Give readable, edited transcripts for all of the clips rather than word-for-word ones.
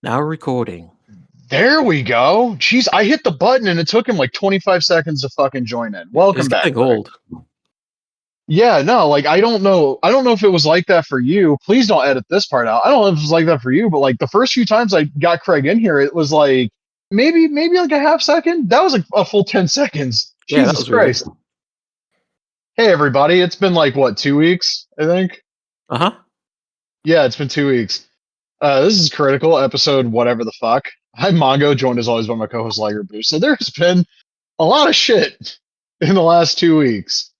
Now recording. There we go. Jeez, I hit the button and it took him like 25 seconds to fucking join in. It's Welcome back, getting Larry. old. Yeah, no, like I don't know. I don't know if it was like that for you. Please don't edit this part out. I don't know if it was like that for you, but like the first few times I got Craig in here, it was like maybe like a half second. That was like a full 10 seconds. Yeah, that Jesus was weird. Christ. Hey everybody, it's been like what, 2 weeks, I think? Uh-huh. Yeah, it's been 2 weeks. This is critical episode, whatever the fuck. I'm Mongo, joined as always by my co-host Liger Boost. So there's been a lot of shit in the last 2 weeks.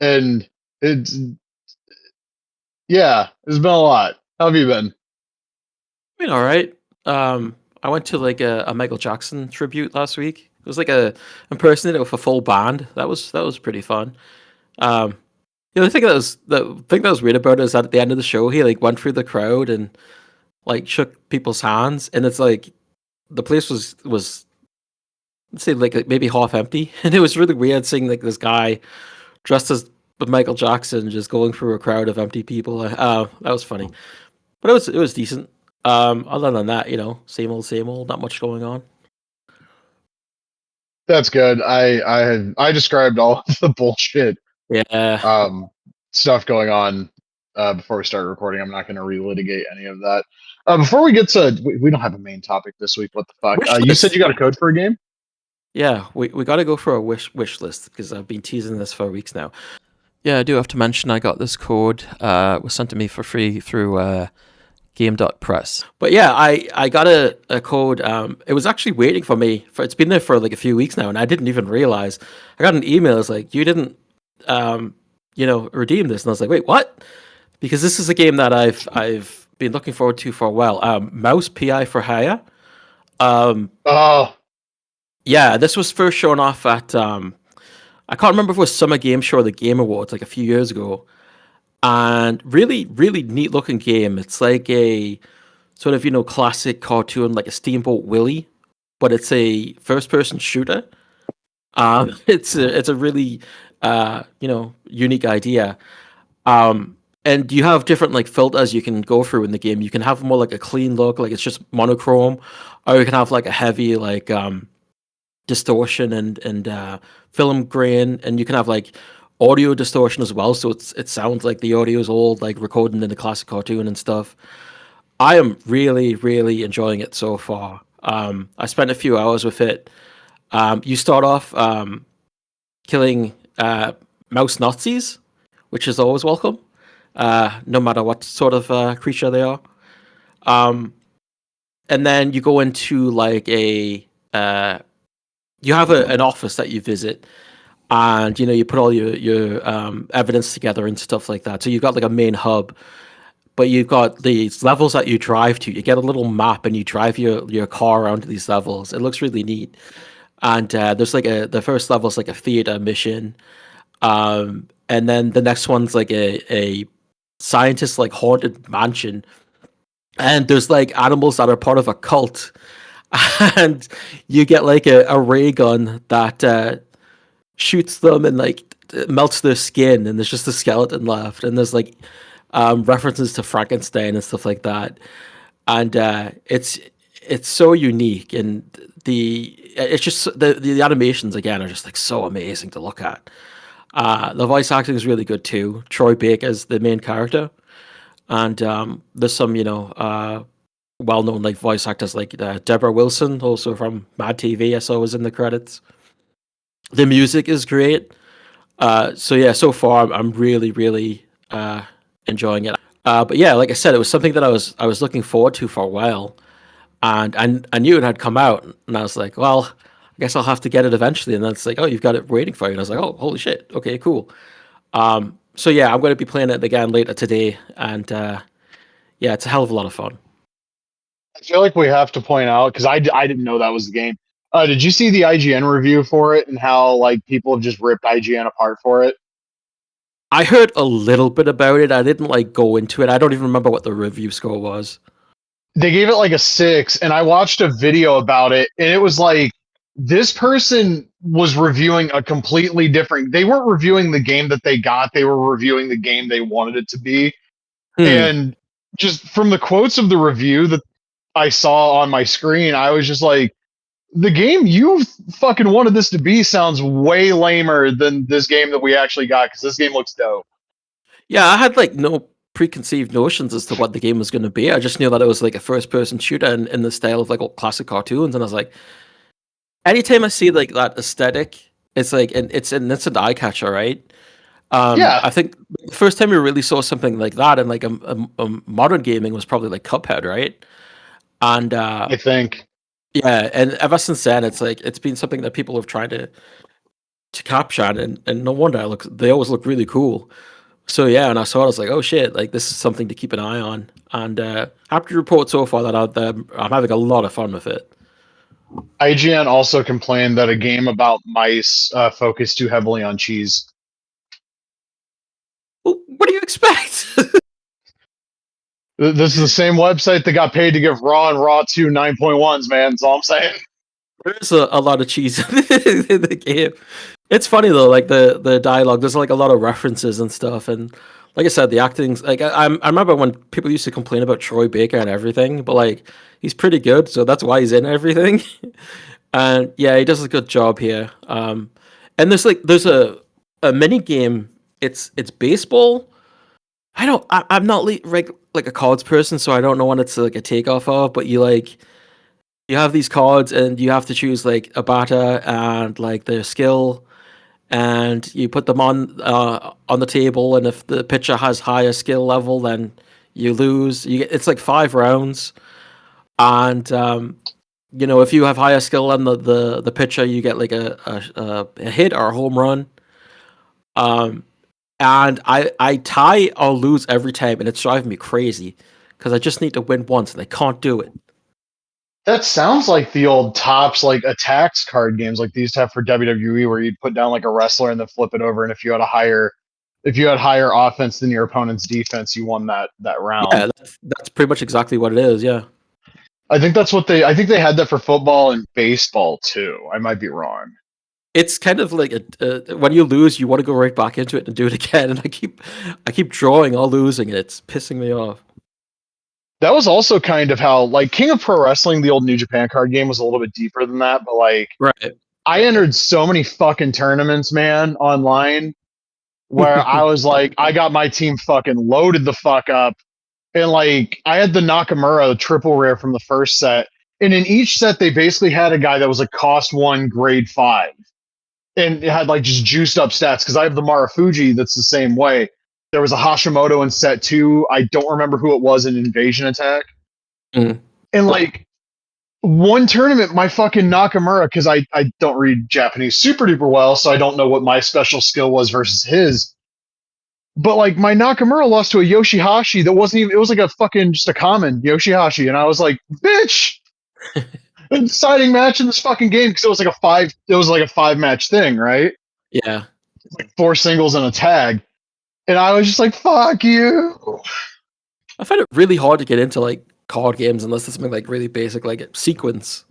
And it's, yeah, it's been a lot. How have you been? Been all right. I went to like a Michael Jackson tribute last week. It was like a impersonator with a full band. That was pretty fun. Um, the thing that was weird about it is that at the end of the show, he like went through the crowd and like shook people's hands, and it's like the place was let's say like maybe half empty, and it was really weird seeing like this guy dressed as Michael Jackson just going through a crowd of empty people. That was funny, but it was decent. Other than that, same old, not much going on. That's good. I described all of the bullshit Yeah. um stuff going on before we started recording. I'm not going to relitigate any of that. Before we get to, we don't have a main topic this week. What the fuck? Wish You said list. you got a code for a game? Yeah, we got to go for a wish list because I've been teasing this for weeks now. Yeah, I do have to mention I got this code. Was sent to me for free through game.press. But yeah, I got a code. It was actually waiting for me. It's been there for like a few weeks now, and I didn't even realize. I got an email. It's like you didn't, redeem this, and I was like, wait, what? Because this is a game that I've been looking forward to for a while. MOUSE P.I for hire. Um, Oh, yeah, this was first shown off at I can't remember if it was Summer Game Show or the Game Awards like a few years ago. And really, really neat looking game. It's like a sort of classic cartoon like a Steamboat Willie, but it's a first person shooter. It's a really unique idea. And you have different like filters you can go through in the game. You can have more like a clean look, like it's just monochrome, or you can have like a heavy like distortion and film grain, and you can have like audio distortion as well. So it sounds like the audio is all like recorded in the classic cartoon and stuff. I am really, really enjoying it so far. I spent a few hours with it. You start off killing mouse Nazis, which is always welcome, no matter what sort of creature they are. Um, and then you go into like you have an office that you visit, and you put all your evidence together and stuff like that. So you've got like a main hub, but you've got these levels that you drive to. You get a little map and you drive your car around to these levels. It looks really neat. And there's like the first level is like a theater mission, and then the next one's like a scientist like haunted mansion, and there's like animals that are part of a cult, and you get like a ray gun that shoots them and like melts their skin, and there's just a skeleton left, and there's like references to Frankenstein and stuff like that, and it's so unique, and it's just the animations again are just like so amazing to look at. The voice acting is really good too. Troy Baker's the main character, and there's some well-known like voice actors like Deborah Wilson, also from Mad TV. I saw was in the credits. The music is great. So yeah, so far I'm really, really enjoying it. But yeah, like I said, it was something that I was looking forward to for a while, and I knew it had come out, and I was like, well, I guess I'll have to get it eventually. And then it's like, oh, you've got it waiting for you, and I was like, oh, holy shit, okay, cool. So yeah, I'm going to be playing it again later today, and yeah, it's a hell of a lot of fun. I feel like we have to point out because I didn't know that was the game. Did you see the IGN review for it and how like people have just ripped IGN apart for it? I heard a little bit about it. I didn't like go into it. I don't even remember what the review score was. They gave it like a 6, and I watched a video about it, and it was like this person was reviewing a completely different. They weren't reviewing the game that they got. They were reviewing the game they wanted it to be. Hmm. And just from the quotes of the review, that I saw on my screen, I was just like, the game you fucking wanted this to be sounds way lamer than this game that we actually got because this game looks dope. Yeah, I had like no preconceived notions as to what the game was going to be. I just knew that it was like a first-person shooter in the style of like old classic cartoons, and I was like, anytime I see like that aesthetic, it's like it's an instant eye catcher, right? Yeah, I think the first time we really saw something like that in like a modern gaming was probably like Cuphead, right? And I think. yeah, and ever since then, it's like it's been something that people have tried to capture, and no wonder they always look really cool. So yeah, and I saw it, I was like, oh shit, like this is something to keep an eye on. And happy to report so far that I'm having a lot of fun with it. IGN also complained that a game about mice focused too heavily on cheese. Well, what do you expect? This is the same website that got paid to give Raw and Raw 2 9.1s, man. That's all I'm saying. There's a lot of cheese in the game. It's funny though, like the dialogue. There's like a lot of references and stuff, and like I said, the acting's like I remember when people used to complain about Troy Baker and everything, but like he's pretty good, so that's why he's in everything. And yeah, he does a good job here. And there's a mini game. It's baseball. I'm not like a cards person, so I don't know what it's like a takeoff of. But you have these cards, and you have to choose like a batter and like their skill, and you put them on the table. And if the pitcher has higher skill level, then you lose. It's like 5 rounds, and if you have higher skill than the pitcher, you get like a hit or a home run. Um, and I tie or lose every time, and it's driving me crazy because I just need to win once, and I can't do it. That sounds like the old Tops like attacks card games like these have for WWE where you'd put down like a wrestler and then flip it over and if you had higher offense than your opponent's defense, you won that round. Yeah, that's pretty much exactly what it is. Yeah. I think they had that for football and baseball too. I might be wrong. It's kind of like when you lose, you want to go right back into it and do it again. And I keep drawing or losing, and it's pissing me off. That was also kind of how like King of Pro Wrestling, the old New Japan card game was a little bit deeper than that, but like Right. I entered so many fucking tournaments, man, online where I was like, I got my team fucking loaded the fuck up. And like I had the Nakamura triple rare from the first set. And in each set, they basically had a guy that was a cost 1 grade 5. And it had like just juiced up stats because I have the Marufuji that's the same way. There was a Hashimoto in set 2. I don't remember who it was in Invasion Attack. Mm. And like one tournament, my fucking Nakamura, because I don't read Japanese super duper well, so I don't know what my special skill was versus his. But like my Nakamura lost to a Yoshihashi that wasn't even, it was like a fucking just a common Yoshihashi. And I was like, bitch, a deciding match in this fucking game because it was like a 5 match thing, right? Yeah. Like 4 singles and a tag. And I was just like, fuck you. I find it really hard to get into like card games unless it's something like really basic, like Sequence.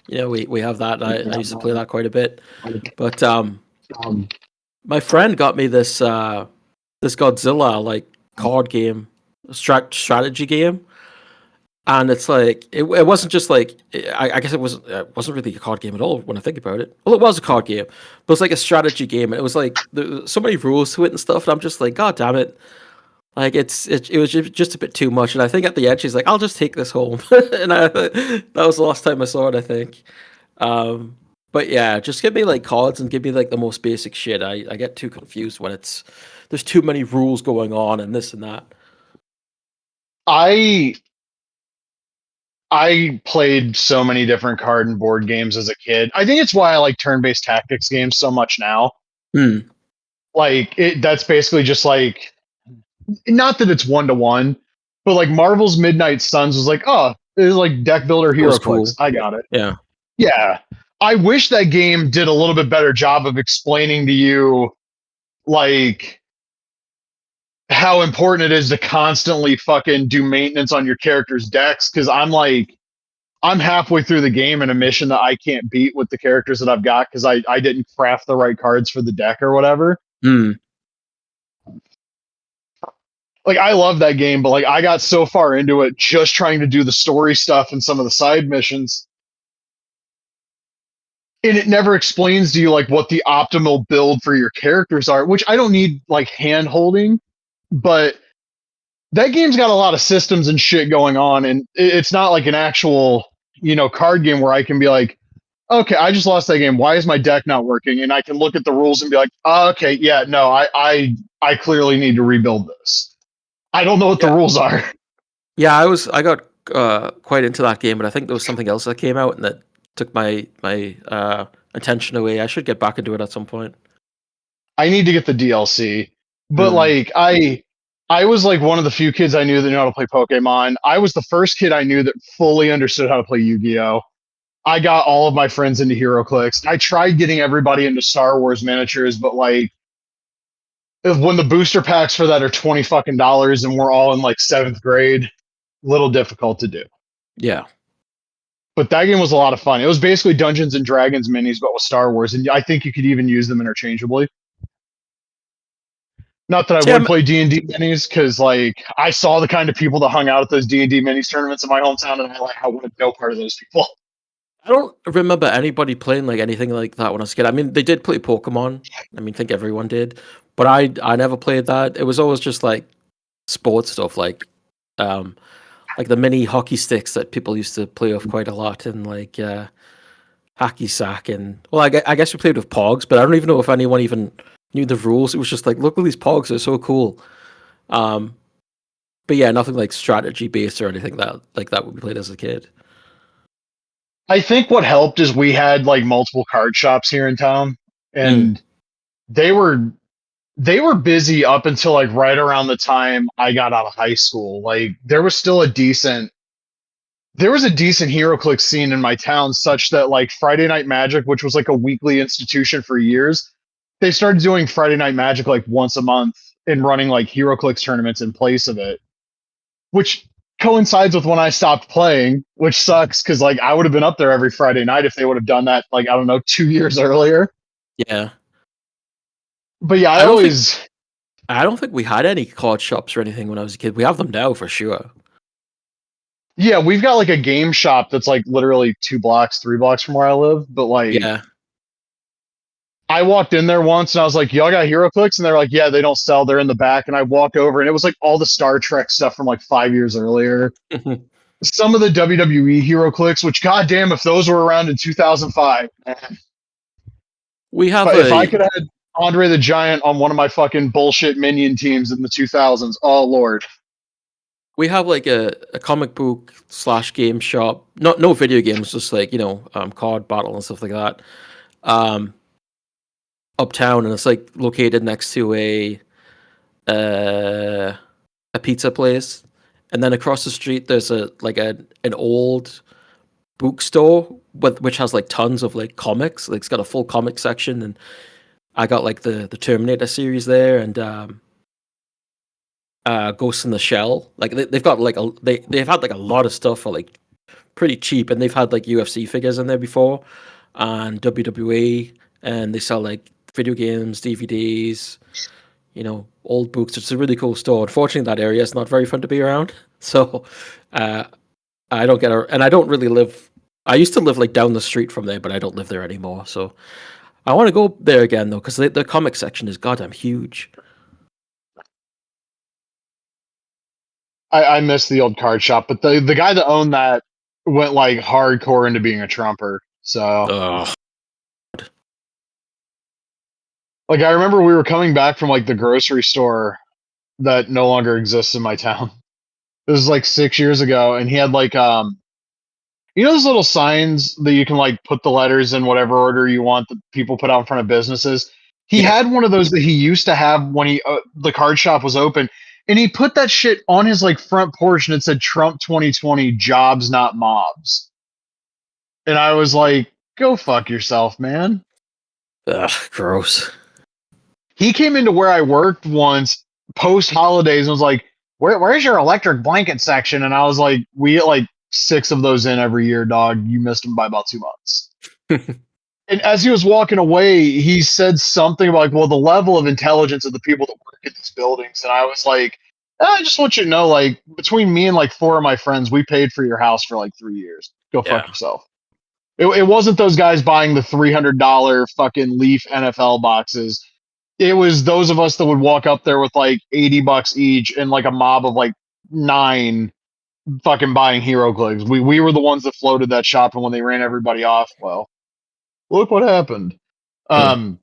We have that. I used to play that quite a bit. But my friend got me this Godzilla like card game, strategy game, and it's like it wasn't just like I guess it wasn't really a card game at all when I think about it. Well, it was a card game, but it's like a strategy game, and it was like there was so many rules to it and stuff. And I'm just like, God damn it! Like it was just a bit too much. And I think at the end she's like, I'll just take this home, and that was the last time I saw it, I think. Um, but yeah, just give me like cards and give me like the most basic shit. I get too confused when there's too many rules going on and this and that. I I played so many different card and board games as a kid. I think it's why I like turn-based tactics games so much now. Hmm. Like that's basically just like not that it's 1-to-1, but like Marvel's Midnight Suns was like, oh, it was like deck builder It was hero clicks. cool. I got it. Yeah. Yeah. I wish that game did a little bit better job of explaining to you like how important it is to constantly fucking do maintenance on your character's decks because I'm halfway through the game in a mission that I can't beat with the characters that I've got because I didn't craft the right cards for the deck or whatever. Hmm. like I love that game, but like I got so far into it just trying to do the story stuff and some of the side missions, and it never explains to you like what the optimal build for your characters are, which I don't need like hand holding, but that game's got a lot of systems and shit going on, and it's not like an actual, card game where I can be like, okay, I just lost that game. Why is my deck not working? And I can look at the rules and be like, oh, okay, yeah, no, I clearly need to rebuild this. I don't know what the Yeah, rules are. yeah. I got quite into that game, but I think there was something else that came out and that took my attention away. I should get back into it at some point. I need to get the DLC. But Mm. like I was like one of the few kids I knew that knew how to play Pokemon. I was the first kid I knew that fully understood how to play Yu-Gi-Oh! I got all of my friends into HeroClix. I tried getting everybody into Star Wars miniatures, but like when the booster packs for that are 20 fucking dollars and we're all in like 7th grade, little difficult to do. Yeah. But that game was a lot of fun. It was basically Dungeons and Dragons minis, but with Star Wars, and I think you could even use them interchangeably. Not that I See, would play D&D minis, because like I saw the kind of people that hung out at those D&D minis tournaments in my hometown, and I wanted no part of those people. I don't remember anybody playing like anything like that when I was a kid. I mean, they did play Pokemon. I mean, I think everyone did, but I never played that. It was always just like sports stuff, um like the mini hockey sticks that people used to play with quite a lot, and like hacky sack, and well, I guess we played with Pogs, but I don't even know if anyone even knew the rules. It was just like, look at these Pogs, they're so cool. Um, but yeah, nothing like strategy based or anything that we played as a kid. I think what helped is we had like multiple card shops here in town, Mm, and they were they were busy up until like right around the time I got out of high school. Like there was a decent HeroClix scene in my town, such that like Friday Night Magic, which was like a weekly institution for years, they started doing Friday Night Magic like once a month and running like HeroClix tournaments in place of it, which coincides with when I stopped playing, which sucks because like I would have been up there every Friday night if they would have done that like I don't know 2 years earlier. yeah, But yeah, I don't think I don't think we had any card shops or anything when I was a kid. We have them now for sure. yeah, we've got like a game shop that's like literally 2 blocks, 3 blocks from where I live. But like Yeah. I walked in there once and I was like, y'all got HeroClix? And they're like, yeah, they don't sell. They're in the back. And I walk over and it was like all the Star Trek stuff from like 5 years earlier. Some of the WWE HeroClix, which goddamn, if those were around in 2005, man. we have If I a could have had Andre the Giant on one of my fucking bullshit minion teams in the 2000s, oh Lord. we have like a comic book slash game shop. Not no video games, just like card battle and stuff like that. Um, Uptown, and it's like located next to uh, a pizza place, and then across the street there's an old bookstore which has like tons of like comics. Like it's got a full comic section, and I got like the Terminator series there, and Ghost in the Shell. Like they've got like they've had like a lot of stuff for like pretty cheap, and they've had like UFC figures in there before, and WWE, and they sell like video games, DVDs, old books. It's a really cool store. Unfortunately, that area is not very fun to be around. So, uh, I don't and I don't really live. I used to live like down the street from there, but I don't live there anymore. So I want to go there again though, because the comic section is goddamn huge. I miss the old card shop, but the guy that owned that went like hardcore into being a Trumper. So Ugh. like I remember we were coming back from like the grocery store that no longer exists in my town. This was like 6 years ago, and he had like those little signs that you can like put the letters in whatever order you want that people put out in front of businesses. He Yeah. had one of those that he used to have when the card shop was open, and he put that shit on his like front porch and it said Trump 2020 jobs not mobs. And I was like, go fuck yourself, man. Ugh, gross. He came into where I worked once post holidays and was like, where's your electric blanket section? And I was like, we get like 6 of those in every year, dog. You missed them by about 2 months. And as he was walking away, he said something about like, well, the level of intelligence of the people that work in these buildings. And I was like, I just want you to know, like, between me and like four of my friends, we paid for your house for like 3 years. Go fuck Yeah, yourself. It wasn't those guys buying the $300 fucking Leaf NFL boxes. It was those of us that would walk up there with like $80 each and like a mob of like nine fucking buying hero cligs. We were the ones that floated that shop, and when they ran everybody off, well, look what happened. yeah. Um,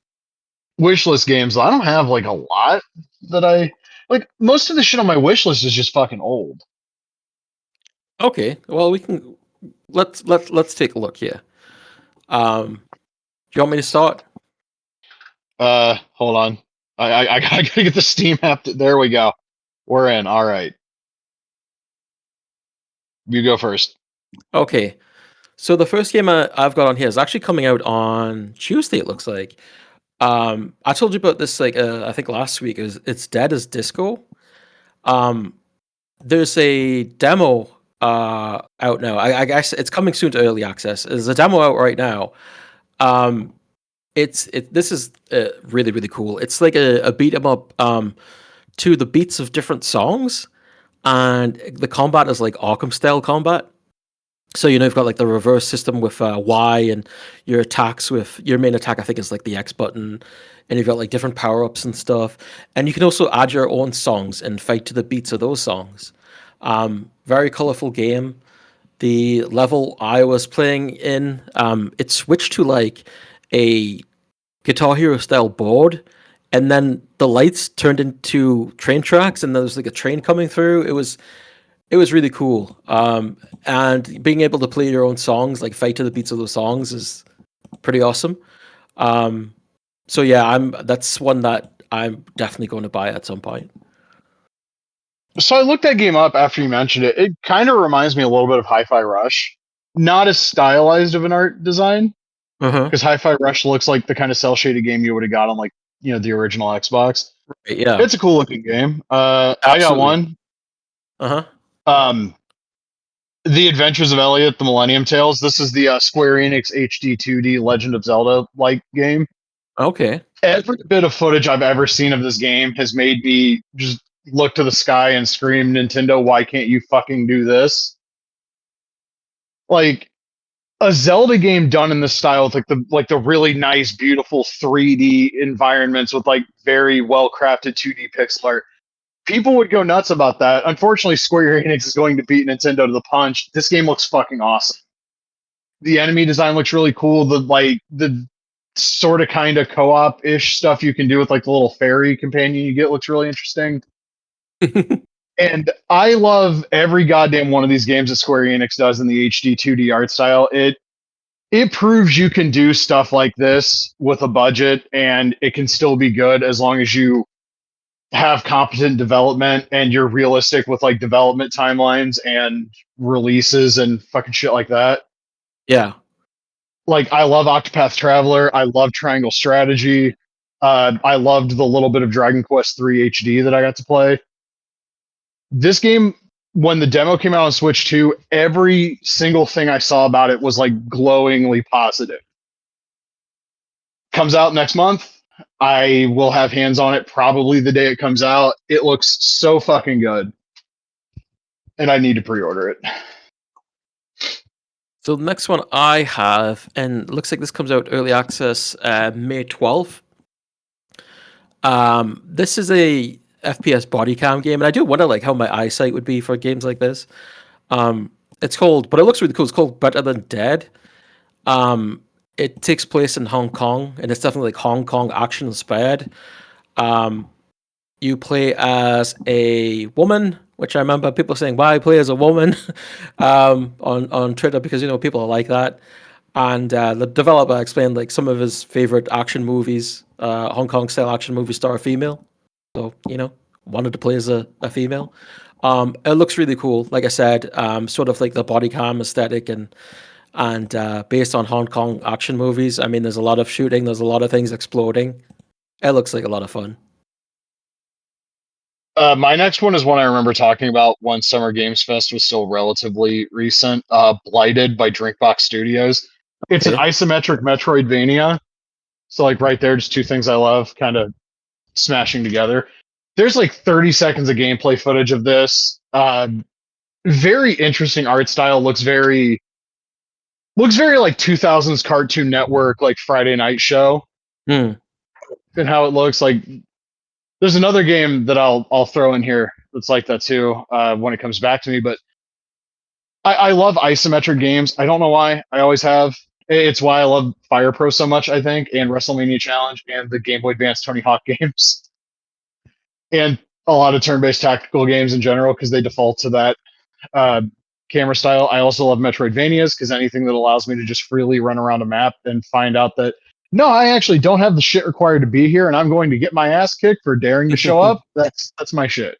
wish list games. I don't have like a lot that I like. Most of the shit on my wish list is just fucking old. Okay, well we can let's take a look here. Do you want me to start? Hold on. I gotta get the Steam app. There we go. We're in. All right. You go first. Okay, so the first game I've got on here is actually coming out on Tuesday. It looks like. I told you about this like I think last week. It's Dead as Disco. Um, there's a demo out now. I guess it's coming soon to early access. There's a demo out right now. Um, this is really really cool. It's like a beat 'em up to the beats of different songs, and the combat is like Arkham style combat. So you've got like the reverse system with Y, and your attacks with your main attack I think is like the X button, and you've got like different power ups and stuff, and you can also add your own songs and fight to the beats of those songs. Very colorful game. The level I was playing in, it switched to like a Guitar Hero style board, and then the lights turned into train tracks, and there was like a train coming through. It was really cool. And being able to play your own songs, like fight to the beats of those songs, is pretty awesome. Um, so yeah, that's one that I'm definitely going to buy at some point. So I looked that game up after you mentioned it. It kind of reminds me a little bit of Hi-Fi Rush. Not as stylized of an art design, Uh huh. because Hi-Fi Rush looks like the kind of cell shaded game you would have got on like the original Xbox. Yeah, It's a cool looking game. I got absolutely. one. Uh huh. Um, The Adventures of Elliot: The Millennium Tales. This is the Square Enix HD 2D Legend of Zelda like game. Okay. Every bit of footage I've ever seen of this game has made me just look to the sky and scream, Nintendo, why can't you fucking do this? Like a Zelda game done in this style with like the really nice, beautiful 3D environments with like very well crafted 2D pixel art. People would go nuts about that. Unfortunately, Square Enix is going to beat Nintendo to the punch. This game looks fucking awesome. The enemy design looks really cool. The sort of kind of co-op ish stuff you can do with like the little fairy companion you get looks really interesting. And I love every goddamn one of these games that Square Enix does in the HD 2D art style. It proves you can do stuff like this with a budget and it can still be good as long as you have competent development and you're realistic with like development timelines and releases and fucking shit like that. Yeah. Like I love Octopath Traveler. I love Triangle Strategy. I loved the little bit of Dragon Quest 3 HD that I got to play. This game, when the demo came out on Switch 2, every single thing I saw about it was like glowingly positive. Comes out next month. I will have hands on it probably the day it comes out. It looks so fucking good. And I need to pre order it. So the next one I have, and it looks like this comes out early access May 12th. This is a FPS body cam game, and I do wonder like how my eyesight would be for games like this. It's called, but it looks really cool. It's called Better Than Dead. It takes place in Hong Kong, and it's definitely like Hong Kong action inspired. Um, you play as a woman, which I remember people saying, "Why play as a woman?" On Twitter, because people are like that. And the developer explained like some of his favorite action movies, Hong Kong style action movies, star a female. So wanted to play as a female. It looks really cool. Like I said, sort of like the body cam aesthetic, and based on Hong Kong action movies. I mean, there's a lot of shooting, there's a lot of things exploding. It looks like a lot of fun. My next one is one I remember talking about when Summer Games Fest was still relatively recent. Blighted by Drinkbox Studios. It's an Okay. isometric Metroidvania. So like right there, just two things I love, kind of smashing together. there's like 30 seconds of gameplay footage of this. Very interesting art style. Looks very like 2000s Cartoon Network, like Friday night show, Hmm. and how it looks like. There's another game that I'll throw in here that's like that too when it comes back to me. But I love isometric games. I don't know why. I always have. It's why I love Fire Pro so much, I think, and WrestleMania Challenge and the Game Boy Advance Tony Hawk games, and a lot of turn-based tactical games in general because they default to that uh, camera style. I also love Metroidvanias because anything that allows me to just freely run around a map and find out that no, I actually don't have the shit required to be here, and I'm going to get my ass kicked for daring to show up. That's my shit.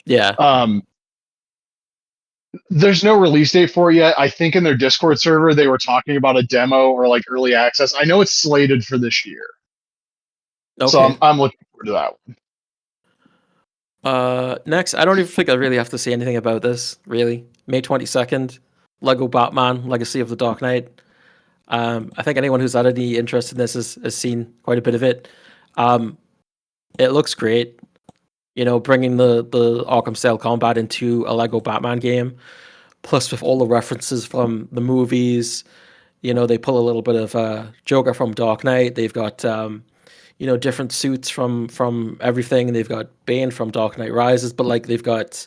Yeah. Um, there's no release date for it yet. I think in their Discord server they were talking about a demo or like early access. I know it's slated for this year, so Okay. I'm looking forward to that one. Next, I don't even think I really have to say anything about this. Really, May 22nd, Lego Batman: Legacy of the Dark Knight. I think anyone who's had any interest in this has seen quite a bit of it. Um, it looks great. You know, bringing the Arkham style combat into a Lego Batman game, plus with all the references from the movies. You know, they pull a little bit of Joker from Dark Knight. They've got you know, different suits from everything. They've got Bane from Dark Knight Rises, but like they've got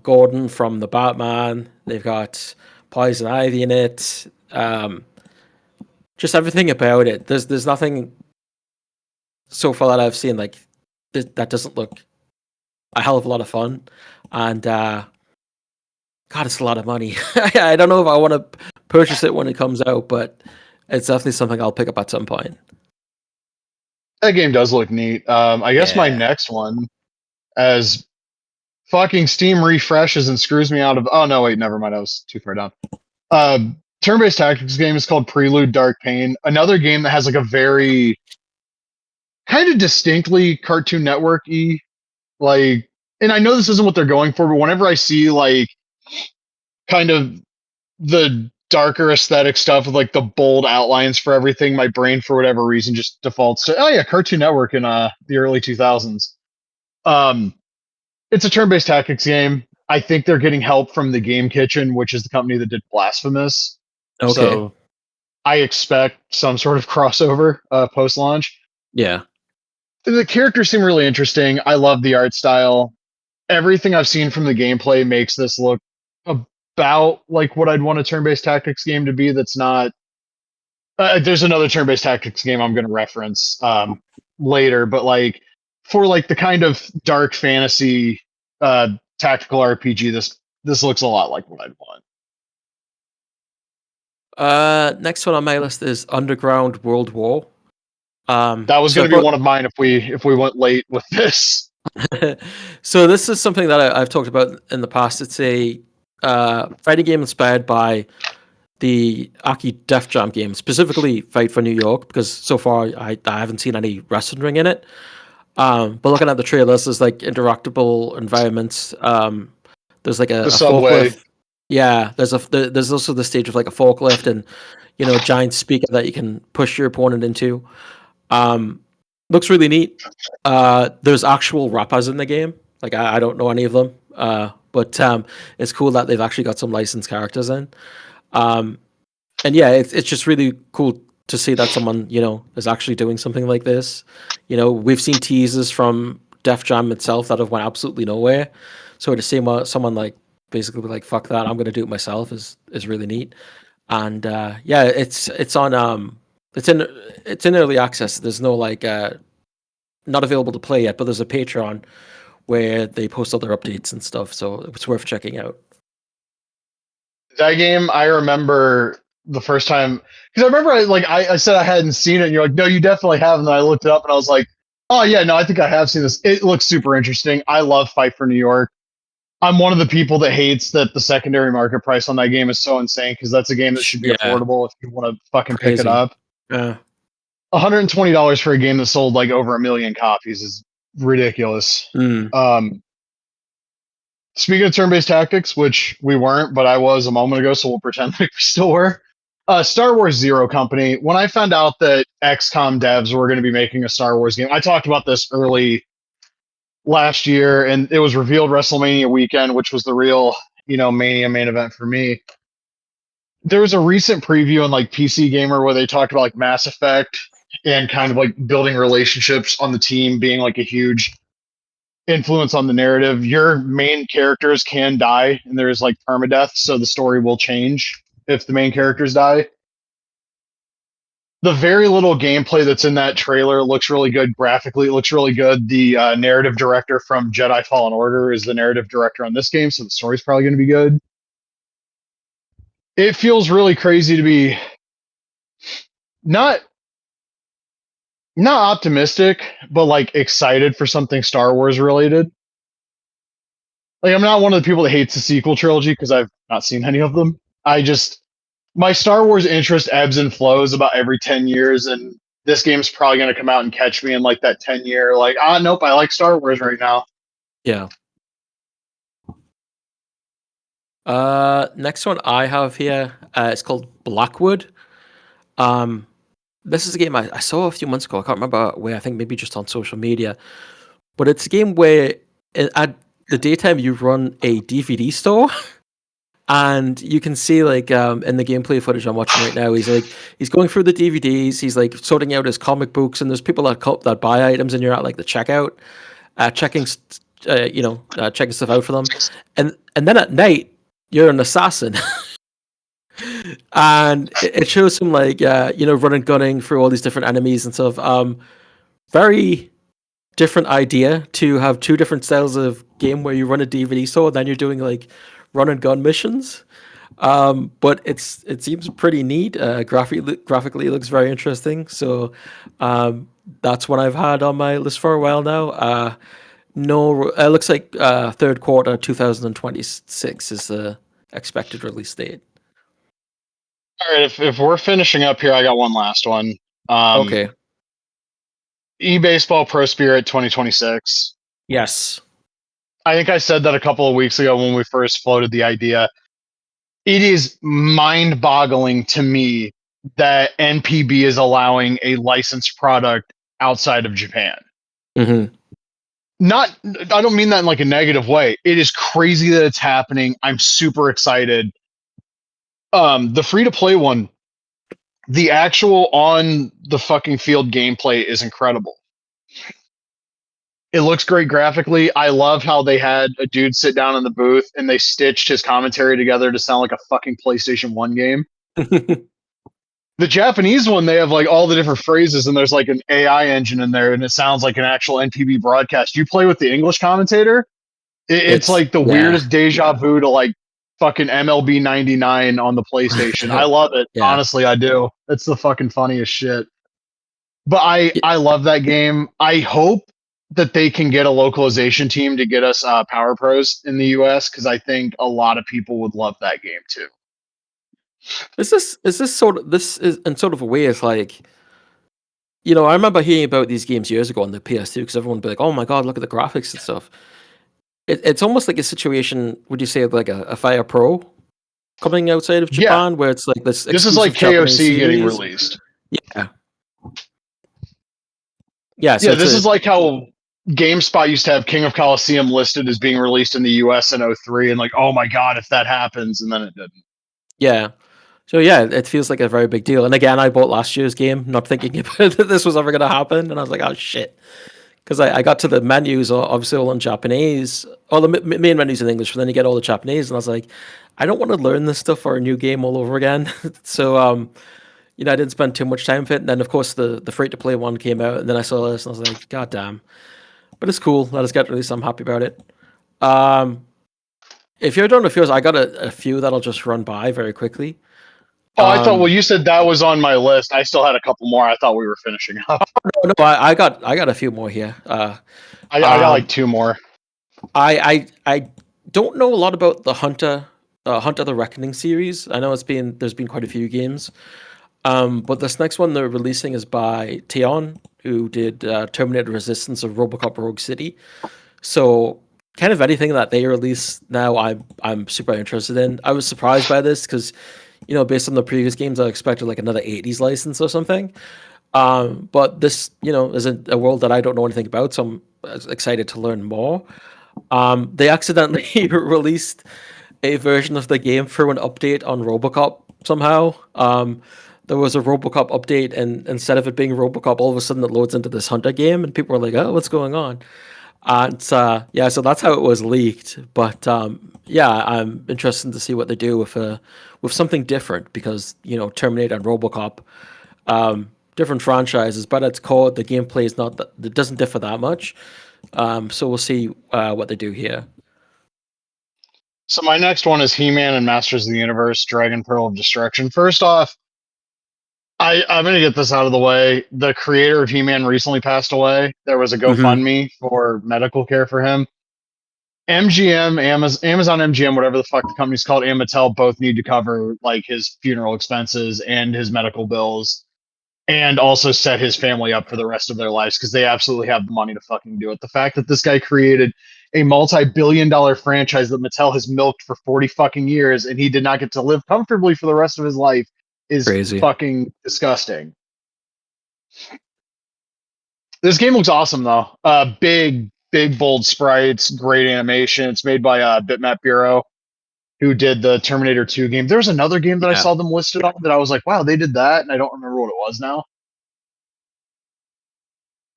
Gordon from the Batman. They've got Poison Ivy in it. Just everything about it. There's nothing so far that I've seen like that doesn't look a hell of a lot of fun, and God, it's a lot of money. I don't know if I want to purchase it when it comes out, but it's definitely something I'll pick up at some point. That game does look neat. I guess my Yeah. next one, as fucking Steam refreshes and screws me out of. Oh no, wait, never mind. I was too far down. Uh, turn-based tactics game is called Prelude Dark Pain. Another game that has like a very kind of distinctly Cartoon Network-y, like, and I know this isn't what they're going for, but whenever I see like kind of the darker aesthetic stuff with like the bold outlines for everything, my brain for whatever reason just defaults to oh yeah, Cartoon Network in the early 2000s. Um, it's a turn-based tactics game. I think they're getting help from the Game Kitchen, which is the company that did Blasphemous. Okay. So I expect some sort of crossover post-launch. Yeah. The characters seem really interesting. I love the art style. Everything I've seen from the gameplay makes this look about like what I'd want a turn-based tactics game to be. That's not. There's another turn-based tactics game I'm going to reference later, but like for like the kind of dark fantasy tactical RPG, this looks a lot like what I'd want. Next one on my list is Underground World War. That was So going to be one of mine if we went late with this. so this is something that I've talked about in the past. It's a fighting game inspired by the Aki Def Jam game, specifically Fight for New York, because so far I haven't seen any wrestling ring in it. But looking at the trailers, there's like interactable environments. There's like The a subway. forklift. Yeah, there's also the stage of like a forklift and you know a giant speaker that you can push your opponent into. Um, looks really neat. There's actual rappers in the game. Like I don't know any of them. But it's cool that they've actually got some licensed characters in. Um, and yeah, it's just really cool to see that someone you know is actually doing something like this. You know, we've seen teasers from Def Jam itself that have went absolutely nowhere. So to see someone like basically be like fuck that, I'm gonna do it myself is really neat. And yeah, it's on it's in early access. There's no like not available to play yet, but there's a Patreon where they post other updates and stuff. So it's worth checking out. That game, I remember the first time because I remember I said I hadn't seen it, and you're like, no, you definitely have. And then I looked it up, and I was like, oh yeah, no, I think I have seen this. It looks super interesting. I love Fight for New York. I'm one of the people that hates that the secondary market price on that game is so insane because that's a game that should be Yeah, affordable if you want to fucking pick it crazy. up. Yeah. $120 for a game that sold like over 1 million copies is ridiculous. Mm. Um, Speaking of turn-based tactics, which we weren't, but I was a moment ago, so we'll pretend like we still were. Star Wars Zero Company. When I found out that XCOM devs were going to be making a Star Wars game, I talked about this early last year, and it was revealed WrestleMania weekend, which was the real, Mania main event for me. There was a recent preview on like PC Gamer where they talked about like Mass Effect and kind of like building relationships on the team being like a huge influence on the narrative. Your main characters can die, and there's like permadeath, so the story will change if the main characters die. The very little gameplay that's in that trailer looks really good graphically. It looks really good. The narrative director from Jedi Fallen Order is the narrative director on this game, so the story's probably going to be good. It feels really crazy to be not not optimistic, but like excited for something Star Wars related. Like I'm not one of the people that hates the sequel trilogy because I've not seen any of them. I just my Star Wars interest ebbs and flows about every 10 years, and this game's probably going to come out and catch me in like that 10-year like, nope, I like Star Wars right now. Yeah. Next one I have here, it's called Blackwood. This is a game I saw a few months ago. I can't remember where. I think maybe just on social media. But it's a game where at the daytime you run a DVD store, and you can see like in the gameplay footage I'm watching right now, he's going through the DVDs. He's like sorting out his comic books, and there's people that buy items, and you're at like the checkout, checking stuff out for them, and then at night you're an assassin. And it shows him like running gunning through all these different enemies and stuff. Very different idea to have two different styles of game where you run a DVD store and then you're doing like run and gun missions. But it seems pretty neat. Graphically it looks very interesting. So that's what I've had on my list for a while now. No, it looks like third quarter 2026 is the expected release date. All right, if we're finishing up here, I got one last one. Okay. eBaseball Pro Spirit 2026. Yes. I think I said that a couple of weeks ago when we first floated the idea. It is mind-boggling to me that NPB is allowing a licensed product outside of Japan. Mm-hmm. I don't mean that in like a negative way. It is crazy that it's happening. I'm super excited. The free-to-play one, the actual on the fucking field gameplay is incredible. It looks great graphically. I love how they had a dude sit down in the booth and they stitched his commentary together to sound like a fucking PlayStation 1 game. The Japanese one, they have like all the different phrases and there's like an AI engine in there and it sounds like an actual NPB broadcast. You play with the English commentator, it's like the weirdest deja vu to like fucking MLB 99 on the PlayStation. I love it. Yeah. Honestly, I do. It's the fucking funniest shit. But I love that game. I hope that they can get a localization team to get us Power Pros in the US because I think a lot of people would love that game too. Is this in sort of a way it's like, I remember hearing about these games years ago on the PS2 because everyone would be like, oh my god, look at the graphics and stuff. It's almost like a situation, would you say, like a Fire Pro coming outside of Japan, where it's like this. This is like KOC getting released. Yeah. So this is like how GameSpot used to have King of Colosseum listed as being released in the US in 03, and like, oh my god, if that happens, and then it didn't. Yeah. So yeah, it feels like a very big deal. And again, I bought last year's game, not thinking about that this was ever going to happen, and I was like, oh shit. Because I got to the menus, obviously all in Japanese, all the main menus in English, but then you get all the Japanese, and I was like, I don't want to learn this stuff for a new game all over again. So, I didn't spend too much time with it. And then, of course, the free-to-play one came out, and then I saw this, and I was like, god damn. But it's cool. Let us get released. I'm happy about it. If you're done with yours, I got a few that I'll just run by very quickly. I thought. Well, you said that was on my list. I still had a couple more. I thought we were finishing up. No, I got a few more here. I got like two more. I don't know a lot about the Hunter the Reckoning series. I know there's been quite a few games. But this next one they're releasing is by Teon, who did Terminator Resistance of RoboCop Rogue City. So kind of anything that they release now, I'm super interested in. I was surprised by this because, based on the previous games, I expected like another 80s license or something. But this, is a world that I don't know anything about, so excited to learn more. They accidentally released a version of the game through an update on RoboCop somehow. There was a RoboCop update, and instead of it being RoboCop, all of a sudden it loads into this Hunter game, and people are like, "Oh, what's going on?" And yeah, so that's how it was leaked. But yeah, I'm interested to see what they do with something different because Terminator and RoboCop, different franchises, but its core, the gameplay is not that it doesn't differ that much. So we'll see what they do here. So my next one is He-Man and Masters of the Universe: Dragon Pearl of Destruction. First off, I'm going to get this out of the way. The creator of He-Man recently passed away. There was a Hmm. GoFundMe for medical care for him. MGM, Amazon MGM, whatever the fuck the company's called, and Mattel both need to cover like his funeral expenses and his medical bills, and also set his family up for the rest of their lives because they absolutely have the money to fucking do it. The fact that this guy created a multi-billion-dollar franchise that Mattel has milked for 40 fucking years and he did not get to live comfortably for the rest of his life is Crazy. fucking disgusting. This game looks awesome though. Big, bold sprites, great animation. It's made by Bitmap Bureau, who did the Terminator 2 game. There was another game that I Yeah, saw them listed on that I was like, wow, they did that, and I don't remember what it was now.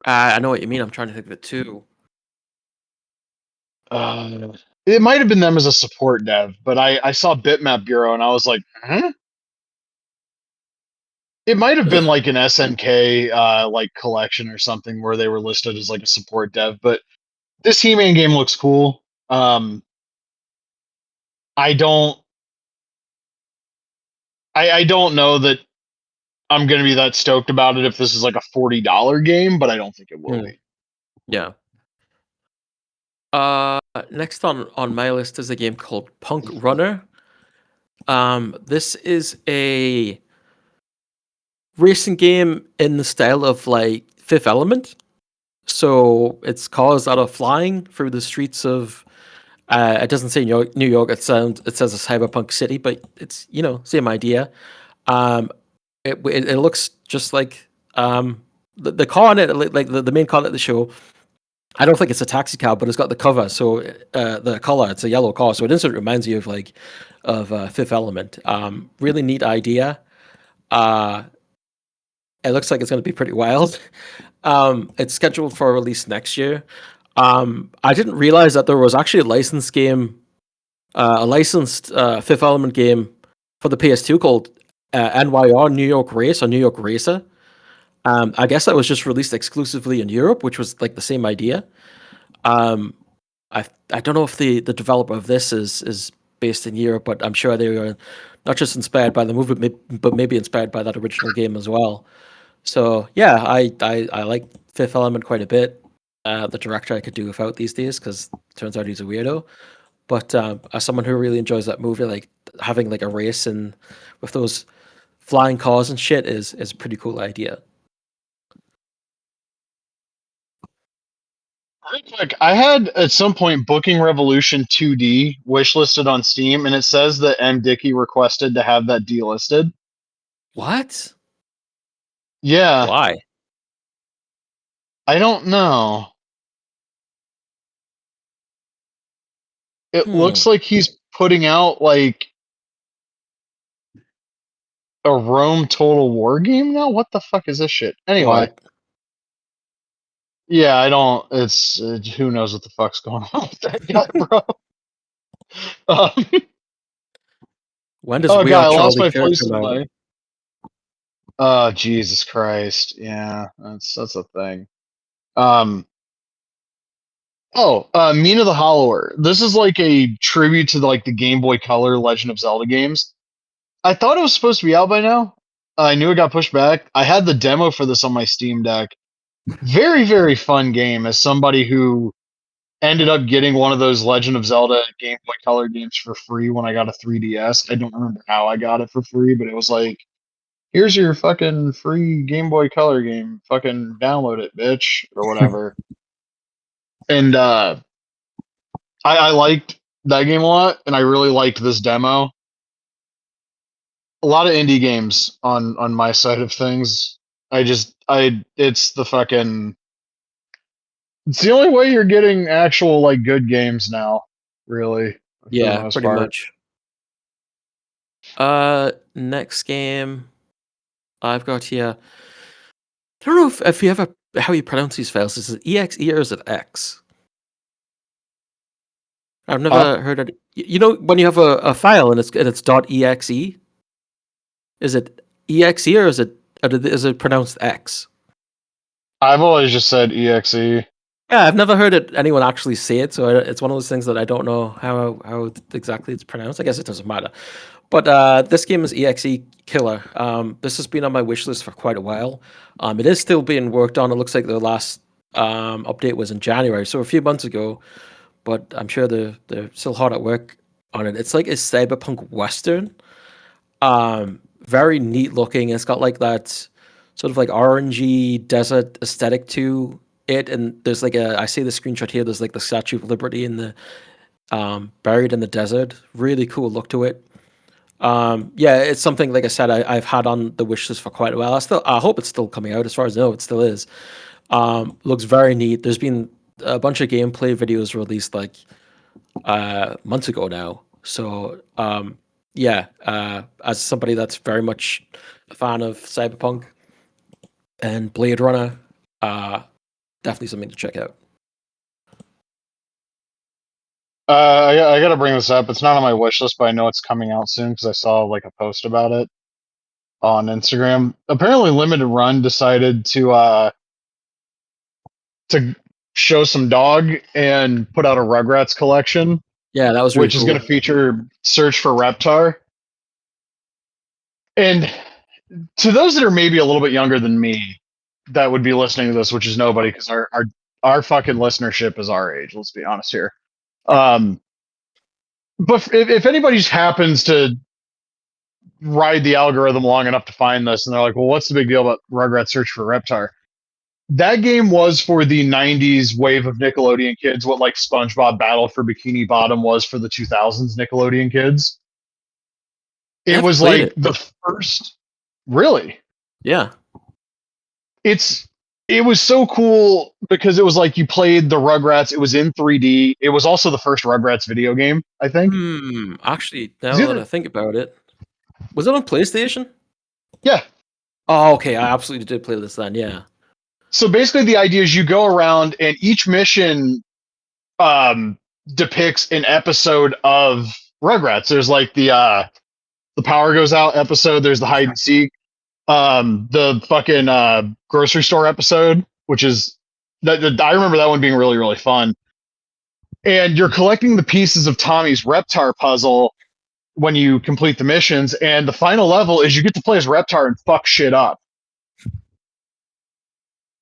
I know what you mean. I'm trying to think of it too. Uh, it might have been them as a support dev, but I saw Bitmap Bureau and I was like, huh? It might have been like an SNK like collection or something where they were listed as like a support dev. But this He-Man game looks cool. I don't I don't know that I'm gonna be that stoked about it if this is like a $40 game, but I don't think it will Hmm. be. Yeah. Next on my list is a game called Punk Runner. This is a racing game in the style of like Fifth Element. So it's cars that are flying through the streets of. It doesn't say New York. It says a cyberpunk city, but it's same idea. Um, it looks just like the car on it, like the main car at the show. I don't think it's a taxi cab, but it's got the cover. So the color, it's a yellow car. So it instantly reminds you of Fifth Element. Really neat idea. Uh, it looks like it's going to be pretty wild. It's scheduled for release next year. I didn't realize that there was actually a licensed game, a licensed Fifth Element game for the PS2 called NYR New York Race or New York Racer. I guess that was just released exclusively in Europe, which was like the same idea. Um, I don't know if the developer of this is based in Europe, but I'm sure they were not just inspired by the movie, but maybe inspired by that original game as well. So yeah, I like Fifth Element quite a bit. The director I could do without these days because turns out he's a weirdo. But as someone who really enjoys that movie, like having like a race and with those flying cars and shit is a pretty cool idea. Real quick, I had at some point Booking Revolution 2D wishlisted on Steam, and it says that M. Dickey requested to have that delisted. What? Yeah, Why? I don't know. It Hmm. looks like he's putting out like a Rome Total War game now. What the fuck is this shit? Anyway, What? yeah, I don't. It's who knows what the fuck's going on with that guy, bro. Um, When does oh We god, Are I lost Charlie my Fair place come in out? my. Oh Jesus Christ! Yeah, that's a thing. Um, Mina the Hollower. This is like a tribute to like the Game Boy Color Legend of Zelda games. I thought it was supposed to be out by now. I knew it got pushed back. I had the demo for this on my Steam Deck. Very fun game. As somebody who ended up getting one of those Legend of Zelda Game Boy Color games for free when I got a 3DS. I don't remember how I got it for free, but it was like, here's your fucking free Game Boy Color game. Fucking download it, bitch, or whatever. And I liked that game a lot, and I really liked this demo. A lot of indie games on my side of things. I it's the fucking It's the only way you're getting actual like good games now, really, for the Yeah, most pretty part. much. Next game I've got here. I don't know if you ever how you pronounce these files. Is it exe or is it x? I've Huh? never heard it. You know when you have a file and it's .exe, is it exe or is it pronounced x? I've always just said exe. Yeah, I've never heard anyone actually say it, so it's one of those things that I don't know how exactly it's pronounced. I guess it doesn't matter. But this game is EXE killer. This has been on my wish list for quite a while. It is still being worked on. It looks like the last update was in January, so a few months ago. But I'm sure they're still hard at work on it. It's like a cyberpunk western. Very neat looking. It's got like that sort of like orangey desert aesthetic to it. And there's like I see the screenshot here. There's like the Statue of Liberty in the buried in the desert. Really cool look to it. Yeah, it's something like I said I've had on the wish list for quite a while. I hope it's still coming out. As far as I know, it still is. Looks very neat. There's been a bunch of gameplay videos released like months ago now. So yeah, as somebody that's very much a fan of Cyberpunk and Blade Runner, definitely something to check out. I gotta bring this up. It's not on my wish list, but I know it's coming out soon because I saw like a post about it on Instagram. Apparently, Limited Run decided to show some dog and put out a Rugrats collection, Yeah, that was really which is going cool. to feature Search for Reptar. And to those that are maybe a little bit younger than me, that would be listening to this, which is nobody, because our fucking listenership is our age. Let's be honest here. Um, but if anybody just happens to ride the algorithm long enough to find this, and they're like, "Well, what's the big deal about Rugrats Search for Reptar?" That game was for the 90s wave of Nickelodeon kids what like SpongeBob Battle for Bikini Bottom was for the 2000s Nickelodeon kids. I It never was played like it. the first. Really? Yeah. It's it was so cool because it was like you played the Rugrats. It was in 3D. It was also the first Rugrats video game, I think. Actually, It was now that I either think about it, was it on PlayStation? yeah. Oh, okay. I absolutely did play this then. Yeah. So basically the idea is you go around and each mission um depicts an episode of Rugrats. There's like the power goes out episode, there's the hide and seek, the fucking grocery store episode, which is I remember that one being really, really fun. And you're collecting the pieces of Tommy's Reptar puzzle when you complete the missions, and the final level is you get to play as Reptar and fuck shit up.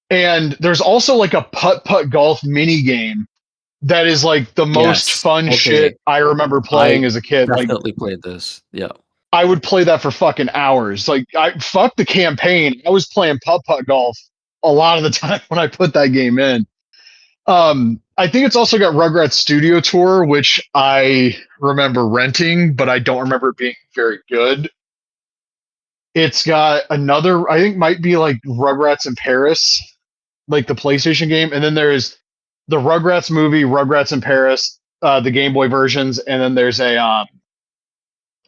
And there's also like a putt putt golf mini game that is like the most Yes. fun Okay. shit I remember I playing as a kid. Like definitely played this. Yeah. I would play that for fucking hours. Like I fuck the campaign. I was playing putt putt golf a lot of the time when I put that game in. I think it's also got Rugrats Studio Tour, which I remember renting, but I don't remember it being very good. It's got another, I think might be like Rugrats in Paris, like the PlayStation game, and then there's the Rugrats movie, Rugrats in Paris, the Game Boy versions, and then there's a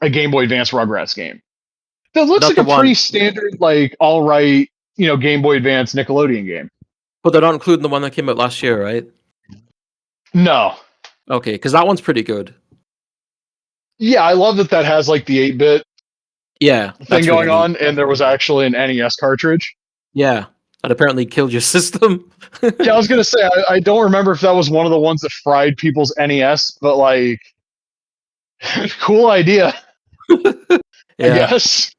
Game Boy Advance Rugrats game. That looks Not like the a pretty one, standard, like all right, Game Boy Advance Nickelodeon game. but they're not including the one that came out last year, right? No, Okay, because that one's pretty good. yeah, I love that has like the 8-bit Yeah, thing that's really going neat. on, and there was actually an NES cartridge. Yeah, that apparently killed your system. Yeah, I was gonna say I don't remember if that was one of the ones that fried people's NES, but like, cool idea, I Yeah. guess.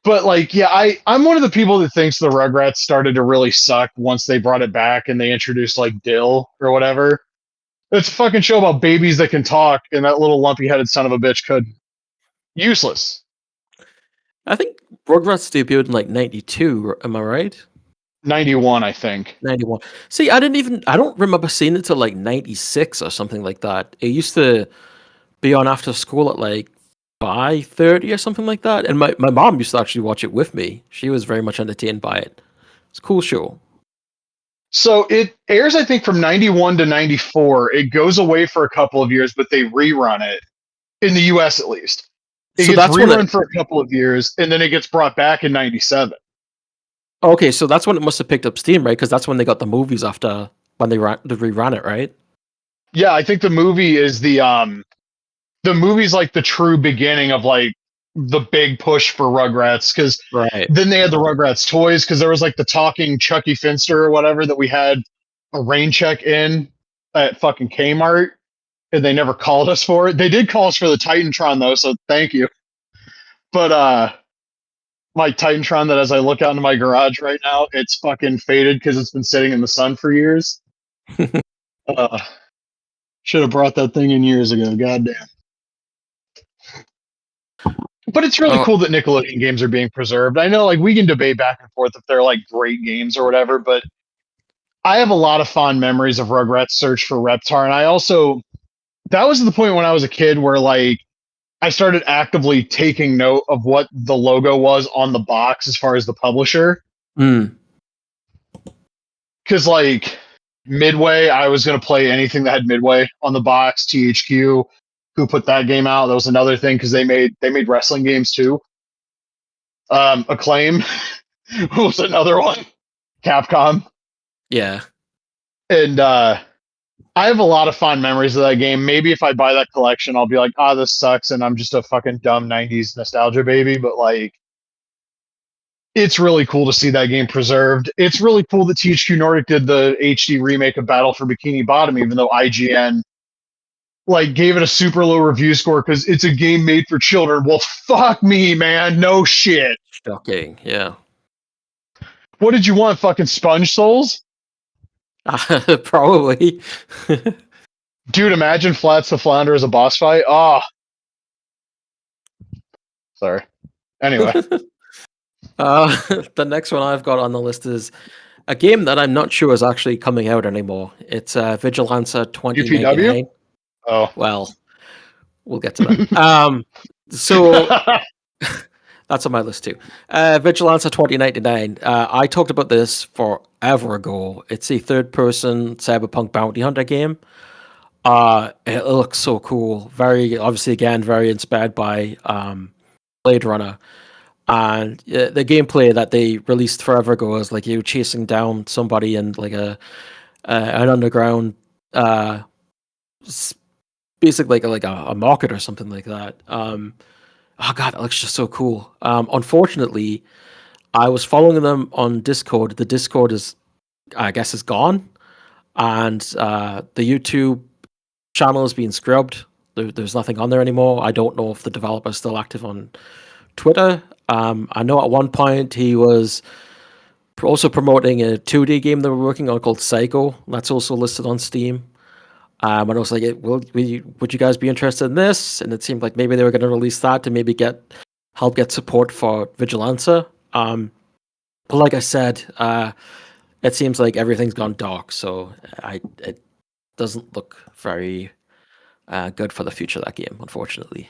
But like, yeah, I'm one of the people that thinks the Rugrats started to really suck once they brought it back and they introduced like Dill or whatever. It's a fucking show about babies that can talk, and that little lumpy headed son of a bitch couldn't. Useless. I think Rugrats debuted in like 92, am I right? 91, I think. 91. See, I don't remember seeing it till like 96 or something like that. It used to be on after school at like 5:30 or something like that. And my mom used to actually watch it with me. She was very much entertained by it. It's a cool show. So it airs, I think, from 91 to 94. It goes away for a couple of years, but they rerun it in the US at least. It So gets that's when it. rerun for a couple of years, and then it gets brought back in 97. Okay, so that's when it must have picked up steam, right? Because that's when they got the movies after when they reran it, right? Yeah, I think the movie's like the true beginning of like the big push for Rugrats, because Right. then they had the Rugrats toys, because there was like the talking Chucky Finster or whatever that we had a rain check in at fucking Kmart, and they never called us for it. They did call us for the Titantron though, so thank you. But my Titantron, that as I look out into my garage right now, it's fucking faded because it's been sitting in the sun for years. Uh, should have brought that thing in years ago. Goddamn. But it's really Oh, cool that Nickelodeon games are being preserved. I know, like, we can debate back and forth if they're like great games or whatever, but I have a lot of fond memories of Rugrats Search for Reptar, and I also that was the point when I was a kid where like I started actively taking note of what the logo was on the box as far as the publisher. mm, Because like Midway, I was gonna play anything that had Midway on the box. THQ, who put that game out, that was another thing because they made wrestling games too. Acclaim was another one. Capcom, yeah. and I have a lot of fond memories of that game. Maybe if I buy that collection, I'll be like, ah, this sucks, and I'm just a fucking dumb '90s nostalgia baby. But like, it's really cool to see that game preserved. It's really cool that THQ Nordic did the HD remake of Battle for Bikini Bottom, even though IGN like gave it a super low review score because it's a game made for children. Well, fuck me, man. No shit. Shocking. Yeah. What did you want? Fucking Sponge Souls? Probably. Dude, imagine Flats the Flounder as a boss fight. Oh, sorry. Anyway, The next one I've got on the list is a game that I'm not sure is actually coming out anymore. It's Vigilance UPW? 2099. Oh. Well, we'll get to that. So that's on my list too. Vigilance 2099. I talked about this forever ago. It's a third-person cyberpunk bounty hunter game. It looks so cool. Very obviously, again, very inspired by Blade Runner. And the gameplay that they released forever ago is like you chasing down somebody in like an underground, s- basically like a market or something like that. Oh god, it looks just so cool. Unfortunately, I was following them on Discord. The Discord is, I guess, is gone, and the YouTube channel has been scrubbed. There's nothing on there anymore. I don't know if the developer is still active on Twitter. I know at one point he was also promoting a 2D game they were working on called Psycho. That's also listed on Steam. And I was like, would you guys be interested in this? And it seemed like maybe they were going to release that to maybe help get support for Vigilante. But like I said, it seems like everything's gone dark, so it doesn't look very good for the future of that game, unfortunately.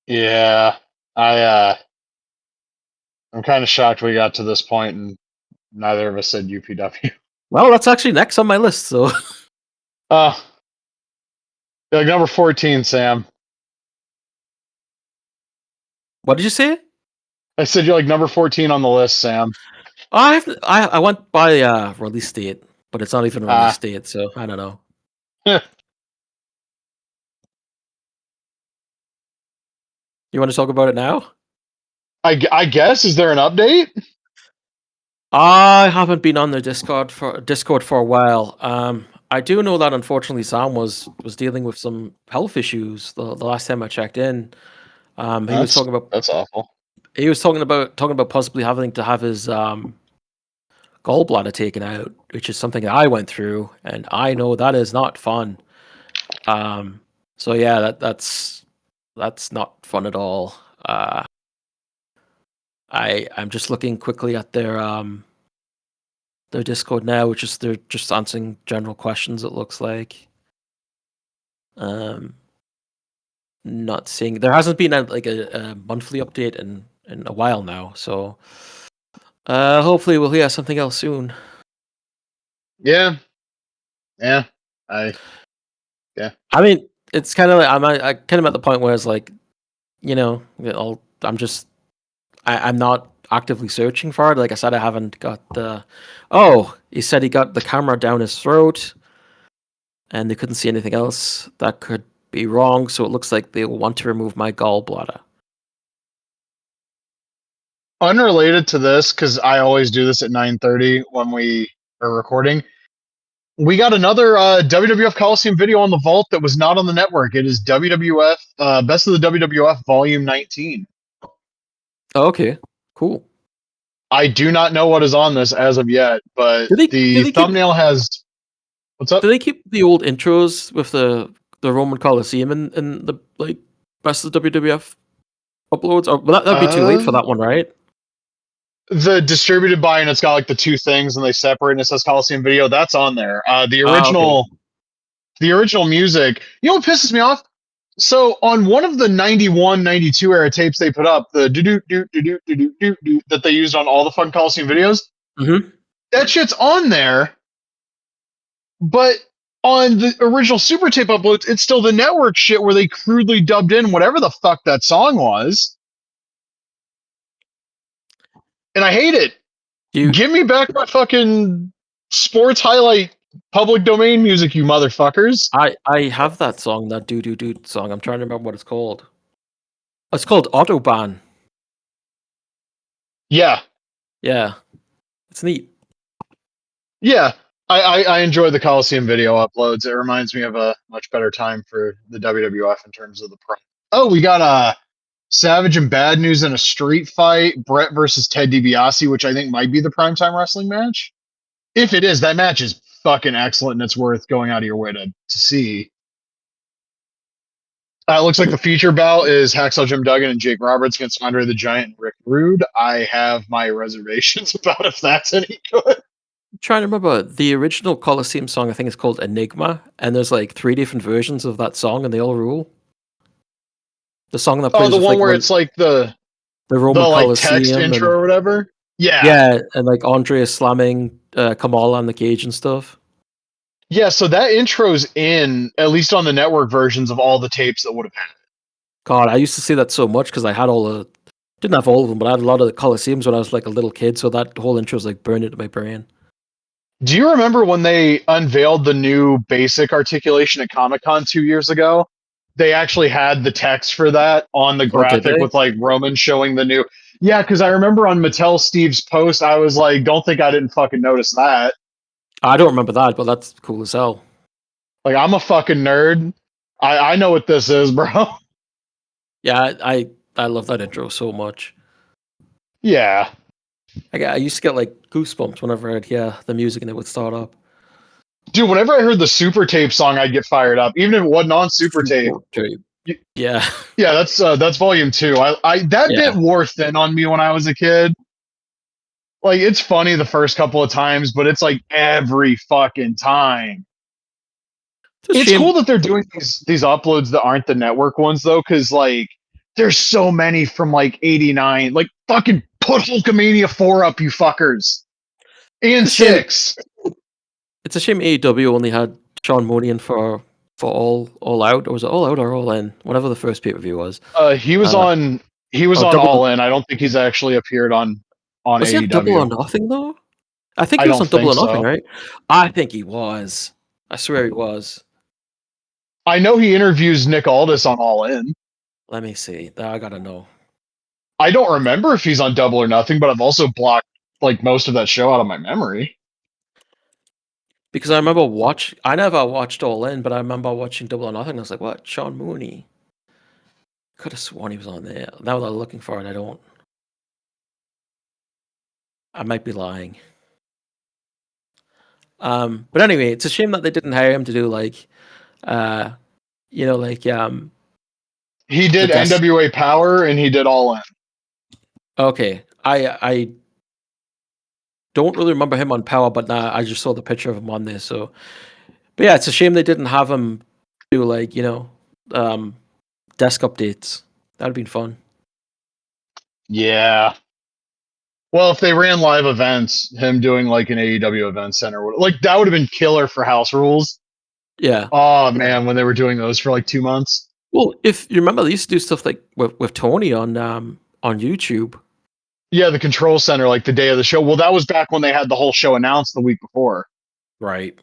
Yeah. I'm kind of shocked we got to this point and neither of us said UPW. Well, that's actually next on my list. So, Uh like number 14, Sam. what did you say? I said you're like number 14 on the list, Sam. I went by release date, but it's not even release Ah. date, so I don't know. You want to talk about it now? I guess, is there an update? I haven't been on the Discord for a while. I do know that unfortunately Sam was dealing with some health issues the last time I checked in. He was That's talking about that's awful. talking about possibly having to have his gallbladder taken out, which is something that I went through, and I know that is not fun. Um, so yeah, that's not fun at all. I'm just looking quickly at their Discord now, which is they're just answering general questions. It looks like. Um, Not seeing there hasn't been a monthly update in a while now, so hopefully we'll hear something else soon. Yeah, yeah, I yeah. I mean, it's kind of like I kind of at the point where it's like, I'm just I'm not actively searching for it. Like I said, I haven't got the. Oh, he said he got the camera down his throat, and they couldn't see anything else. That could be wrong. So it looks like they want to remove my gallbladder. Unrelated to this, because I always do this at 9:30 when we are recording. We got another WWF Coliseum video on the vault that was not on the network. It is WWF Best of the WWF Volume 19. Oh, okay, cool. I do not know what is on this as of yet, but Do they do the they keep thumbnail has what's do up? they keep the old intros with the Roman Coliseum in the like best of the WWF uploads? Or well, that'd be too late Uh, for that one, right? the distributed by, and it's got like the two things and they separate and it says Coliseum video. That's on there. Okay. The original music. You know what pisses me off? So on one of the 91, 92 era tapes they put up, the do do do do do do do do that they used on all the Fun Coliseum videos, Mm-hmm. that shit's on there, but on the original Super Tape uploads, it's still the network shit where they crudely dubbed in whatever the fuck that song was. And I hate it. Do you? Give me back my fucking sports highlight public domain music, you motherfuckers. I have that song, that do do do song. I'm trying to remember what it's called. It's called Autobahn. Yeah. Yeah, it's neat. Yeah. I enjoy the Coliseum video uploads. It reminds me of a much better time for the WWF in terms of the pro. Oh, we got Savage and Bad News in a street fight. Brett versus Ted DiBiase, which I think might be the primetime wrestling match. If it is, that match is fucking excellent and it's worth going out of your way to see. It looks like the feature bout is Hacksaw Jim Duggan and Jake Roberts against Andre the Giant and Rick Rude. I have my reservations about if that's any good. I'm trying to remember the original Coliseum song. I think it's called Enigma, and there's like 3 different versions of that song, and they all rule. The song that Oh, plays the with one like where when it's like the the Roman like text Coliseum, intro and or whatever. Yeah. yeah, and like Andre is slamming Kamala on the cage and stuff. Yeah, so that intro's in, at least on the network versions of all the tapes that would have had. God, I used to see that so much because I had all the didn't have all of them, but I had a lot of the Coliseums when I was like a little kid. So that whole intro was like burned into my brain. Do you remember when they unveiled the new basic articulation at Comic Con 2 years ago? They actually had the text for that on the Oh, did graphic they? with like Roman showing the new. Yeah, because I remember on Mattel Steve's post, I was like, don't think I didn't fucking notice that. I don't remember that, but that's cool as hell. Like, I'm a fucking nerd. I know what this is, bro. Yeah, I love that intro so much. Yeah. I used to get like goosebumps whenever I'd hear the music and it would start up. Dude, whenever I heard the Super Tape song, I'd get fired up, even if it wasn't on Super Tape. Super tape. Yeah, Yeah, that's volume two. I that bit yeah. wore thin on me when I was a kid. Like it's funny the first couple of times, but it's like every fucking time. It's a It's cool shame. that they're doing these uploads that aren't the network ones though, because like there's so many from like '89. Like fucking put Hulkamania 4 up, you fuckers, It's and a shame. 6. It's a shame AEW only had Sean Mooney in for all out, or was it all out or all in? Whatever the first pay per view was. He was Uh, on he was oh, on double. All In. I don't think he's actually appeared on Was he on Double or AEW. Nothing though? I think I he was don't on Double think or Nothing, so. right? I think he was. I swear he was. I know he interviews Nick Aldis on All In. Let me see. I gotta know. I don't remember if he's on Double or Nothing, but I've also blocked like most of that show out of my memory. Because I remember I never watched All In, but I remember watching Double or Nothing. I was like, what? Sean Mooney? Could have sworn he was on there. Now that I'm looking for it, I don't. I might be lying. But anyway, it's a shame that they didn't hire him to do like, uh, like He the did desk. NWA Power and he did All In. Okay, I don't really remember him on Power, but I just saw the picture of him on there. So, but yeah, it's a shame they didn't have him do like um, desk updates. That'd been fun. Yeah. Well, if they ran live events, him doing like an AEW event center, like that would have been killer for House Rules. Yeah. Oh man, when they were doing those for like 2 months. Well, if you remember, they used to do stuff like with Tony on YouTube. Yeah, the control center, like the day of the show. Well, that was back when they had the whole show announced the week before. Right.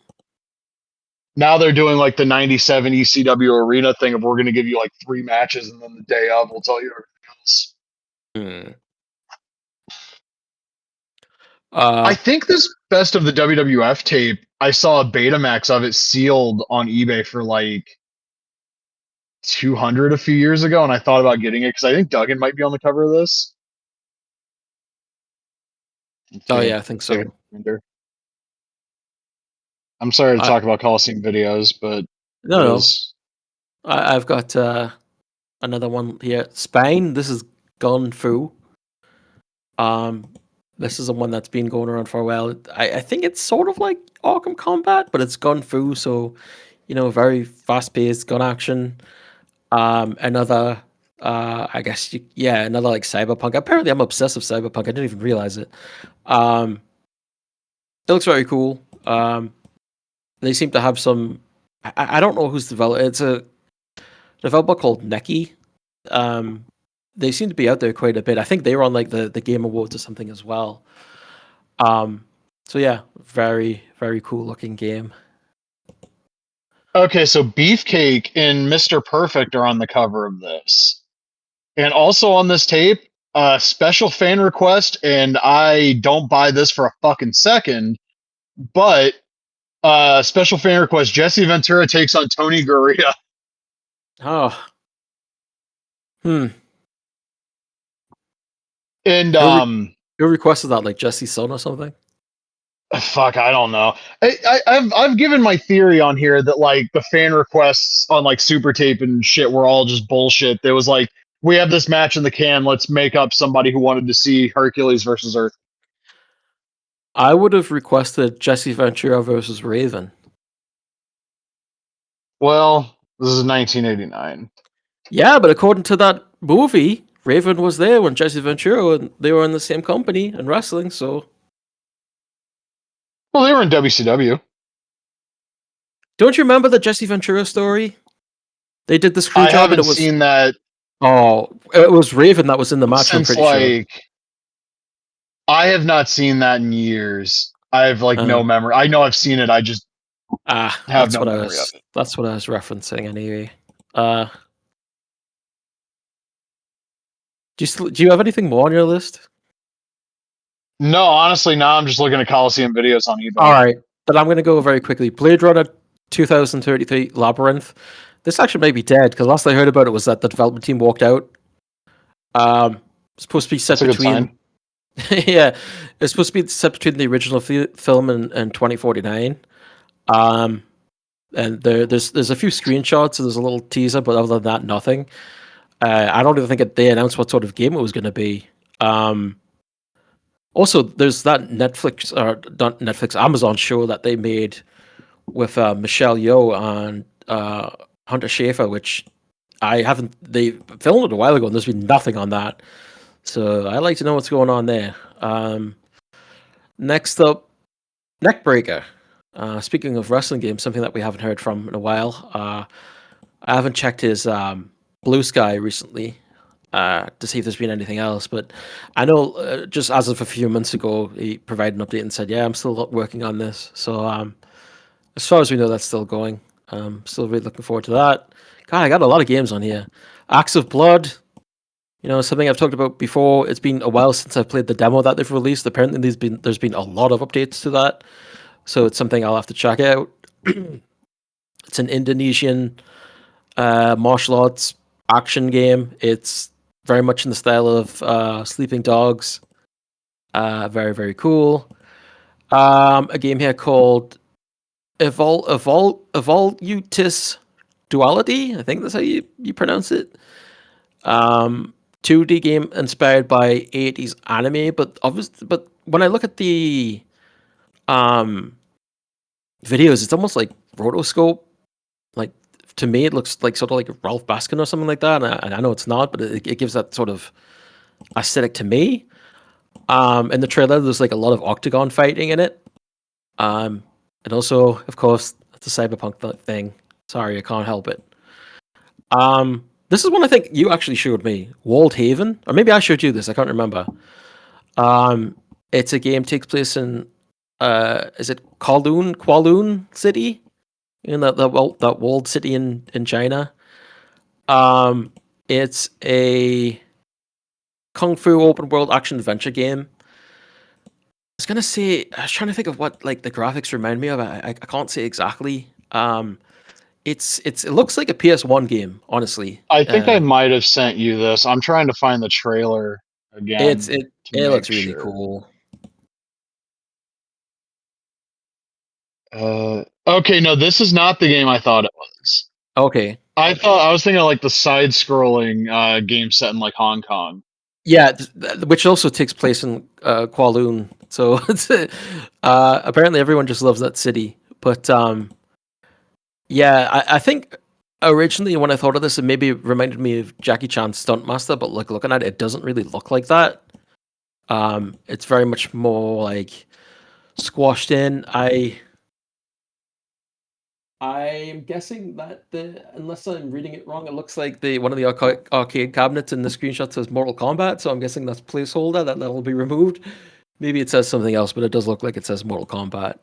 Now they're doing like the 97 ECW arena thing of we're going to give you like 3 matches and then the day of we'll tell you everything else. Hmm. I think this best of the WWF tape, I saw a Betamax of it sealed on eBay for like 200 a few years ago, and I thought about getting it because I think Duggan might be on the cover of this. Oh Okay, yeah, I think take a so. reminder. I'm sorry to I talk about Coliseum videos, but no it no. is. I've got another one here. Spain. This is Gun Fu. Um, this is the one that's been going around for a while. I think it's sort of like Arkham Combat, but it's Gun Fu, so very fast paced gun action. Another, I guess, another like cyberpunk. Apparently, I'm obsessed with cyberpunk. I didn't even realize it. Um, it looks very cool. They seem to have some. I don't know who's developed. It's a developer called Neki. Um, they seem to be out there quite a bit. I think they were on like the Game Awards or something as well. Um, so yeah, very very cool looking game. Okay, so Beefcake and Mr. Perfect are on the cover of this. And also on this tape, special fan request, and I don't buy this for a fucking second, but special fan request, Jesse Ventura takes on Tony Gurria. Oh, hmm. And Who who requested that? Like Jesse Son or something? fuck, I don't know. I've given my theory on here that like the fan requests on like Super Tape and shit were all just bullshit. There was like, we have this match in the can, let's make up somebody who wanted to see Hercules versus Earth. I would have requested Jesse Ventura versus Raven. Well, this is 1989. Yeah, but according to that movie, Raven was there when Jesse Ventura and they were in the same company and wrestling. So Well, they were in WCW. don't you remember the Jesse Ventura story? They did the screw I job and haven't it was seen that it was Raven that was in the match. I'm since pretty sure. like, I have not seen that in years. I have like Uh, no memory. I know I've seen it. I just have that's no what I memory of was. it. That's what I was referencing anyway. Uh, do you have anything more on your list? No, honestly, now I'm just looking at Coliseum videos on All eBay. right, but I'm going to go very quickly. Blade Runner 2033 Labyrinth. This actually may be dead because last I heard about it was that the development team walked out. It's supposed to be set That's a good between. sign. Yeah, it's supposed to be set between the original film and 2049. Um, and there's a few screenshots. So there's a little teaser, but other than that, nothing. I don't even think they announced what sort of game it was going to be. Also, there's that Netflix or not Netflix, Amazon show that they made with Michelle Yeoh and Hunter Schafer, which I haven't. They filmed it a while ago, and there's been nothing on that. So I'd like to know what's going on there. Next up, Neckbreaker. Speaking of wrestling games, something that we haven't heard from in a while. I haven't checked his Blue Sky recently to see if there's been anything else, but I know just as of a few months ago, he provided an update and said, "Yeah, I'm still working on this." So as far as we know, that's still going. Still really looking forward to that. God, I got a lot of games on here. Acts of Blood. Something I've talked about before. It's been a while since I've played the demo that they've released. Apparently, there's been a lot of updates to that, so it's something I'll have to check out. It's an Indonesian martial arts action game. It's very much in the style of Sleeping Dogs. Very very cool. A game here called Evolutis Duality. I think that's how you pronounce it. 2D game inspired by 80s anime, but when I look at the um videos, it's almost like rotoscope. Like to me, it looks like sort of like Ralph Baskin or something like that. And I know it's not, but it gives that sort of aesthetic to me. In the trailer, there's like a lot of octagon fighting in it. And also, of course, it's a cyberpunk thing. Sorry, I can't help it. This is one I think you actually showed me, Walled Haven, or maybe I showed you this. I can't remember. Um, it's a game takes place in is it Kowloon City? In that walled city in China. Um, it's a kung fu open world action adventure game. I was trying to think of what like the graphics remind me of. I can't say exactly. It looks like a PS1 game, honestly. I think I might have sent you this. I'm trying to find the trailer It's again it to it make looks really sure. cool. Okay, no, this is not the game I thought it was. Okay. I was thinking of like the side-scrolling game set in like Hong Kong. Yeah, which also takes place in Kowloon. So it's apparently everyone just loves that city. But yeah, I think originally when I thought of this, it maybe reminded me of Jackie Chan's Stuntmaster, but like looking at it, it doesn't really look like that. It's very much more like squashed in. I'm guessing that unless I'm reading it wrong, it looks like the one of the arcade cabinets in the screenshot says Mortal Kombat, so I'm guessing that's placeholder that'll be removed. Maybe it says something else, but it does look like it says Mortal Kombat.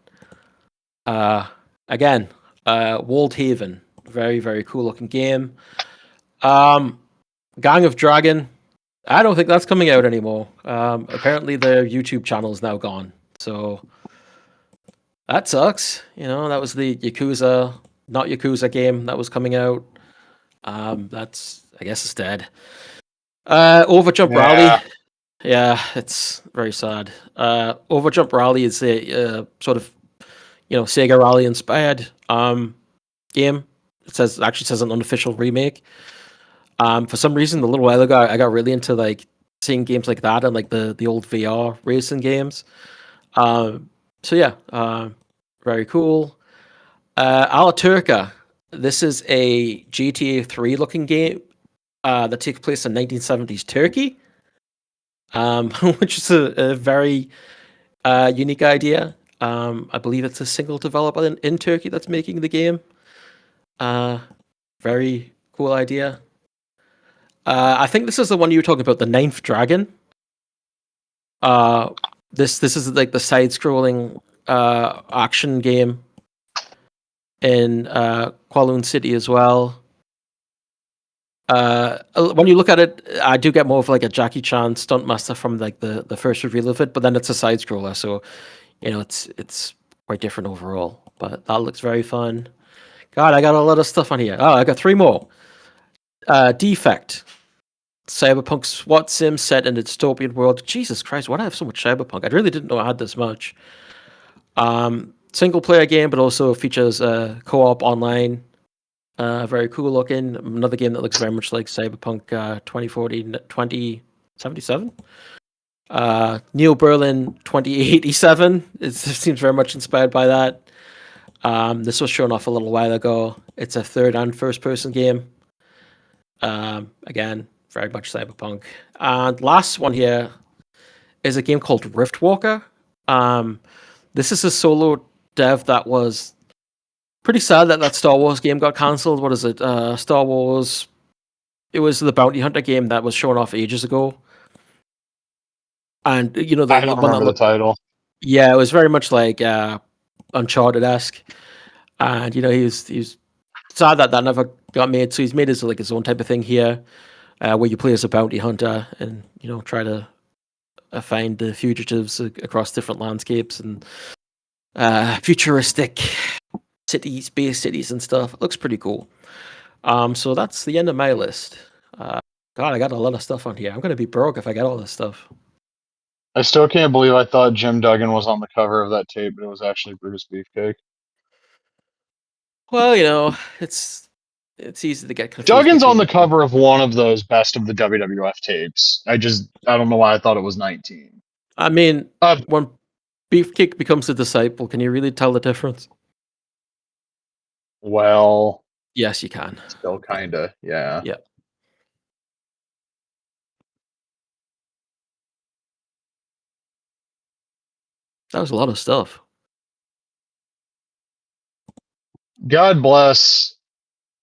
Uh, again, Walled Haven, very very cool looking game. Um, Gang of Dragon, I don't think that's coming out anymore. Apparently their YouTube channel is now gone, so that sucks. You know, that was the Yakuza, not Yakuza game that was coming out. That's I guess it's dead. Overjump Rally, Yeah, yeah, it's very sad. Overjump Rally is a sort of Sega Rally inspired game. It actually says an unofficial remake. For some reason, a little while ago, I got really into like seeing games like that and like the old VR racing games. So yeah, very cool. Ala Turca. This is a GTA 3 looking game that takes place in 1970s Turkey, which is a very unique idea. I believe it's a single developer in Turkey that's making the game. Uh, Very cool idea. I think this is the one you were talking about, the Ninth Dragon. Uh, this is like the side-scrolling action game in Kowloon City as well. When you look at it, I do get more of like a Jackie Chan Stuntmaster from like the first reveal of it, but then it's a side scroller, so it's quite different overall. But that looks very fun. God, I got a lot of stuff on here. Oh, I got three more. Defect. Cyberpunk SWAT sim set in a dystopian world. Jesus Christ, why do I have so much cyberpunk? I really didn't know I had this much. Single player game, but also features co-op online. Very cool looking. Another game that looks very much like Cyberpunk 2077. Neo Berlin 2087. It seems very much inspired by that. This was shown off a little while ago. It's a third and first person game. Again, very much Cyberpunk. And last one here is a game called Riftwalker. This is a solo dev that was pretty sad that Star Wars game got cancelled. What is it? Star Wars. It was the Bounty Hunter game that was shown off ages ago. And I the don't one that remember the looked, title. yeah, it was very much like Uncharted-esque. And he was sad that never got made. So he's made his own type of thing here, where you play as a bounty hunter and try to find the fugitives across different landscapes and futuristic cities, space cities, and stuff. It looks pretty cool. So that's the end of my list. Uh, God, I got a lot of stuff on here. I'm gonna be broke if I get all this stuff. I still can't believe I thought Jim Duggan was on the cover of that tape, but it was actually Brutus Beefcake. Well, it's easy to get confused Duggan's on between the the two. cover of one of those best of the WWF tapes. I don't know why I thought it was 19. I mean, Uh, when Beefcake becomes a disciple, can you really tell the difference? well, Yes, you can. still kinda, yeah. Yeah. That was a lot of stuff. God bless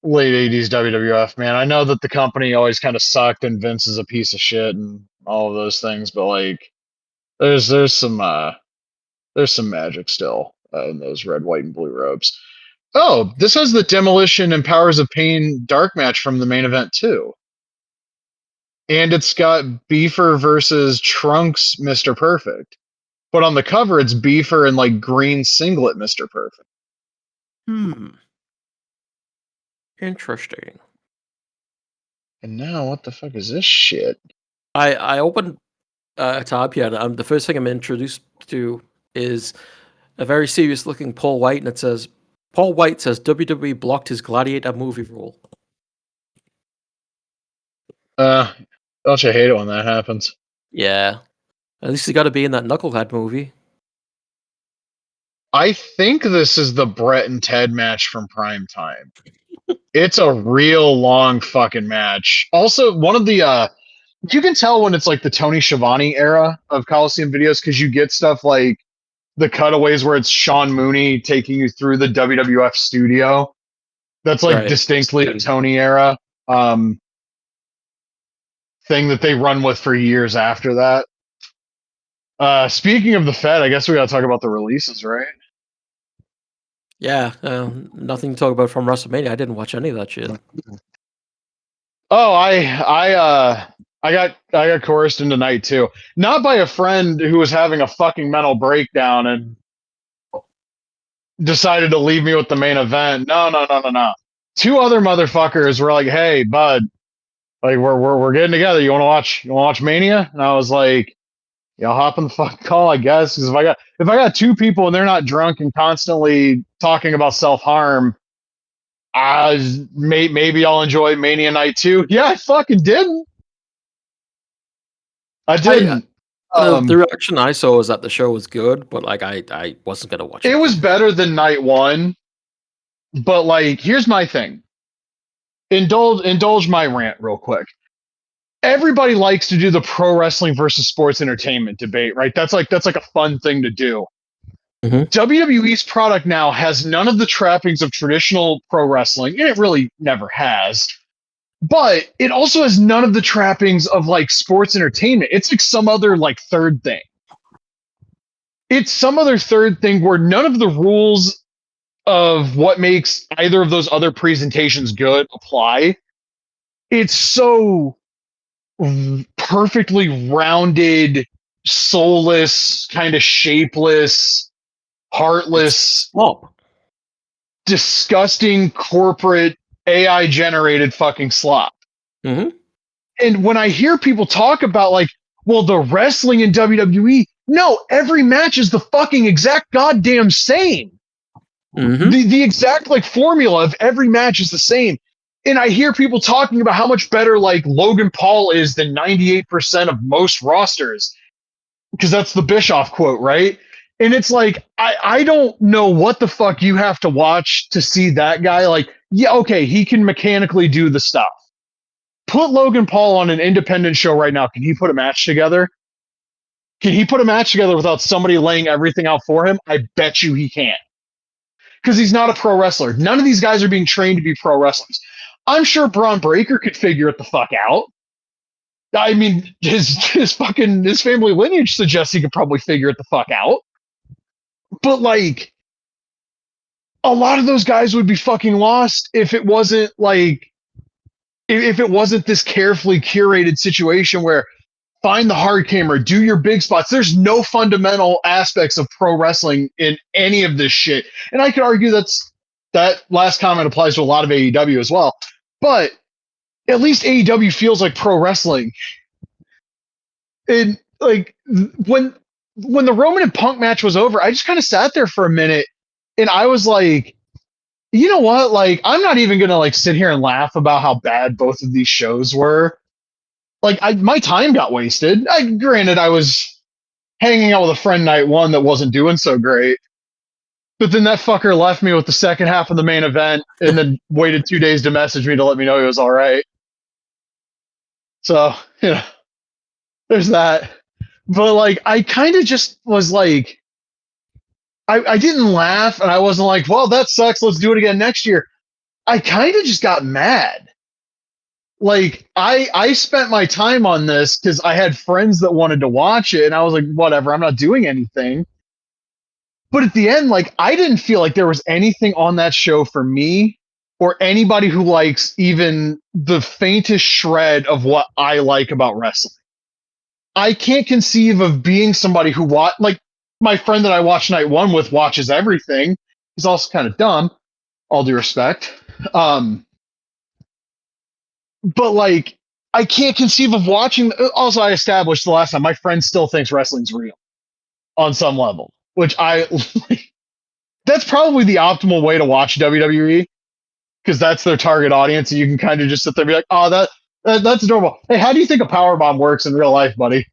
late 80s WWF, man. I know that the company always kind of sucked and Vince is a piece of shit and all of those things, but like there's some magic still in those red, white, and blue robes. Oh, this has the Demolition and Powers of Pain dark match from the main event too. And it's got Beefer versus Trunks Mr. Perfect. But on the cover it's Beefer and like green singlet Mr. Perfect. Interesting. And now what the fuck is this shit? I opened a tab here, and the first thing I'm introduced to is a very serious looking Paul White, and it says, Paul White says WWE blocked his Gladiator movie role. Don't you hate it when that happens? Yeah. At least he got to be in that Knucklehead movie. I think this is the Brett and Ted match from Prime Time. It's a real long fucking match. Also, one of the you can tell when it's like the Tony Schiavone era of Coliseum videos because you get stuff like the cutaways where it's Sean Mooney taking you through the WWF studio. That's like Right. distinctly a Tony era thing that they run with for years after that. Speaking of the Fed, I guess we got to talk about the releases, right? Yeah, nothing to talk about from WrestleMania. I didn't watch any of that shit. Oh, I got coerced into night two. Not by a friend who was having a fucking mental breakdown and decided to leave me with the main event. No. Two other motherfuckers were like, "Hey, bud, like we're getting together. You want to watch Mania?" And I was like, "Yeah, I'll hop on the fucking call, I guess." Because if I got two people and they're not drunk and constantly talking about self harm, maybe I'll enjoy Mania Night 2. Yeah, I fucking didn't. I didn't. The reaction I saw was that the show was good, but like I wasn't gonna watch it. It was better than Night 1, but like here's my thing. Indulge my rant real quick. Everybody likes to do the pro wrestling versus sports entertainment debate, right? That's like a fun thing to do. Mm-hmm. WWE's product now has none of the trappings of traditional pro wrestling, and it really never has. But it also has none of the trappings of like sports entertainment. It's like some other like third thing. It's some other third thing where none of the rules of what makes either of those other presentations good apply. It's so perfectly rounded, soulless, kind of shapeless, heartless, disgusting corporate AI generated fucking slop. Mm-hmm. And when I hear people talk about like, well, the wrestling in WWE, no, every match is the fucking exact goddamn same. Mm-hmm. The exact like formula of every match is the same. And I hear people talking about how much better like Logan Paul is than 98% of most rosters. Because that's the Bischoff quote, right? And it's like, I don't know what the fuck you have to watch to see that guy. Like, yeah, okay, he can mechanically do the stuff. Put Logan Paul on an independent show right now. Can he put a match together? Can he put a match together without somebody laying everything out for him? I bet you he can't. Because he's not a pro wrestler. None of these guys are being trained to be pro wrestlers. I'm sure Braun Breaker could figure it the fuck out. I mean, his family lineage suggests he could probably figure it the fuck out. But like, a lot of those guys would be fucking lost if it wasn't like, if it wasn't this carefully curated situation where find the hard camera, do your big spots. There's no fundamental aspects of pro wrestling in any of this shit. And I could argue that last comment applies to a lot of AEW as well. But at least AEW feels like pro wrestling. And like when the Roman and Punk match was over, I just kind of sat there for a minute and I was like, you know what? Like, I'm not even gonna like sit here and laugh about how bad both of these shows were. Like, my time got wasted. Granted, I was hanging out with a friend night one that wasn't doing so great. But then that fucker left me with the second half of the main event and then waited 2 days to message me to let me know he was all right. So, you know, there's that. But like, I kind of just was like, I didn't laugh, and I wasn't like, well, that sucks. Let's do it again next year. I kind of just got mad. Like I spent my time on this because I had friends that wanted to watch it, and I was like, whatever, I'm not doing anything. But at the end, like I didn't feel like there was anything on that show for me or anybody who likes even the faintest shred of what I like about wrestling. I can't conceive of being somebody who like my friend that I watch night one with watches everything. He's also kind of dumb, all due respect. Um, but like I can't conceive of watching. Also, I established the last time my friend still thinks wrestling's real on some level, which I that's probably the optimal way to watch WWE because that's their target audience, and you can kind of just sit there and be like, "Oh, that's adorable." Hey, how do you think a power bomb works in real life, buddy?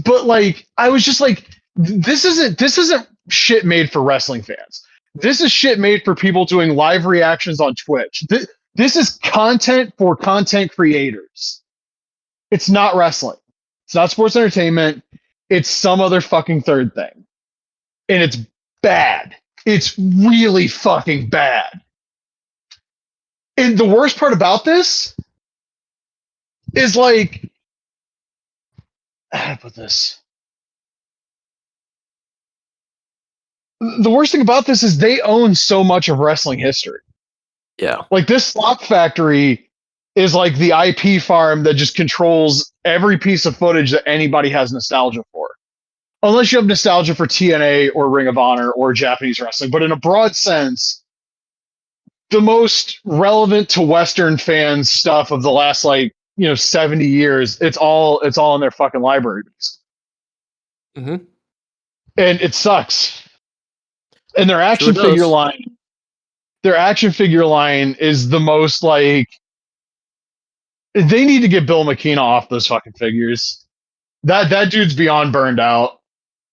But like, I was just like, this isn't shit made for wrestling fans. This is shit made for people doing live reactions on Twitch. This is content for content creators. It's not wrestling. It's not sports entertainment. It's some other fucking third thing. And it's bad. It's really fucking bad. And the worst part about this is like, how to put this? The worst thing about this is they own so much of wrestling history. Yeah. Like this slot factory is like the IP farm that just controls every piece of footage that anybody has nostalgia for. Unless you have nostalgia for TNA or Ring of Honor or Japanese wrestling. But in a broad sense, the most relevant to Western fans stuff of the last 70 years, it's all in their fucking libraries. Mm-hmm. And it sucks. And their Sure action figure does. line, is the most like they need to get Bill McKenna off those fucking figures. That dude's beyond burned out.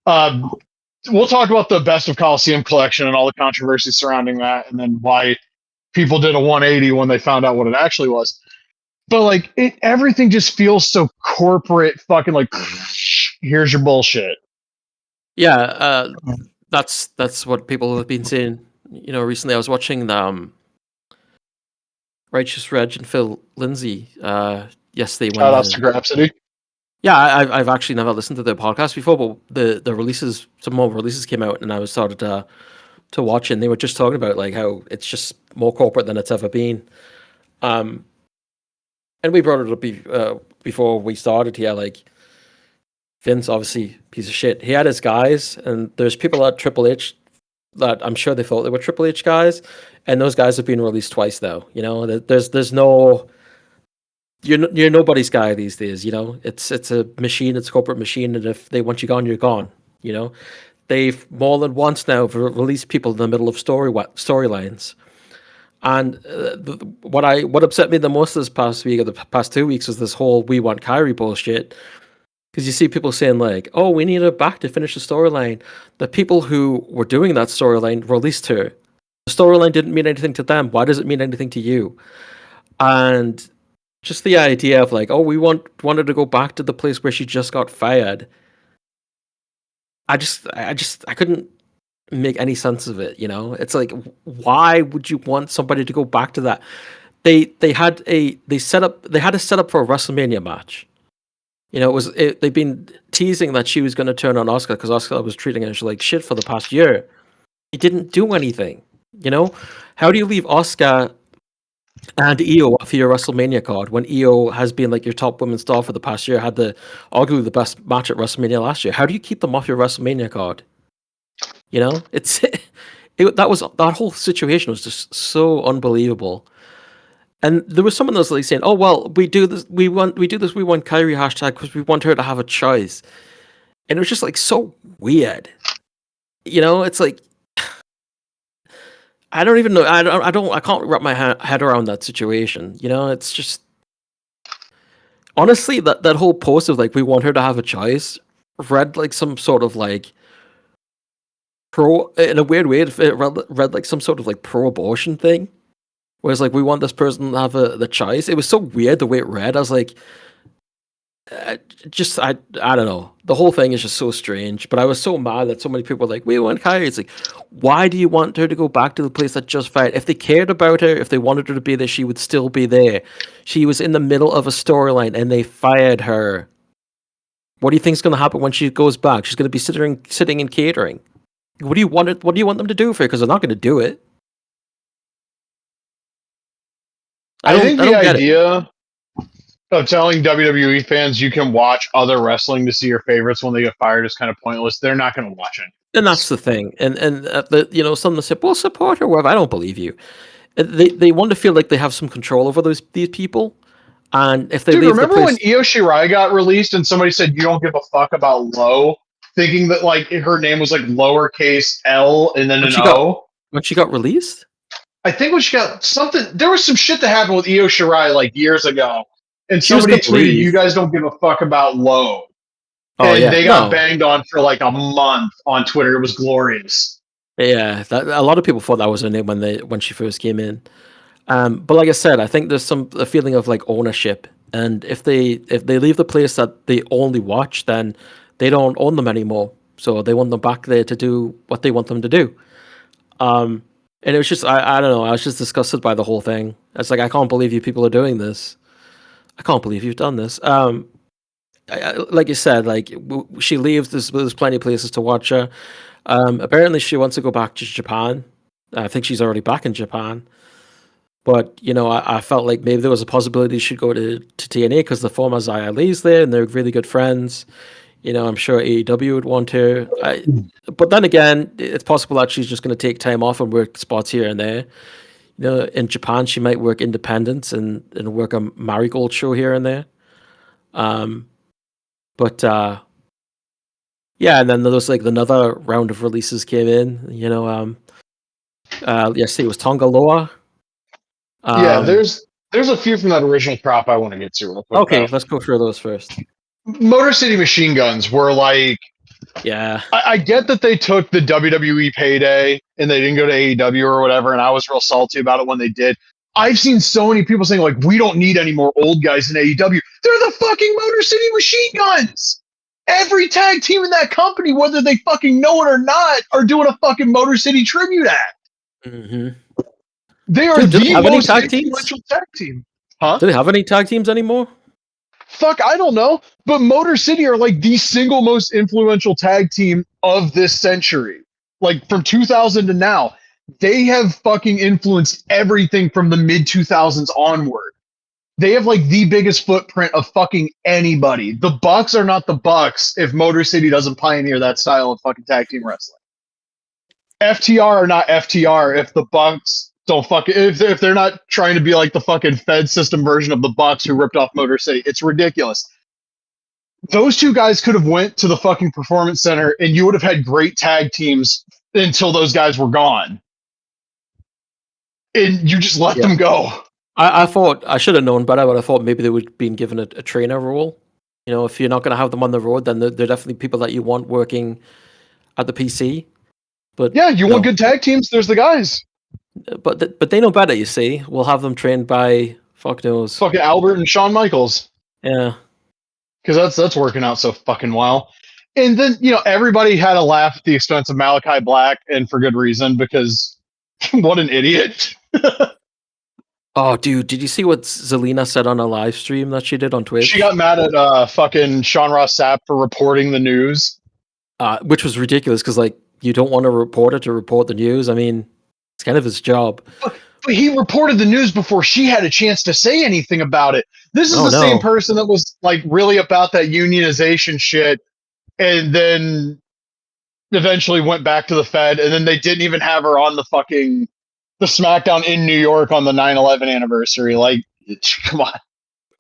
We'll talk about the Best of Coliseum collection and all the controversy surrounding that, and then why people did a 180 when they found out what it actually was. But like, everything just feels so corporate. Fucking like, here's your bullshit. Yeah, that's what people have been saying. You know, recently I was watching Righteous Reg and Phil Lindsay yesterday when Shout outs to Grapsity. yeah, I've actually never listened to their podcast before, but the releases, some more releases came out, and I was started to watch, and they were just talking about like how it's just more corporate than it's ever been. Um, and we brought it up before we started here. Like Vince, obviously, piece of shit. He had his guys, and there's people at Triple H that I'm sure they thought they were Triple H guys, and those guys have been released twice though. You know, there's no you're nobody's guy these days. You know, it's a machine, it's a corporate machine, and if they want you gone, you're gone. You know, they've more than once now released people in the middle of storylines. And what upset me the most this past week or the past 2 weeks was this whole "we want Kyrie" bullshit. Because you see people saying like, "Oh, we need her back to finish the storyline." The people who were doing that storyline released her. The storyline didn't mean anything to them. Why does it mean anything to you? And just the idea of like, "Oh, we wanted to go back to the place where she just got fired." I couldn't make any sense of it. You know, it's like, why would you want somebody to go back to that? They had a setup for a WrestleMania match. You know, they've been teasing that she was going to turn on Oscar because Oscar was treating her like shit for the past year. He didn't do anything. You know, how do you leave Oscar and Io off your WrestleMania card when Io has been like your top women's star for the past year, had the arguably the best match at WrestleMania last year? How do you keep them off your WrestleMania card? You know, that whole situation was just so unbelievable. And there was someone that was like saying, "Oh well, we do this. We want Kyrie hashtag because we want her to have a choice." And it was just like so weird. You know, it's like I don't even know. I can't wrap my head around that situation. You know, it's just honestly that whole post of like we want her to have a choice read like some sort of like pro in a weird way. It read like some sort of like pro-abortion thing. Whereas like we want this person to have the choice. It was so weird the way it read. I was like, I don't know. The whole thing is just so strange. But I was so mad that so many people were like, we want Kyrie. It's like, why do you want her to go back to the place that just fired? If they cared about her, if they wanted her to be there, she would still be there. She was in the middle of a storyline and they fired her. What do you think's going to happen when she goes back? She's going to be sitting in catering. What do you want? What do you want them to do for her? Because they're not going to do it. I think I the don't get it. idea of telling WWE fans you can watch other wrestling to see your favorites when they get fired is kind of pointless. They're not going to watch it. And that's the thing. And some say, well, support her, whatever. I don't believe you. They want to feel like they have some control over these people. And if they Dude, leave the remember when place, Io Shirai got released and somebody said you don't give a fuck about Low, thinking that like her name was like lowercase L and then when an she got O? when she got released, I think when she got something, there was some shit that happened with Io Shirai like years ago, and she was somebody going to tweeted, "You leave. guys don't give a fuck about Low," Oh and yeah, they got no, banged on for like a month on Twitter. It was glorious. yeah. A lot of people thought that was her name when she first came in. But like I said, I think there's a feeling of like ownership, and if they leave the place that they only watch, then they don't own them anymore. So they want them back there to do what they want them to do. And it was just I don't know. I was just disgusted by the whole thing. It's like I can't believe you people are doing this. I can't believe you've done this. Like you said, like she leaves. There's plenty of places to watch her. Apparently, she wants to go back to Japan. I think she's already back in Japan. But I felt like maybe there was a possibility she'd go to TNA because the former Xia Li's there and they're really good friends. I'm sure AEW would want her. But then again, it's possible that she's just going to take time off and work spots here and there. In Japan, she might work independent and work a Marigold show here and there. But yeah, and then there was like another round of releases came in. Yesterday it was Tonga Loa. Yeah, there's a few from that original crop I want to get to real quick though. Okay, let's go through those first. Motor City Machine Guns were like, Yeah. I get that they took the WWE payday and they didn't go to AEW or whatever, and I was real salty about it when they did. I've seen so many people saying, like, we don't need any more old guys in AEW. They're the fucking Motor City Machine Guns. Every tag team in that company, whether they fucking know it or not, are doing a fucking Motor City tribute act. Mm-hmm. They are Dude, do they the have any most tag teams? influential tag team. Huh? Do they have any tag teams anymore? Fuck, I don't know. But Motor City are like the single most influential tag team of this century. Like from 2000 to now. They have fucking influenced everything from the mid 2000s onward. They have like the biggest footprint of fucking anybody. The Bucks are not the Bucks if Motor City doesn't pioneer that style of fucking tag team wrestling. FTR are not FTR if the Bucks don't fucking if they're not trying to be like the fucking Fed system version of the Bucks who ripped off Motor City. It's ridiculous. Those two guys could have went to the fucking performance center and you would have had great tag teams until those guys were gone. And you just let them go. I thought I should have known better, but I thought maybe they would have been given a trainer role. If you're not going to have them on the road, then they're definitely people that you want working at the PC. But yeah, you want good tag teams? There's the guys. But they know better. You see, we'll have them trained by fuck knows fucking Albert and Shawn Michaels. Yeah, because that's working out so fucking well. And then everybody had a laugh at the expense of Malachi Black, and for good reason because what an idiot. Oh, dude, did you see what Zelina said on a live stream that she did on Twitch? She got mad at fucking Sean Ross Sapp for reporting the news. Which was ridiculous because, like, you don't want a reporter to report the news. I mean, it's kind of his job. But he reported the news before she had a chance to say anything about it. This is same person that was, like, really about that unionization shit and then eventually went back to the Fed, and then they didn't even have her on the SmackDown in New York on the 9/11 anniversary. Like, come on.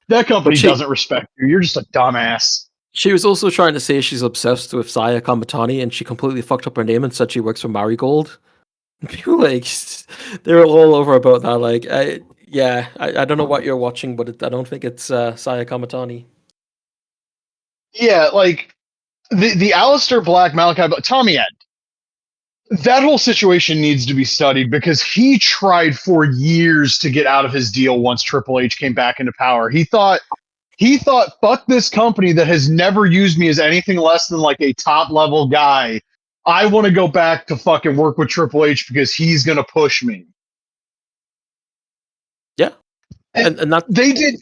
That company doesn't respect you. You're just a dumbass. She was also trying to say she's obsessed with Saya Kamatani, and she completely fucked up her name and said she works for Marigold. People, like, they're all over about that. Like, I don't know what you're watching, but I don't think it's Saya Kamatani. Yeah, like, the Aleister Black, Malachi, Tommy End. That whole situation needs to be studied because he tried for years to get out of his deal once Triple H came back into power. He thought He thought, fuck this company that has never used me as anything less than like a top level guy. I want to go back to fucking work with Triple H because he's going to push me. Yeah. And that They did,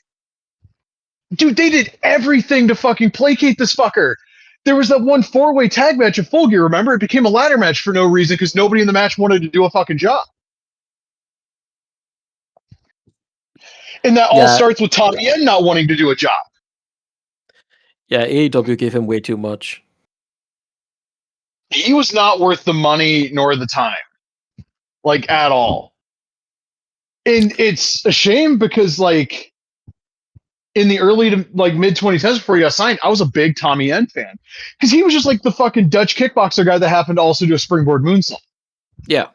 dude, they did everything to fucking placate this fucker. There was that one 4-way tag match at Full Gear, remember? It became a ladder match for no reason because nobody in the match wanted to do a fucking job. And that all yeah, starts with Tommy Yen not wanting to do a job. yeah, AEW gave him way too much. He was not worth the money nor the time, like at all. And it's a shame because, like, in the early to like mid 2010s before he got signed, I was a big Tommy Yen fan because he was just like the fucking Dutch kickboxer guy that happened to also do a springboard moonsault. Yeah.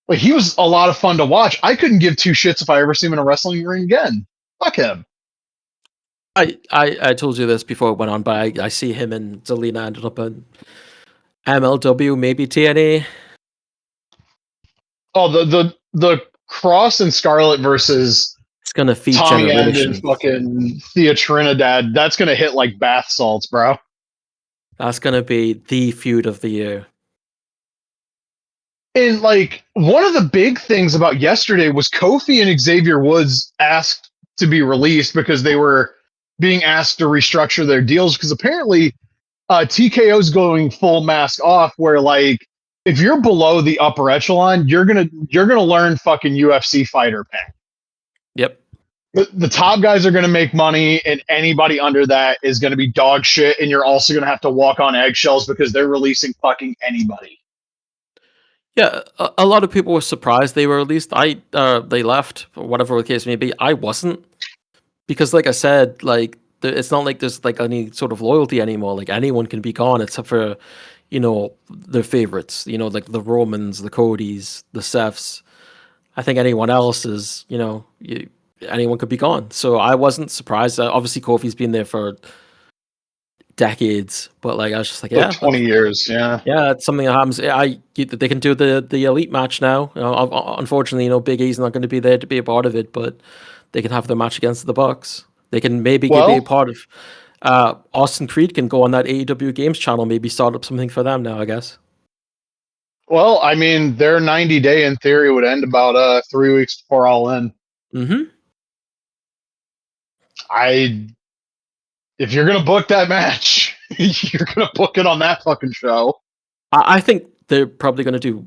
Like, he was a lot of fun to watch. I couldn't give two shits if I ever see him in a wrestling ring again. Fuck him. I told you this before it went on, but I see him and Zelina ended up in MLW, maybe TNA. Oh, the Cross and Scarlet versus It's gonna feed Tommy End and generations. fucking Thea Trinidad. That's gonna hit like bath salts, bro. That's gonna be the feud of the year. And like, one of the big things about yesterday was Kofi and Xavier Woods asked to be released because they were being asked to restructure their deals because apparently TKO's going full mask off where, like, if you're below the upper echelon, you're gonna learn fucking UFC fighter pay. Yep. The top guys are gonna make money, and anybody under that is gonna be dog shit, and you're also gonna have to walk on eggshells because they're releasing fucking anybody. Yeah, a lot of people were surprised they were released. They left, or whatever the case may be. I wasn't, because, like I said, like it's not like there's like any sort of loyalty anymore. Like anyone can be gone, except for, their favorites. Like the Romans, the Codys, the Seths. I think anyone else is, anyone could be gone. So I wasn't surprised. Obviously, Kofi's been there for decades, but like I was just like, Like yeah, 20 years, yeah. yeah, it's something that happens. They can do the elite match now. Unfortunately, Big E's not going to be there to be a part of it, but they can have their match against the Bucks. They can maybe be a Well, part of. Austin Creed can go on that AEW Games channel, maybe start up something for them now, I guess. well, I mean, their 90-day in theory would end about 3 weeks before All In. Mm-hmm. If you're gonna book that match, you're gonna book it on that fucking show. I think they're probably going to do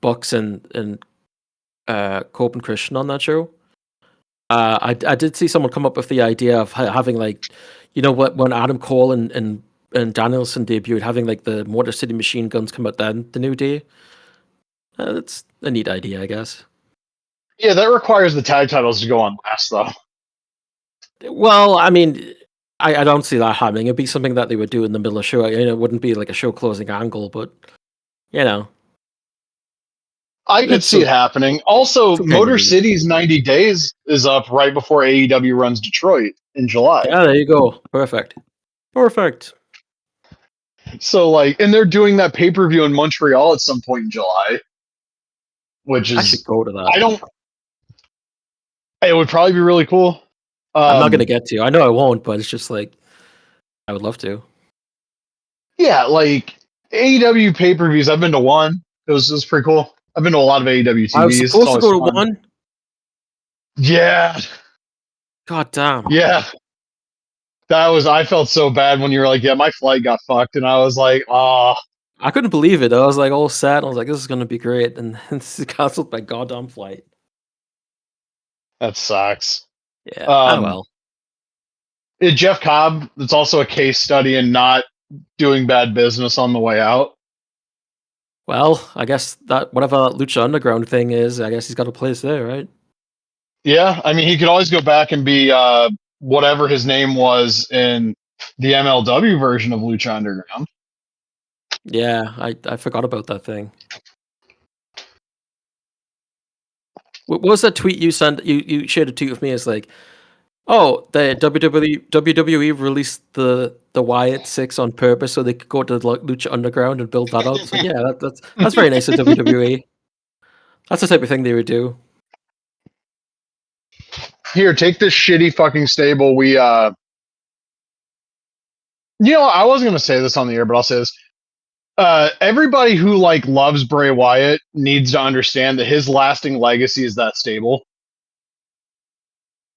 Bucks and Cope and Christian on that show. I did see someone come up with the idea of having, like, when Adam Cole and Danielson debuted, having like the Motor City Machine Guns come out then the new day. That's a neat idea, I guess. Yeah, that requires the tag titles to go on last, though. Well, I mean, I don't see that happening. It'd be something that they would do in the middle of the show. It wouldn't be like a show closing angle, but I could it's see it happening. Also, okay Motor maybe. City's 90 days is up right before AEW runs Detroit in July. Yeah, there you go. Perfect. So, like, and they're doing that pay-per-view in Montreal at some point in July, which I should is, go to that. it would probably be really cool. I'm not gonna get to. I know I won't, but it's just like I would love to. Yeah, like AEW pay-per-views. I've been to one. It was pretty cool. I've been to a lot of AEW TVs. I was supposed to go to fun. one. Yeah. God damn. Yeah. I felt so bad when you were like, yeah, my flight got fucked. And I was like, oh. I couldn't believe it. I was like all sad. I was like, this is gonna be great, and then it's canceled my goddamn flight. That sucks. Yeah. Well. Jeff Cobb, it's also a case study in not doing bad business on the way out. Well, I guess that whatever Lucha Underground thing is, I guess he's got a place there, right? Yeah, I mean, he could always go back and be whatever his name was in the MLW version of Lucha Underground. Yeah, I forgot about that thing. What was that tweet you sent? You shared a tweet with me. It's like, oh, the WWE released the Wyatt 6 on purpose so they could go to Lucha Underground and build that up. So yeah, that's very nice of WWE. That's the type of thing they would do. Here, take this shitty fucking stable. I wasn't gonna say this on the air, but I'll say this. Everybody who like loves Bray Wyatt needs to understand that his lasting legacy is that stable.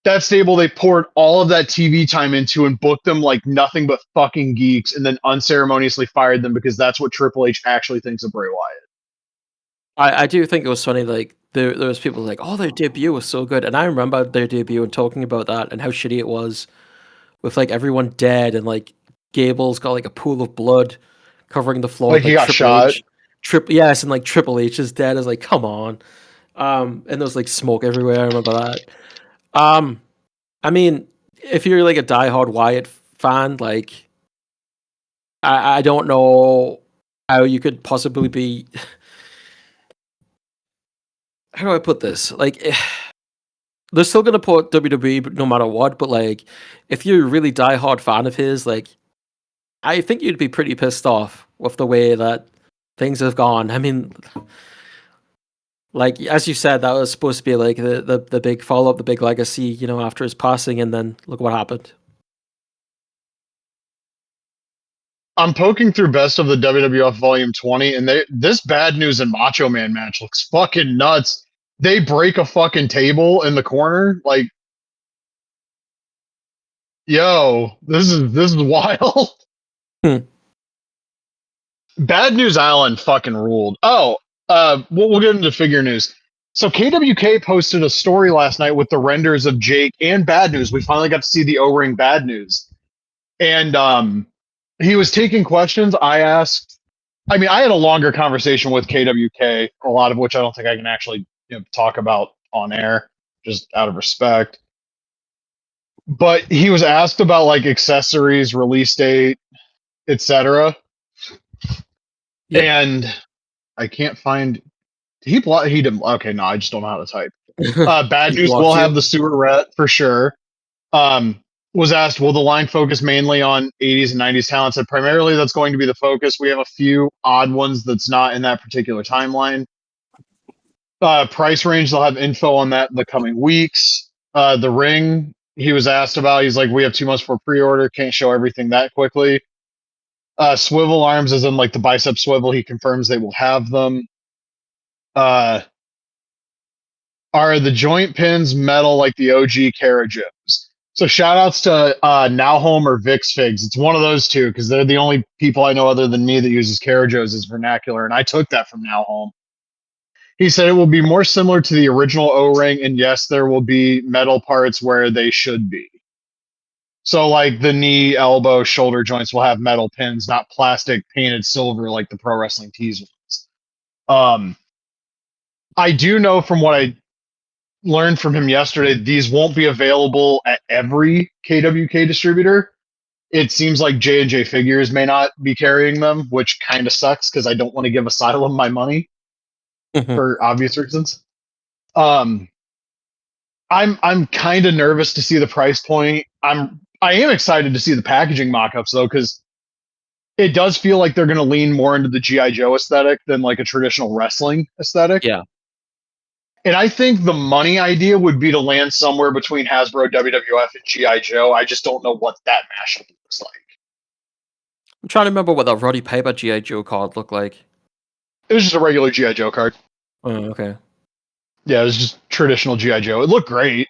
That stable they poured all of that TV time into and booked them like nothing but fucking geeks, and then unceremoniously fired them because that's what Triple H actually thinks of Bray Wyatt. I do think it was funny. Like there was people like, oh, their debut was so good, and I remember their debut and talking about that and how shitty it was, with like everyone dead and like Gable's got like a pool of blood covering the floor. Like he Like got Triple shot. H, yes, and like Triple H is dead. Is like, come on. And there's like smoke everywhere. I remember that. Um, I mean, if you're like a diehard Wyatt fan, like I don't know how you could possibly be. How do I put this? Like, they're still gonna put WWE no matter what, but like, if you're a really diehard fan of his, like, I think you'd be pretty pissed off with the way that things have gone. I mean, like as you said, that was supposed to be like the big follow up, the big legacy, after his passing, and then look what happened. I'm poking through Best of the WWF Volume 20, and this Bad News and Macho Man match looks fucking nuts. They break a fucking table in the corner. Like, yo, this is wild. Hmm. Bad News Island fucking ruled. Oh, we'll get into figure news. So KWK posted a story last night with the renders of Jake and Bad News. We finally got to see the O-ring Bad News, and he was taking questions. I had a longer conversation with KWK, a lot of which I don't think I can actually talk about on air, just out of respect. But he was asked about like accessories, release date, etc. Yep. And I can't find. He didn't. Okay, no, I just don't know how to type. Bad He News blocked will have you. the Sewerette for sure. Was asked, will the line focus mainly on 80s and 90s talent? Said primarily that's going to be the focus. We have a few odd ones that's not in that particular timeline. Price range, they'll have info on that in the coming weeks. The ring, he was asked about. He's like, we have too much for pre-order. Can't show everything that quickly. Swivel arms, as in like the bicep swivel, he confirms they will have them. Are the joint pins metal like the OG Carajos? So shout outs to Now Home or Vix Figs. It's one of those two because they're the only people I know other than me that uses Carajos as vernacular, and I took that from Now Home. He said it will be more similar to the original O-ring, and yes, there will be metal parts where they should be. So like the knee, elbow, shoulder joints will have metal pins, not plastic painted silver like the Pro Wrestling tees ones. I do know from what I learned from him yesterday, these won't be available at every KWK distributor. It seems like J&J Figures may not be carrying them, which kind of sucks because I don't want to give Asylum my money for obvious reasons. I'm kind of nervous to see the price point. I am excited to see the packaging mock-ups though, because it does feel like they're going to lean more into the GI Joe aesthetic than like a traditional wrestling aesthetic. Yeah. And I think the money idea would be to land somewhere between Hasbro, WWF, and GI Joe. I just don't know what that mashup looks like. I'm trying to remember what that Roddy Piper GI Joe card looked like. It was just a regular GI Joe card. Oh, okay. Yeah, it was just traditional GI Joe. It looked great.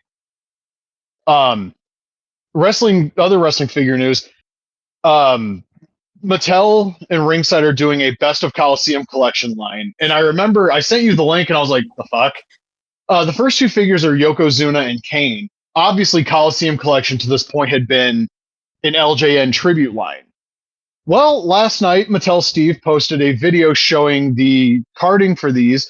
Other wrestling figure news. Mattel and Ringside are doing a Best of Coliseum collection line, and I remember I sent you the link, and I was like, "The fuck." The first two figures are Yokozuna and Kane. Obviously, Coliseum collection to this point had been an LJN tribute line. Well, last night, Mattel Steve posted a video showing the carding for these.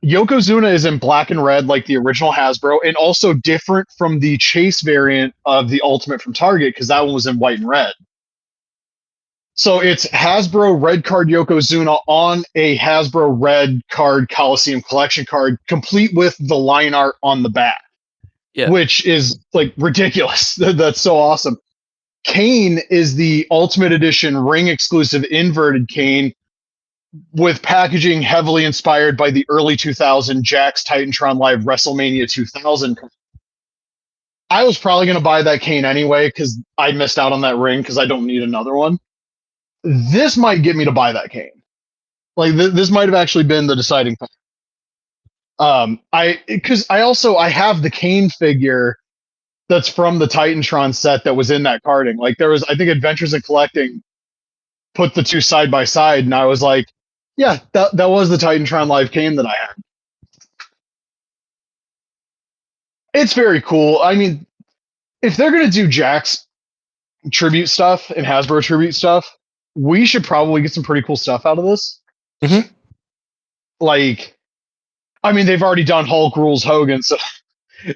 Yokozuna is in black and red like the original Hasbro, and also different from the Chase variant of the Ultimate from Target because that one was in white and red. So it's Hasbro red card Yokozuna on a Hasbro red card Coliseum collection card, complete with the line art on the back, which is like ridiculous. That's so awesome. Kane is the Ultimate Edition ring exclusive inverted Kane with packaging heavily inspired by the early 2000 Jakks Titantron Live WrestleMania 2000. I was probably going to buy that cane anyway because I missed out on that ring because I don't need another one. This might get me to buy that cane. Like this might have actually been the deciding factor. I have the cane figure that's from the Titantron set that was in that carding. Like there was, I think Adventures in Collecting put the two side by side, and I was like, yeah, that was the Titantron live cane that I had. It's very cool. I mean, if they're gonna do Jack's tribute stuff and Hasbro tribute stuff, we should probably get some pretty cool stuff out of this. Mm-hmm. Like, I mean, they've already done Hulk rules Hogan, so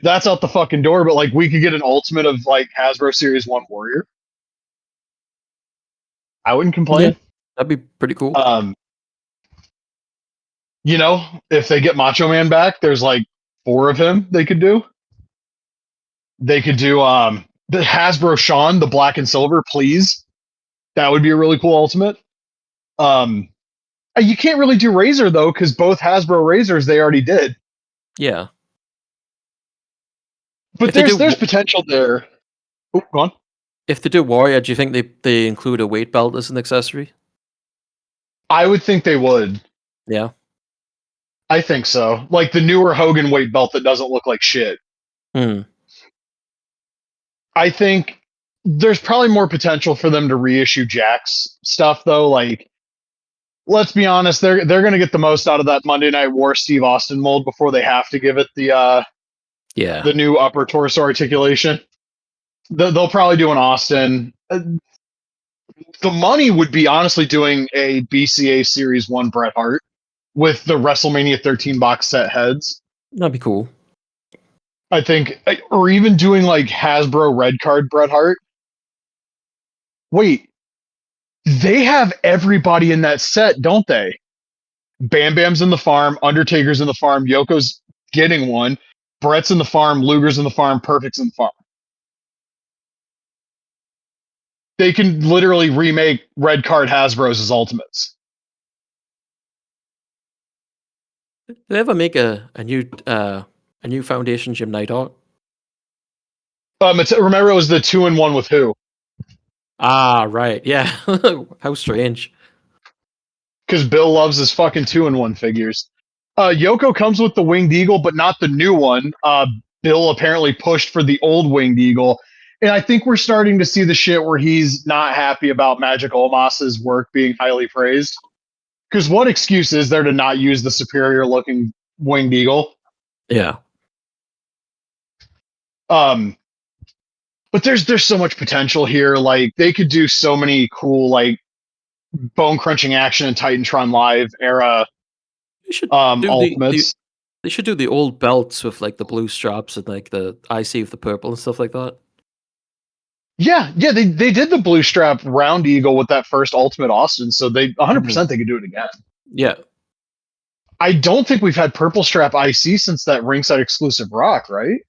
that's out the fucking door. But like, we could get an ultimate of like Hasbro Series 1 Warrior. I wouldn't Yeah, complain. that'd be pretty cool. You know, if they get Macho Man back, there's like 4 of him they could do. They could do the Hasbro Sean, the black and silver, please. That would be a really cool ultimate. You can't really do Razor though, because both Hasbro Razors they already did. Yeah. But there's potential there. Oh, go on. If they do Warrior, do you think they include a weight belt as an accessory? I would think they would. Yeah. I think so. Like the newer Hogan weight belt that doesn't look like shit. Hmm. I think there's probably more potential for them to reissue Jack's stuff though. Like, let's be honest, they're gonna get the most out of that Monday Night War Steve Austin mold before they have to give it the new upper torso articulation. They'll probably do an Austin. The money would be honestly doing a BCA Series 1 Bret Hart with the WrestleMania 13 box set heads. That'd be cool. I think, or even doing like Hasbro red card Bret Hart. Wait, they have everybody in that set, don't they? Bam Bam's in the farm, Undertaker's in the farm, Yoko's getting one, Bret's in the farm, Luger's in the farm, Perfect's in the farm. They can literally remake red card Hasbro's as Ultimates. Did they ever make a new Foundation Gym Night Art? Remember it was the 2-in-1 with who? Ah, right. Yeah. How strange. Because Bill loves his fucking 2-in-1 figures. Yoko comes with the Winged Eagle, but not the new one. Bill apparently pushed for the old Winged Eagle. And I think we're starting to see the shit where he's not happy about Magic Olmas's work being highly praised. Because what excuse is there to not use the superior looking Winged Eagle? Yeah. But there's so much potential here. Like they could do so many cool like bone crunching action in Titantron Live era They should ultimates. they should do the old belts with like the blue straps and like the IC with the purple and stuff like that. Yeah, they did the blue strap round eagle with that first Ultimate Austin, so they 100% they could do it again. Yeah. I don't think we've had purple strap IC since that ringside exclusive Rock, right?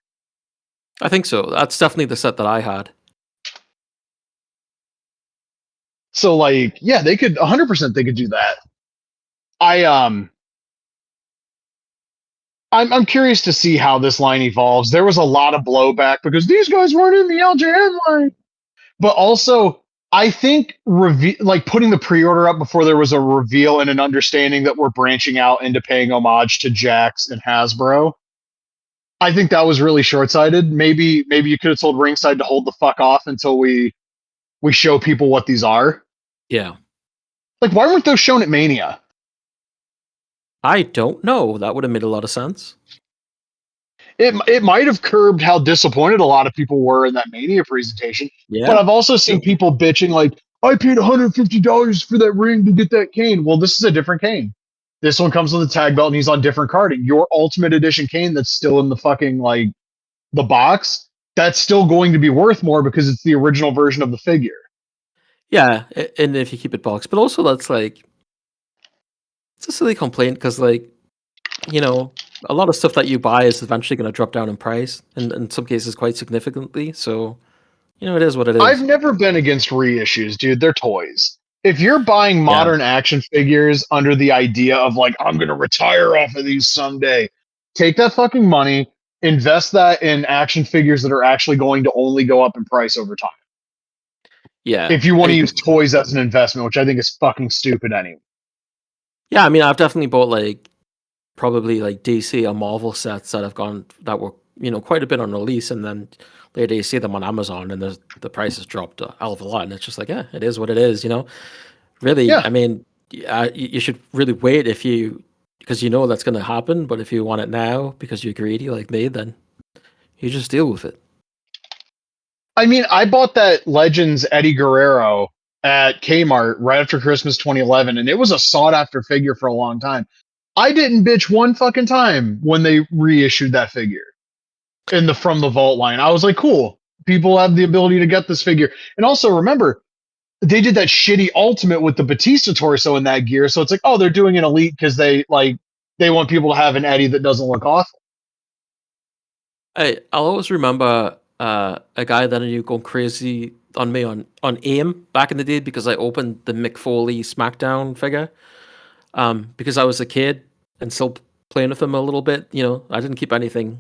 I think so. That's definitely the set that I had. So like, yeah, they could 100% they could do that. I'm curious to see how this line evolves. There was a lot of blowback because these guys weren't in the LJN line. But also, I think like putting the pre-order up before there was a reveal and an understanding that we're branching out into paying homage to Jax and Hasbro. I think that was really short-sighted. Maybe you could have told Ringside to hold the fuck off until we show people what these are. Yeah. Like, why weren't those shown at Mania? I don't know. That would have made a lot of sense. It might have curbed how disappointed a lot of people were in that Mania presentation. Yeah. But I've also seen people bitching like, I paid $150 for that ring to get that cane. Well, this is a different cane. This one comes with a tag belt and he's on different carding. Your Ultimate Edition cane that's still in the fucking like the box, that's still going to be worth more because it's the original version of the figure. Yeah, and if you keep it boxed, but also that's like it's a silly complaint because like a lot of stuff that you buy is eventually going to drop down in price, and in some cases quite significantly. So it is what it is. I've never been against reissues, dude. They're toys. If you're buying modern action figures under the idea of like I'm gonna retire off of these someday, take that fucking money, invest that in action figures that are actually going to only go up in price over time. Yeah. If you want to use toys as an investment, which I think is fucking stupid anyway. Yeah, I mean, I've definitely bought like probably like DC or Marvel sets that have gone that were quite a bit on release, and then later you see them on Amazon, and the price has dropped a hell of a lot, and it's just like, yeah, it is what it is, you know. Really, Yeah. I mean, you should really wait if you because you know that's going to happen, but if you want it now because you're greedy like me, then you just deal with it. I mean, I bought that Legends Eddie Guerrero at Kmart right after Christmas 2011, and it was a sought after figure for a long time. I didn't bitch one fucking time when they reissued that figure in the From the Vault line. I was like, cool. People have the ability to get this figure. And also remember, they did that shitty Ultimate with the Batista torso in that gear. So it's like, oh, they're doing an Elite because they want people to have an Eddie that doesn't look awful. I'll always remember a guy that I knew going crazy on me on AIM back in the day because I opened the Mick Foley SmackDown figure because I was a kid and still playing with them a little bit. You know, I didn't keep anything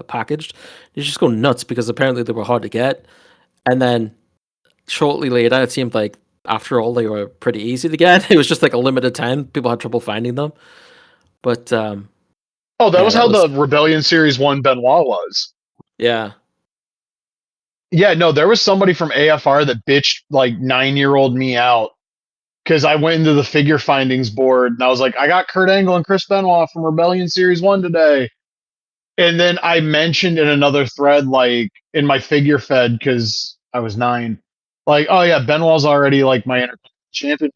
packaged. You just go nuts because apparently they were hard to get. And then shortly later, it seemed like after all, they were pretty easy to get. It was just like a limited time. People had trouble finding them. But Oh, that yeah, was that how the was, Rebellion Series 1 Benoit was. yeah. Yeah, no, there was somebody from AFR that bitched like 9-year-old me out because I went into the figure findings board and I was like, I got Kurt Angle and Chris Benoit from Rebellion Series 1 today. And then I mentioned in another thread, like in my figure fed, because I was 9, like, oh yeah, Benoit's already like my champion.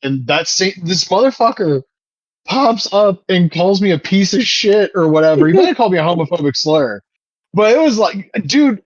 And this motherfucker pops up and calls me a piece of shit or whatever. He might have called me a homophobic slur. But it was like, dude,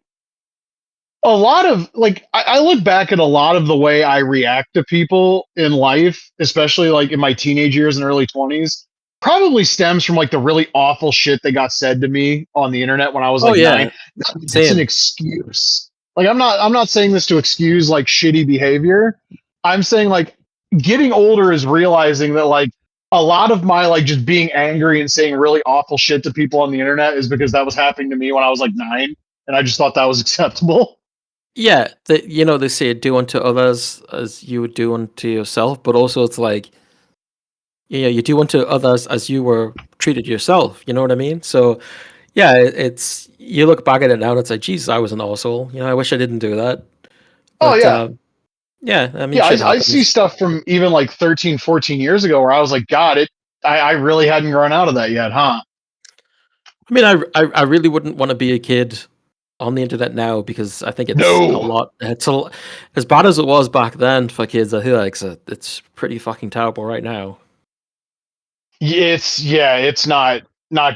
a lot of like I look back at a lot of the way I react to people in life, especially like in my teenage years and early 20s, probably stems from like the really awful shit that got said to me on the internet when I was Oh like 9. yeah, It's an same. excuse. Like I'm not saying this to excuse like shitty behavior. I'm saying like getting older is realizing that like a lot of my like just being angry and saying really awful shit to people on the internet is because that was happening to me when I was like 9 and I just thought that was acceptable. Yeah, they say do unto others as you would do unto yourself, but also it's like, you do unto others as you were treated yourself. You know what I mean? So, yeah, it's you look back at it now and it's like, Jesus, I was an asshole. You know, I wish I didn't do that. Oh But yeah. yeah, I mean, Yeah, shit I see happens. stuff from even like 13, 14 years ago where I was like, God, I really hadn't grown out of that yet, huh? I mean, I really wouldn't want to be a kid on the internet now because I think it's a No. lot. As bad as it was back then for kids. I feel like it's pretty fucking terrible right now. It's not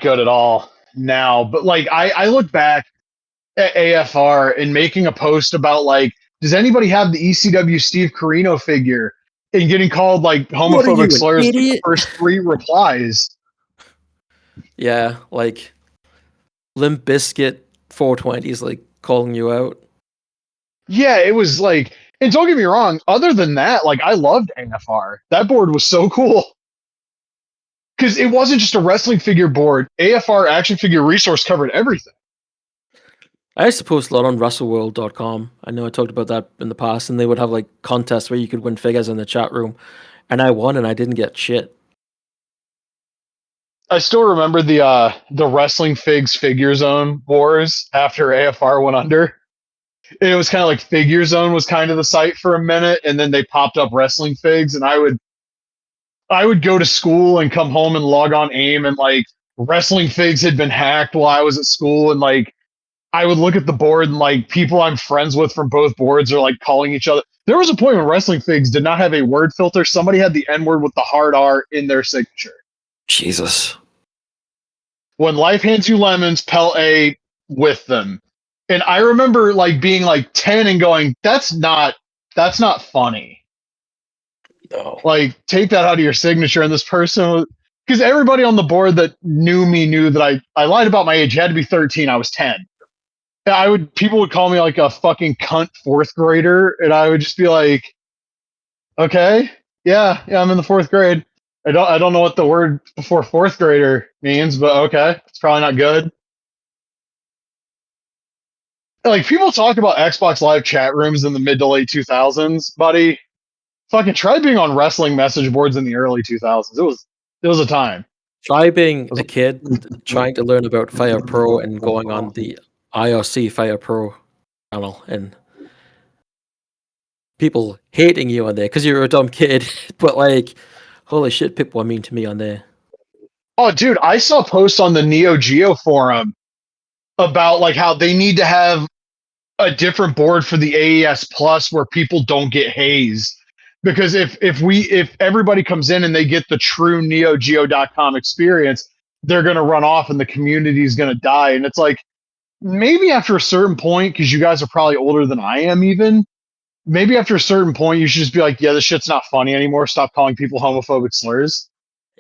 good at all now. But like I look back at AFR and making a post about like, does anybody have the ECW Steve Carino figure? And getting called like What are homophobic you, an slurs like the idiot? first 3 replies. Yeah, like Limp Biscuit 420s like calling you out. Yeah, it was like, and don't get me wrong, other than that, like I loved AFR. That board was so cool. Because it wasn't just a wrestling figure board. AFR Action Figure Resource covered everything. I used to post a lot on WrestleWorld.com. I know I talked about that in the past, and they would have like contests where you could win figures in the chat room, and I won, and I didn't get shit. I still remember the Wrestling Figs Figure Zone wars after AFR went under. It was kind of like Figure Zone was kind of the site for a minute, and then they popped up Wrestling Figs, and I would go to school and come home and log on AIM, and like Wrestling Figs had been hacked while I was at school, and like I would look at the board and like people I'm friends with from both boards are like calling each other. There was a point when Wrestling Figs did not have a word filter. Somebody had the N word with the hard R in their signature. Jesus. When life hands you lemons, Pel A with them. And I remember like being like 10 and going, that's not funny. No. Like take that out of your signature. And this person, because everybody on the board that knew me knew that I lied about my age. You had to be 13. I was 10. People would call me like a fucking cunt fourth grader, and I would just be like, okay, yeah, I'm in the fourth grade. I don't know what the word before fourth grader means, but okay, it's probably not good. Like people talk about Xbox Live chat rooms in the mid to late 2000s, buddy. Fucking try being on wrestling message boards in the early 2000s. It was a time. Try being It a kid trying to learn about Fire Pro and going on the IRC Fire Pro channel and people hating you on there because you're a dumb kid. But like, holy shit, people are mean to me on there. Oh, dude, I saw posts on the Neo Geo forum about like how they need to have a different board for the AES Plus where people don't get hazed. Because if everybody comes in and they get the true NeoGeo.com experience, they're gonna run off and the community is gonna die. And it's like maybe after a certain point, because you guys are probably older than I am, even maybe after a certain point, you should just be like, yeah, this shit's not funny anymore. Stop calling people homophobic slurs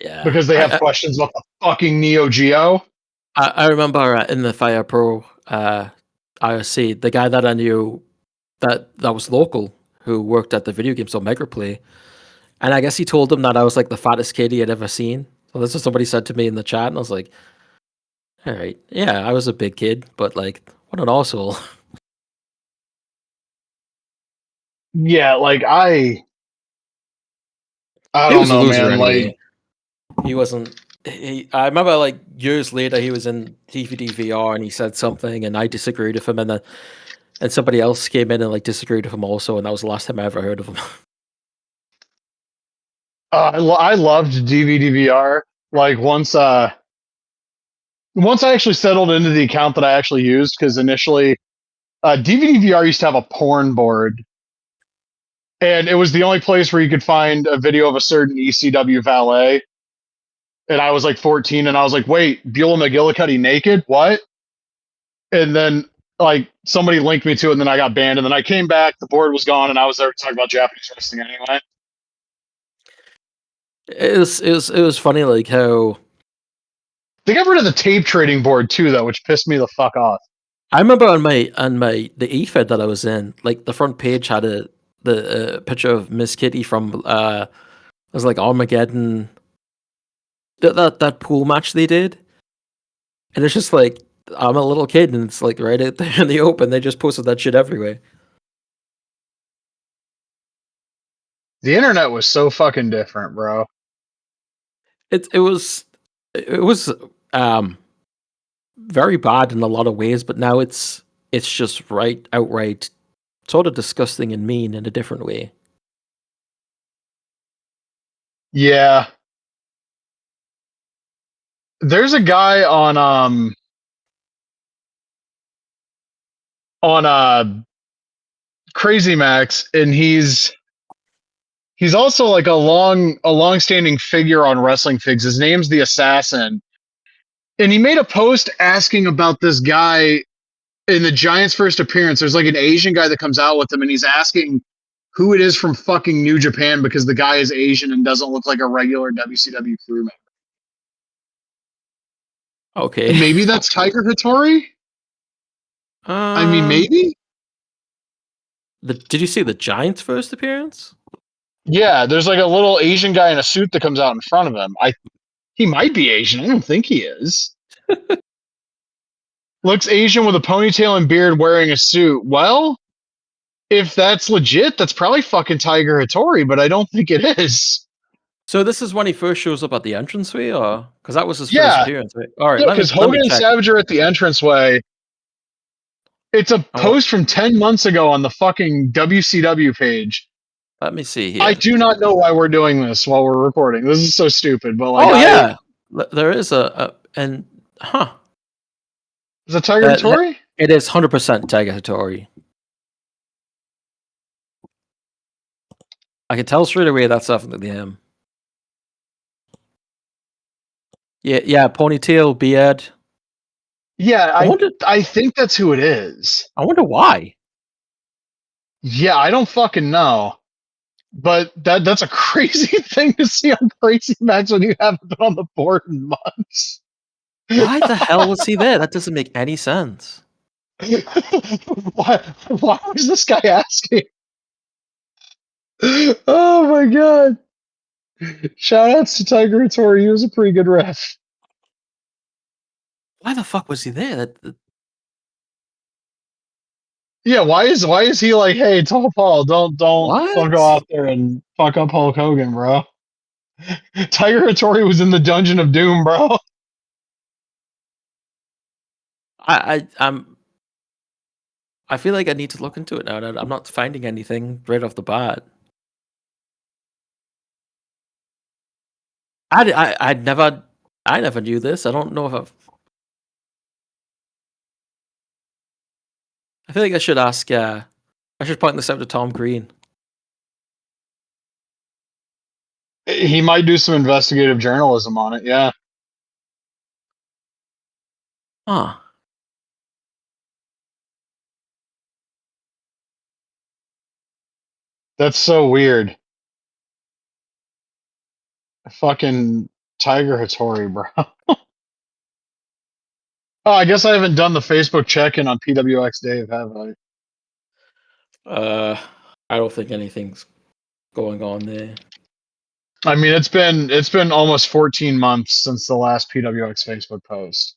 Yeah, because they have questions about the fucking Neo Geo. I remember in the Fire Pro IRC, the guy that I knew that was local who worked at the video game store Megaplay, and I guess he told him that I was like the fattest kid he had ever seen. So this is what somebody said to me in the chat, and I was like, all right, yeah, I was a big kid, but like, what an asshole. Yeah, like I He don't was a know, loser man. Like anyway. He wasn't. I remember like years later, he was in DVD VR and he said something, and I disagreed with him, and somebody else came in and like disagreed with him also, and that was the last time I ever heard of him. I loved DVD-VR. Like once I actually settled into the account that I actually used, because initially DVD-VR used to have a porn board, and it was the only place where you could find a video of a certain ECW valet. And I was like 14, and I was like, "Wait, Beulah McGillicuddy naked? What?" And then like somebody linked me to it, and then I got banned. And then I came back, the board was gone, and I was there to talk about Japanese wrestling anyway. It was funny like how They got rid of the tape trading board too, though, which pissed me the fuck off. I remember on my the eFed that I was in, like the front page had the picture of Miss Kitty from it was like Armageddon, that pool match they did, and it's just like I'm a little kid and it's like right out there in the open. They just posted that shit everywhere. The internet was so fucking different, bro. It was um very bad in a lot of ways, but now it's just right outright sort of disgusting and mean in a different way. Yeah, there's a guy on Crazy Max, and he's also like a long standing figure on wrestling figs. His name's the Assassin, and he made a post asking about this guy in the Giants' first appearance. There's like an Asian guy that comes out with him, and he's asking who it is from fucking New Japan because the guy is Asian and doesn't look like a regular WCW crewman. Okay. And maybe that's Tiger Hattori. I mean, Um, maybe. did you see the Giants' first appearance? Yeah, there's like a little Asian guy in a suit that comes out in front of him. He might be Asian. I don't think he is. Looks Asian with a ponytail and beard wearing a suit. Well, if that's legit, that's probably fucking Tiger Hattori, but I don't think it is. So this is when he first shows up at the entranceway, or because that was his first Yeah, appearance, right? All right, yeah, let me because let me Hogan and check. Savage are at the entranceway. It's a I want, post from 10 months ago on the fucking WCW page. let me see I here. do not know why we're doing this while we're recording. This is so stupid, but like Oh yeah, there is a and huh. is it Tiger That Hattori? it is 100% Tiger Hattori. I can tell straight away that's definitely him. Yeah, yeah, ponytail, beard. Yeah, I I wonder. I think that's who it is. I wonder why. Yeah, I don't fucking know. But that's a crazy thing to see on Crazy Max when you haven't been on the board in months. Why the hell was he there? That doesn't make any sense. why was this guy asking? Oh my god. Shout outs to Tiger Hattori. He was a pretty good ref. Why the fuck was he there? Yeah, why is he like, hey, Tall Paul, don't go What? out there and fuck up Hulk Hogan, bro. Tiger Hattori was in the Dungeon of Doom, bro. I'm I feel like I need to look into it now, and I'm not finding anything right off the bat. I never knew this. I don't know if I feel like I should ask. I should point this out to Tom Green. He might do some investigative journalism on it. Yeah, Huh. that's so weird. Fucking Tiger Hattori, bro. Oh, I guess I haven't done the Facebook check-in on PWX Dave, have I? Uh, I don't think anything's going on there. I mean, it's been almost 14 months since the last PWX Facebook post.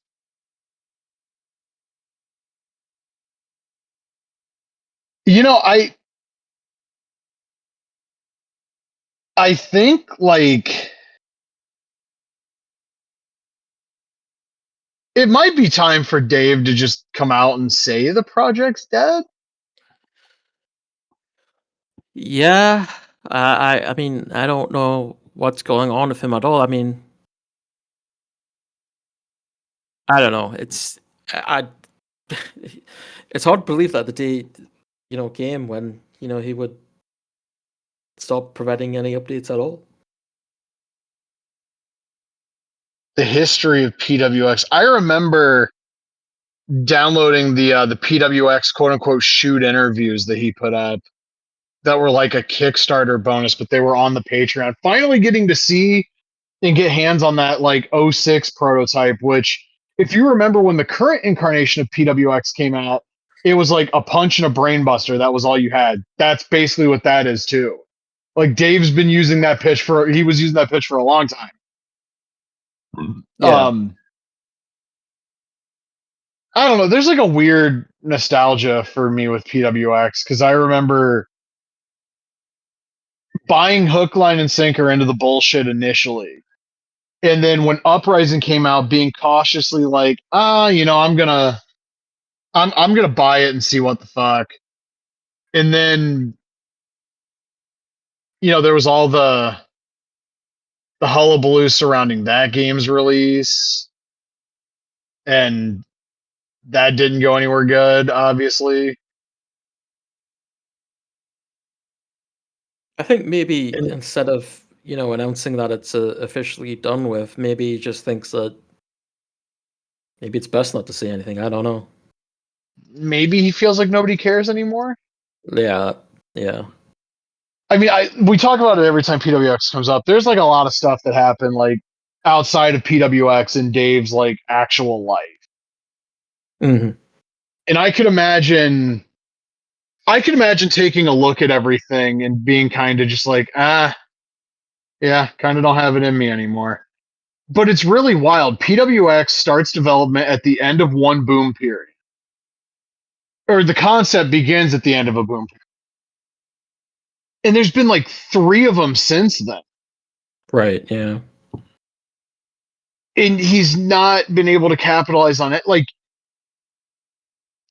You know, I think like it might be time for Dave to just come out and say the project's dead. Yeah, I mean, I don't know what's going on with him at all. I mean, I don't know. It's hard to believe that the day, came when he would stop providing any updates at all. The history of PWX. I remember downloading the PWX quote unquote shoot interviews that he put up that were like a Kickstarter bonus, but they were on the Patreon. Finally getting to see and get hands on that like '06 prototype, which if you remember when the current incarnation of PWX came out, it was like a punch and a brain buster. That was all you had. That's basically what that is too. Like Dave's been using that pitch he was using that pitch for a long time. Yeah, Um, I don't know. There's like a weird nostalgia for me with PWX because I remember buying hook, line, and sinker into the bullshit initially. And then when Uprising came out, being cautiously like, I'm gonna buy it and see what the fuck. And then there was all the hullabaloo surrounding that game's release, and that didn't go anywhere good, obviously. I think maybe And instead of announcing that it's officially done with, maybe he just thinks that maybe it's best not to say anything. I don't know. maybe he feels like nobody cares anymore. Yeah, yeah. I mean, we talk about it every time PWX comes up. There's like a lot of stuff that happened like outside of PWX in Dave's like actual life. Hmm. And I could imagine taking a look at everything and being kind of just like, yeah, kind of don't have it in me anymore. But it's really wild. PWX starts development at the end of one boom period, or the concept begins at the end of a boom period. And there's been like three of them since then. Right. Yeah. And he's not been able to capitalize on it. Like,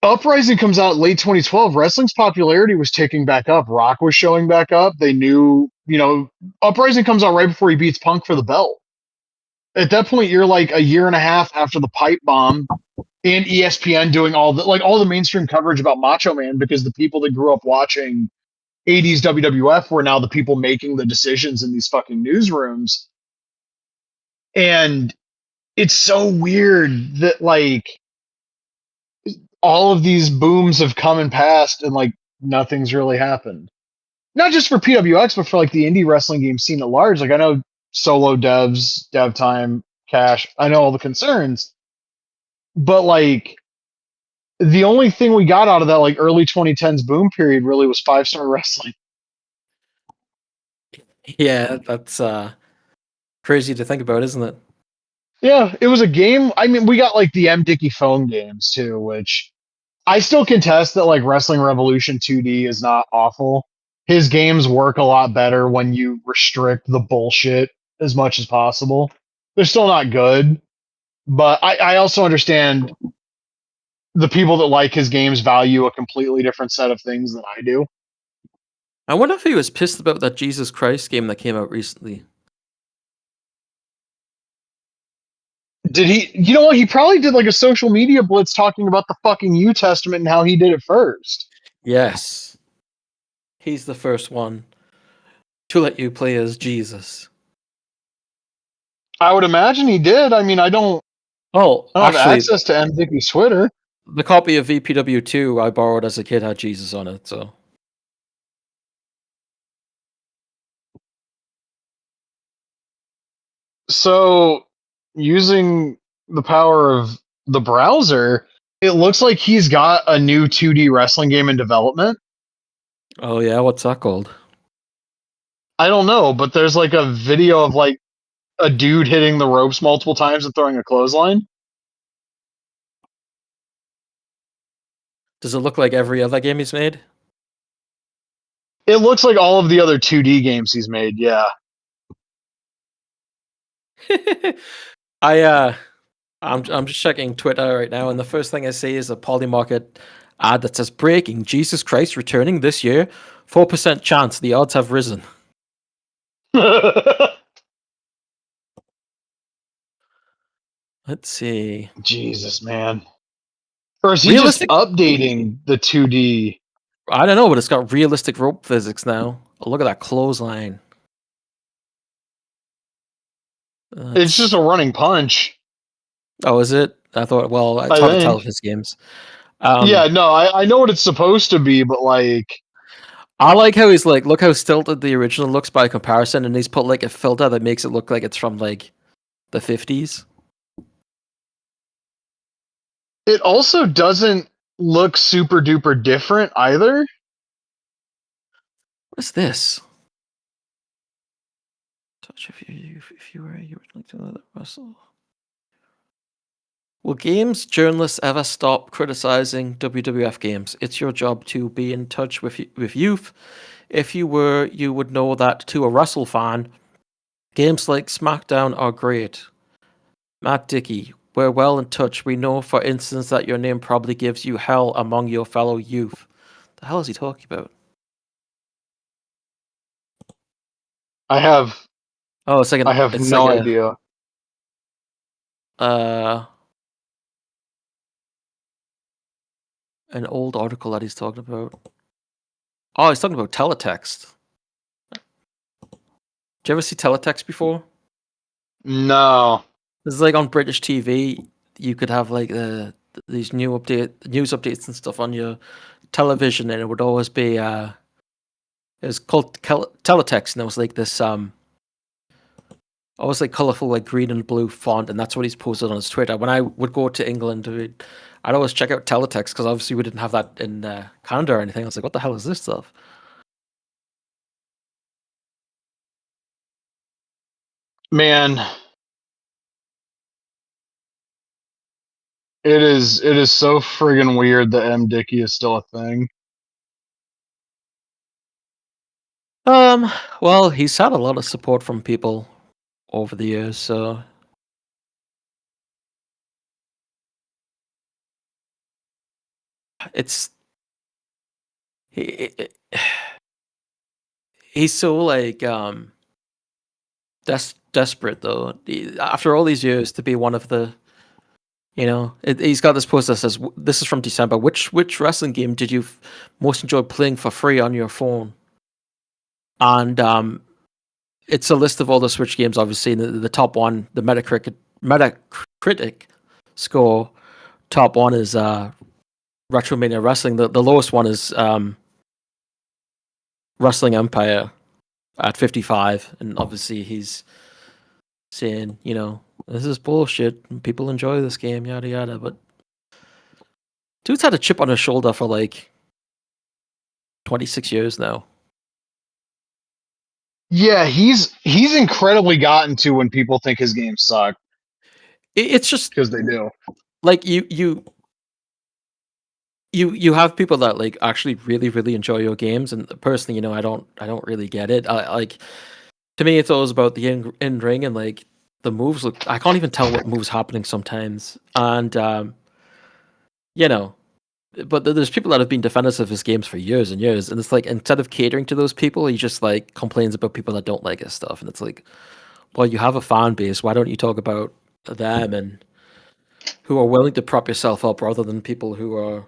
Uprising comes out late 2012. Wrestling's popularity was ticking back up. Rock was showing back up. They knew, Uprising comes out right before he beats Punk for the belt. At that point, you're like a year and a half after the pipe bomb, and ESPN doing all the mainstream coverage about Macho Man because the people that grew up watching '80s WWF were now the people making the decisions in these fucking newsrooms. And it's so weird that like all of these booms have come and passed and like nothing's really happened. Not just for PWX, but for like the indie wrestling game scene at large. Like I know solo devs, dev time, cash. I know all the concerns, but like the only thing we got out of that like early 2010s boom period really was 5-star wrestling. Yeah, that's crazy to think about, isn't it? Yeah, it was a game. I mean, we got like the M Dickey phone games too, which I still contest that like Wrestling Revolution 2D is not awful. His games work a lot better when you restrict the bullshit as much as possible. They're still not good, but I also understand the people that like his games value a completely different set of things than I do. I wonder if he was pissed about that Jesus Christ game that came out recently. Did he? You know what? He probably did like a social media blitz talking about the fucking New Testament and how he did it first. Yes. He's the first one to let you play as Jesus. I would imagine he did. I mean, Oh, I don't have actually, access to M. Dickey's Twitter. the copy of VPW2 I borrowed as a kid had Jesus on it, so. So, using the power of the browser, it looks like he's got a new 2D wrestling game in development. Oh yeah, what's that called? I don't know, but there's like a video of like a dude hitting the ropes multiple times and throwing a clothesline. Does it look like every other game he's made? It looks like all of the other 2D games he's made, yeah. I I'm just checking Twitter right now, and the first thing I see is a Polymarket ad that says "Breaking: Jesus Christ returning this year, 4% chance. The odds have risen." Let's see. Jesus, man. Or is he just Realistic? updating the 2D? I don't know, but it's got realistic rope physics now. Oh, look at that clothesline. It's just a running punch. Oh, is it? I thought. Well, it's I hard to tell with think. his games. Yeah, no, I know what it's supposed to be, but like, I like how he's like, look how stilted the original looks by comparison, and he's put like a filter that makes it look like it's from like the 50s. it also doesn't look super duper different either. What is this? Touch if you were you would like to let it Russell. Will games journalists ever stop criticizing WWF games? It's your job to be in touch with youth. If you were, you would know that to a Russell fan, games like SmackDown are great. Matt Dickey, we're well in touch. We know, for instance, that your name probably gives you hell among your fellow youth. The hell is he talking about? I have Oh, it's like I have no idea. uh an old article that he's talking about. Oh, he's talking about teletext. Did you ever see teletext before? No. This is like on British TV. You could have like these news updates and stuff on your television, and it would always be it was called teletext, and it was like this always like colorful like green and blue font, and that's what he's posted on his Twitter. When I would go to England, I'd always check out teletext because obviously we didn't have that in Canada or anything. I was like, what the hell is this stuff? Man, it is so friggin' weird that M. Dickey is still a thing. Well, he's had a lot of support from people over the years, so it's he, he's so like desperate though. After all these years to be one of the, he's got this post that says this is from December. Which wrestling game did you most enjoy playing for free on your phone? And it's a list of all the Switch games. Obviously, the top one, the Metacritic score, top one is Retromania Wrestling. The lowest one is Wrestling Empire at 55, and obviously he's saying, this is bullshit. People enjoy this game, yada yada. But dude's had a chip on his shoulder for like 26 years now. Yeah, he's incredibly gotten to when people think his games suck It's just because they do. like you you have people that like actually really enjoy your games, and personally, I don't really get it. Like to me, it's always about the in ring and like the moves. Look, I can't even tell what moves happening sometimes, and you know. But there's people that have been defenders of his games for years and years, and it's like instead of catering to those people, he just like complains about people that don't like his stuff, and it's like, well, you have a fan base. Why don't you talk about them and who are willing to prop yourself up rather than people who are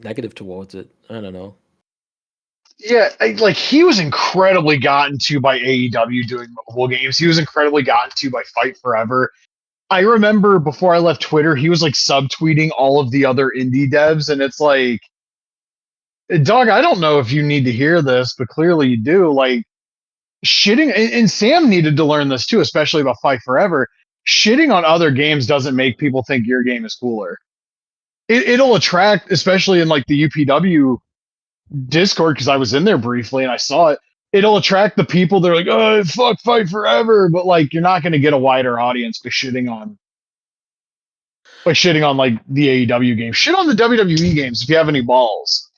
negative towards it? I don't know. Yeah, like he was incredibly gotten to by AEW doing mobile games. He was incredibly gotten to by Fight Forever. I remember before I left Twitter, he was like subtweeting all of the other indie devs, and it's like, dog, I don't know if you need to hear this, but clearly you do. Like shitting, and Sam needed to learn this too, especially about Fight Forever. Shitting on other games doesn't make people think your game is cooler. It'll attract, especially in like the UPW Discord, because I was in there briefly and I saw it. It'll attract the people that are like, "Oh, fuck Fight Forever," but like you're not going to get a wider audience by shitting on like the AEW games. Shit on the WWE games if you have any balls.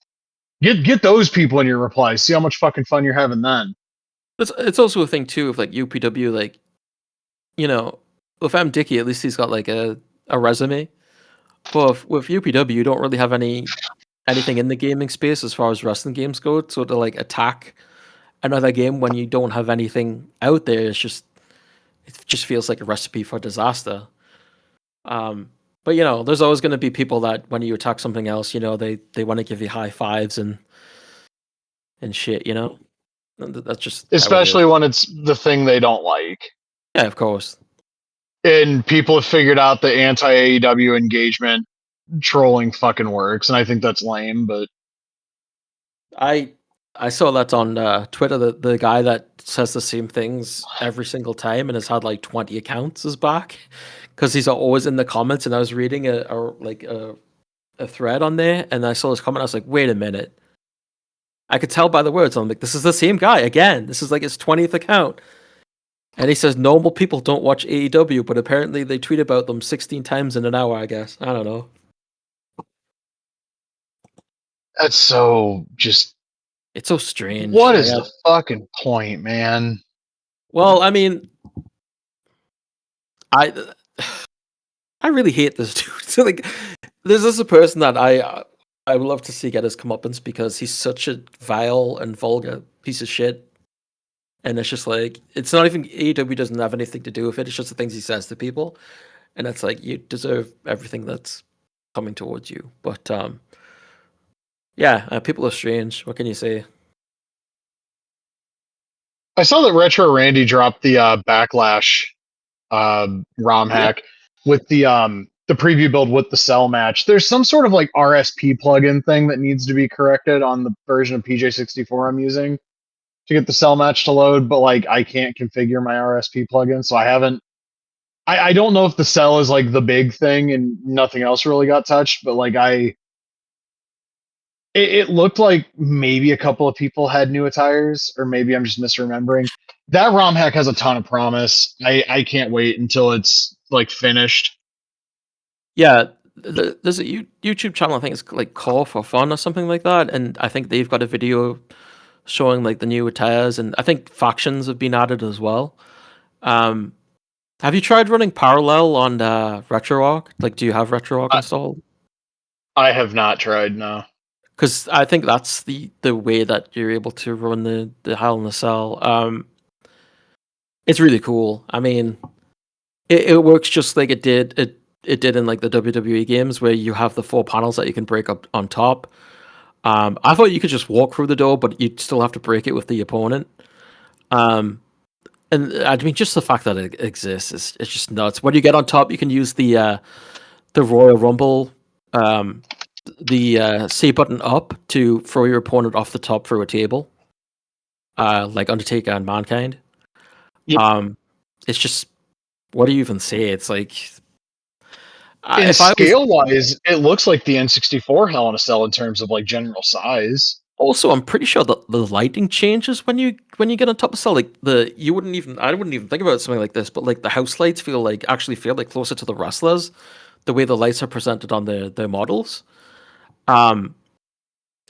Get those people in your replies. See how much fucking fun you're having then. It's also a thing too of like UPW, like you know, with M Dickey, at least he's got like a resume. But with UPW, you don't really have anything in the gaming space as far as wrestling games go. So to like attack another game when you don't have anything out there, it just feels like a recipe for disaster. But there's always going to be people that when you attack something else, they want to give you high fives and shit. That's just how it is. Especially when it's the thing they don't like. Yeah, of course. And people have figured out the anti AEW engagement trolling fucking works, and I think that's lame, but I I saw that on Twitter. The guy that says the same things every single time and has had like 20 accounts is back because he's always in the comments. And I was reading a thread on there, and I saw his comment. I was like, wait a minute. I could tell by the words. I'm like, this is the same guy again. This is like his 20th account. And he says normal people don't watch AEW, but apparently they tweet about them 16 times in an hour, I guess. I don't know. that's so just. It's so strange. What is the fucking point, man? Well, I mean, I I really hate this dude. So like, this is a person that I would love to see get his comeuppance because he's such a vile and vulgar piece of shit. And it's just like it's not even AEW doesn't have anything to do with it. It's just the things he says to people, and it's like you deserve everything that's coming towards you. But yeah, people are strange. What can you say? I saw that Retro Randy dropped the Backlash ROM hack with the preview build with the cell match. There's some sort of like RSP plugin thing that needs to be corrected on the version of PJ64 I'm using to get the cell match to load, but like I can't configure my RSP plugin, so I haven't. I don't know if the cell is like the big thing and nothing else really got touched, but like it looked like maybe a couple of people had new attires, or maybe I'm just misremembering. That ROM hack has a ton of promise. I can't wait until it's like finished. Yeah, there's a YouTube channel. I think it's like Call for Fun or something like that, and I think they've got a video showing like the new attires, and I think factions have been added as well. Um, have you tried running parallel on RetroArch? Like, do you have RetroArch installed? I have not tried, no. Because I think that's the way that you're able to run the Hell in the Cell. It's really cool. I mean, it works just like it did in like the WWE games where you have the 4 panels that you can break up on top. I thought you could just walk through the door, but you'd still have to break it with the opponent. And I mean, just the fact that it exists is it's just nuts. When you get on top, you can use the Royal Rumble, the C button up to throw your opponent off the top through a table, like Undertaker and Mankind. Yep. It's just what do you even say? It's like And scale wise, it looks like the N64 Hell in a Cell in terms of like general size. Also, I'm pretty sure that the lighting changes when you get on top of cell. Like I wouldn't even think about something like this, but like the house lights actually feel like closer to the wrestlers, the way the lights are presented on their models. Um,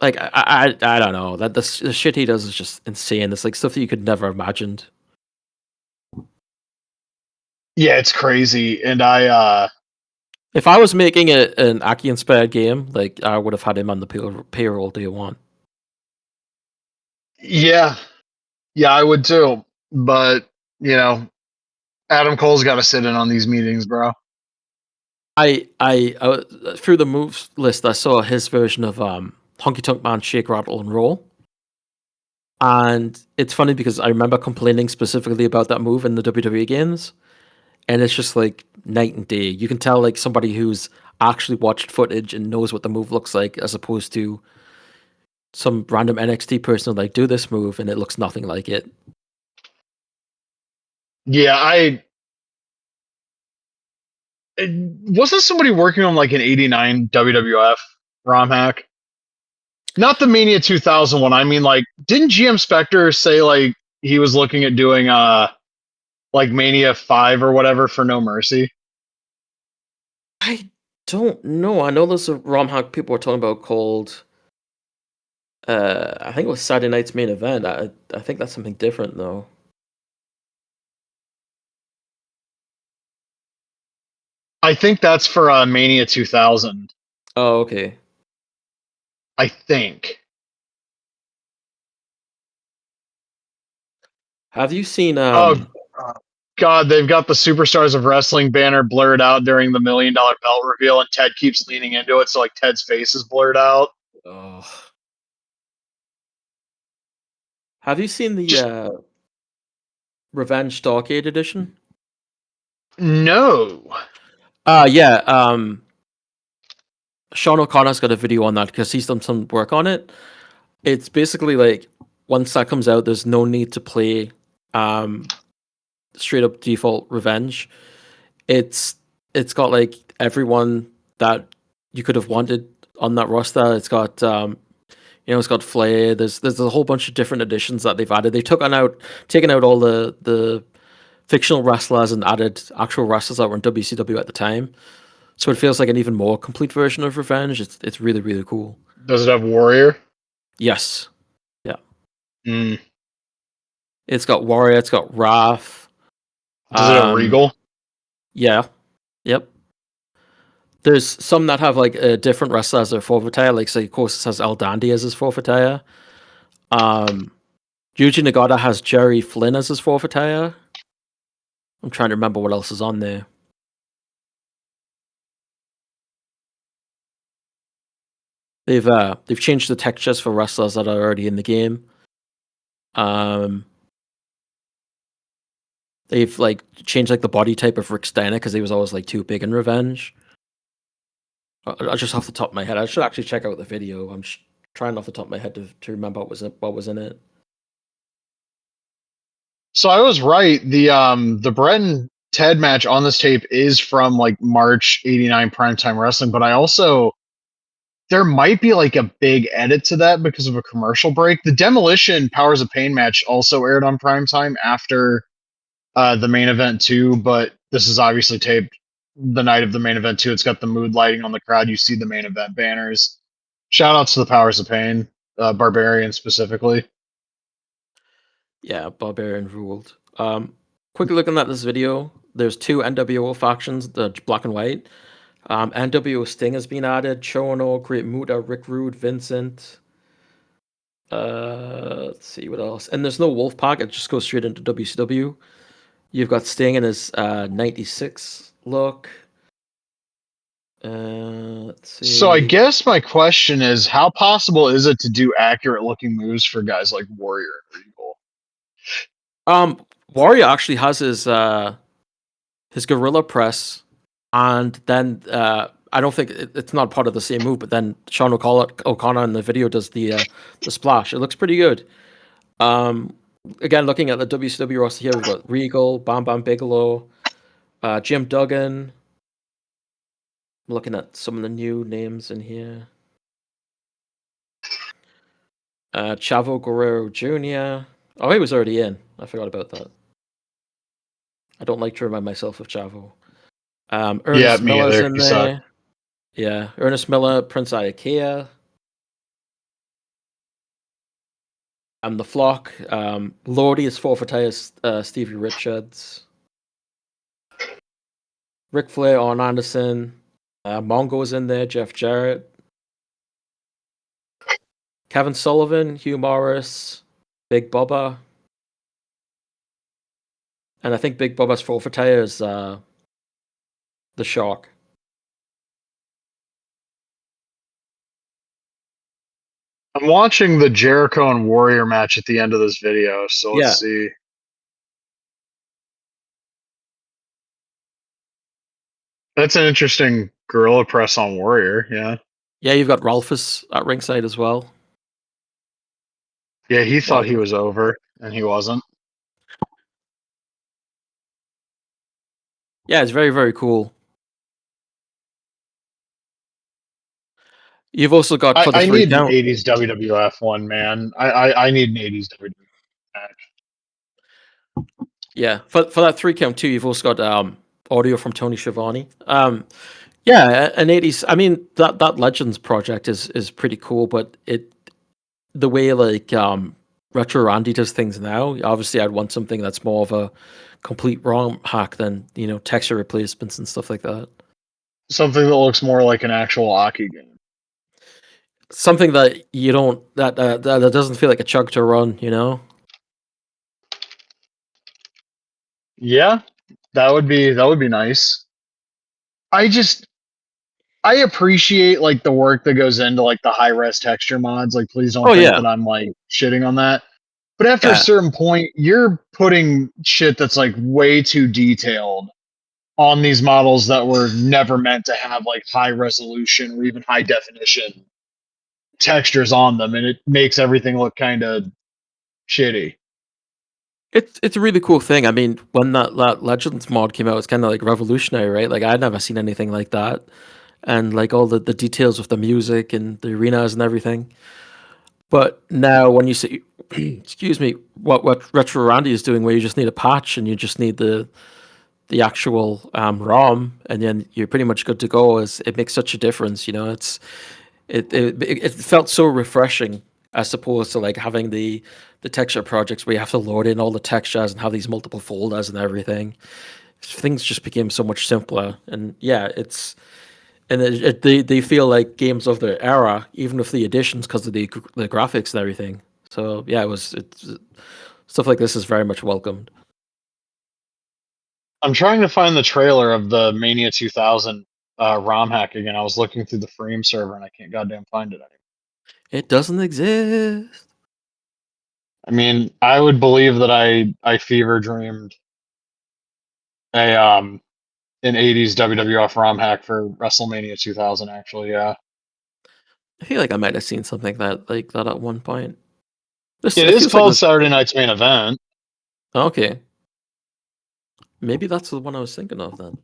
like I don't know that the shit he does is just insane. It's like stuff that you could never imagined. Yeah, it's crazy. And If I was making an Aki inspired game, like I would have had him on the payroll day one. yeah, yeah, I would too. But, you know, Adam Cole's got to sit in on these meetings, bro. I through the moves list, I saw his version of Honky Tonk Man Shake Rattle and Roll, and it's funny because I remember complaining specifically about that move in the WWE games, and it's just like night and day. You can tell like somebody who's actually watched footage and knows what the move looks like, as opposed to some random NXT person like do this move and it looks nothing like it. Yeah, wasn't somebody working on like an 89 WWF ROM hack? Not the Mania 2000 one. I mean, like, didn't GM Spectre say like he was looking at doing like Mania 5 or whatever for No Mercy? I don't know. I know there's a ROM hack people were talking about called I think it was Saturday Night's Main Event. I think that's something different though. I think that's for Mania 2000. Oh, okay. I think. Have you seen Oh God, they've got the Superstars of Wrestling banner blurred out during the $1 million belt reveal, and Ted keeps leaning into it, so like Ted's face is blurred out. oh, have you seen the Just Revenge Starcade edition? no. Yeah, Sean O'Connor's got a video on that because he's done some work on it. It's basically like once that comes out, there's no need to play um straight up default Revenge. It's it's got like everyone that you could have wanted on that roster. It's got it's got Flair. There's a whole bunch of different additions that they've added. They've taken out all the fictional wrestlers and added actual wrestlers that were in WCW at the time. So it feels like an even more complete version of Revenge. It's really really cool. Does it have Warrior? Yes, yeah. Mm. It's got Warrior. It's got Wrath. Does it have Um, Regal? yeah, yep. There's some that have like a different wrestler as their forfeit attire. Like, say, of course, it has El Dandy as his forfeit attire. Um, Yuji Nagata has Jerry Flynn as his forfeit attire. I'm trying to remember what else is on there. They've changed the textures for wrestlers that are already in the game. Um, they've like changed like the body type of Rick Steiner because he was always like too big in Revenge. I just off the top of my head, I should actually check out the video. I'm trying off the top of my head to remember what was in it. So I was right. The Brett and Ted match on this tape is from like March '89 Primetime Wrestling, but I also there might be like a big edit to that because of a commercial break. The Demolition Powers of Pain match also aired on primetime after the main event too, but this is obviously taped the night of the main event too. It's got the mood lighting on the crowd. You see the main event banners. Shout outs to the Powers of Pain, Barbarian specifically. Yeah, Barbarian ruled. Quickly looking at this video, there's two NWO factions, the black and white. NWO Sting has been added. Chono, Great Muta, Rick Rude, Vincent. Let's see what else. And there's no Wolfpack. It just goes straight into WCW. You've got Sting in his '96 look. Let's So I see. guess my question is, how possible is it to do accurate looking moves for guys like Warrior and Regal? Warrior actually has his gorilla press, and then I don't think it's not part of the same move, but then Sean O'Connor in the video does the splash. It looks pretty good. Um, Again, looking at the WCW roster here, we've got Regal, Bam Bam Bigelow, Jim Duggan. I'm looking at some of the new names in here. Chavo Guerrero Jr. Oh, he was already in. I forgot about that. I don't like to remind myself of Chavo. Yeah, Ernest me Miller's either. in He sucked. there. Yeah, Ernest Miller, Prince Ikea, and The Flock. Lordy is forfeited Stevie Richards. Ric Flair, Arn Anderson. Mongo's in there, Jeff Jarrett. Kevin Sullivan, Hugh Morris, Big Bubba. And I think Big Bubba's forfeited is The Shark. I'm watching the Jericho and Warrior match at the end of this video, so let's Yeah. see. That's an interesting gorilla press on Warrior, yeah. Yeah, you've got Rolfus at ringside as well. Yeah, he thought he Rolfus. was over, and he wasn't. Yeah, it's very, very cool. You've also got for the I three need an count. 80s WWF one, man. I need an 80s WWF match. Yeah, for that three count too, you've also got audio from Tony Schiavone. Yeah, an 80s. I mean that Legends project is pretty cool, but the way like Retro Randy does things now, obviously I'd want something that's more of a complete ROM hack than texture replacements and stuff like that. Something that looks more like an actual Aki game. Something that you don't that doesn't feel like a chug to run. Yeah, that would be nice. I just I appreciate like the work that goes into like the high res texture mods. Like, please don't Oh think yeah, that I'm like shitting on that. But after a yeah. certain point, you're putting shit that's like way too detailed on these models that were never meant to have like high resolution or even high definition textures on them, and it makes everything look kind of shitty. It's a really cool thing. I mean, when that Legends mod came out, it's kind of like revolutionary, right? Like I'd never seen anything like that, and like all the details of the music and the arenas and everything. But now, when you see, excuse me, what Retro Randy is doing, where you just need a patch and you just need the actual ROM, and then you're pretty much good to go. Is it makes such a difference? It felt so refreshing as opposed to like having the texture projects where you have to load in all the textures and have these multiple folders and everything. Things just became so much simpler, and yeah, they feel like games of their era, even with the additions because of the graphics and everything. So yeah, it's stuff like this is very much welcomed. I'm trying to find the trailer of the Mania 2000 ROM hack again. I was looking through the Frame server and I can't goddamn find it anymore. It doesn't exist. I mean, I would believe that I fever dreamed a an 80s WWF ROM hack for WrestleMania 2000. Actually, yeah, I feel like I might have seen something like that at one point. This it it is feels like called this. Saturday Night's Main Event. Okay, maybe that's the one I was thinking of then.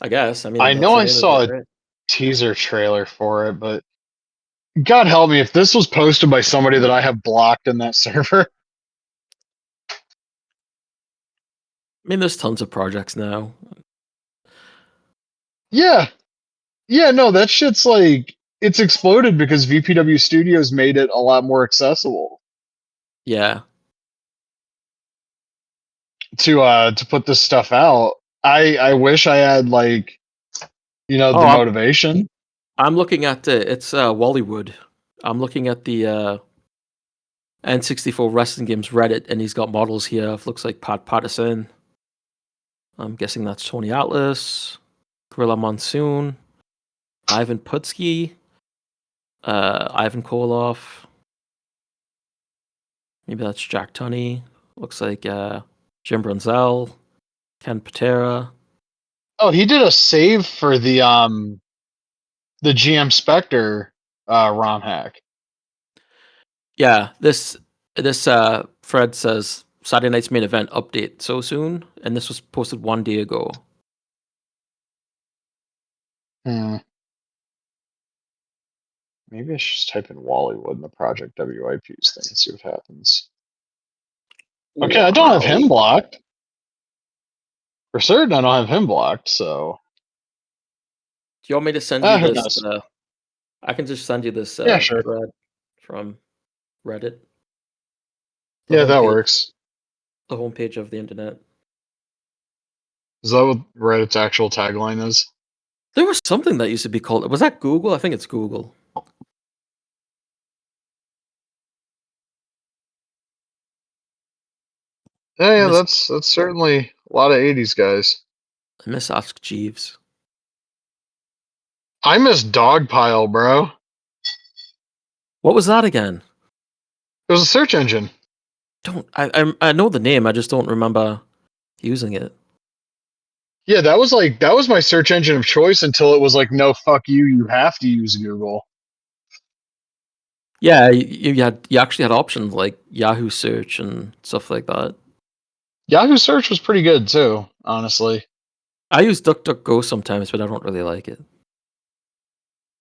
I guess. I mean, I that's know the I name of saw it, a right? teaser trailer for it, but God help me if this was posted by somebody that I have blocked in that server. I mean, there's tons of projects now. Yeah, yeah, no, that shit's like it's exploded because VPW Studios made it a lot more accessible Yeah. to put this stuff out. I wish I had like Oh, the motivation. I'm looking at it's Wallywood. I'm looking at the N64 Wrestling Games Reddit, and he's got models here. It looks like Pat Patterson. I'm guessing that's Tony Atlas, Gorilla Monsoon, Ivan Putski, Ivan Koloff. Maybe that's Jack Tunney. Looks like Jim Brunzell, Ken Patera. Oh, he did a save for the GM Spectre ROM hack. Yeah, this Fred says Saturday night's main event update so soon, and this was posted 1 day ago. Hmm. Maybe I should just type in Wallywood in the Project WIPs thing and see what happens. Okay, I don't have him Wow. blocked. For certain, I don't have him blocked, so you want me to send you Who this? knows? I can just send you this Yeah, sure. thread from Reddit, the Yeah, that homepage, works. the homepage of the internet. Is that what Reddit's actual tagline is? There was something that used to be called. Was that Google? I think it's Google. Yeah, I yeah, miss that's certainly a lot of '80s guys. I miss Ask Jeeves. I miss Dogpile, bro. What was that again? It was a search engine. Don't I know the name. I just don't remember using it. Yeah, that was my search engine of choice until it was like, no, fuck you, you have to use Google. Yeah, you actually had options like Yahoo search and stuff like that. Yahoo search was pretty good too, honestly. I use DuckDuckGo sometimes, but I don't really like it.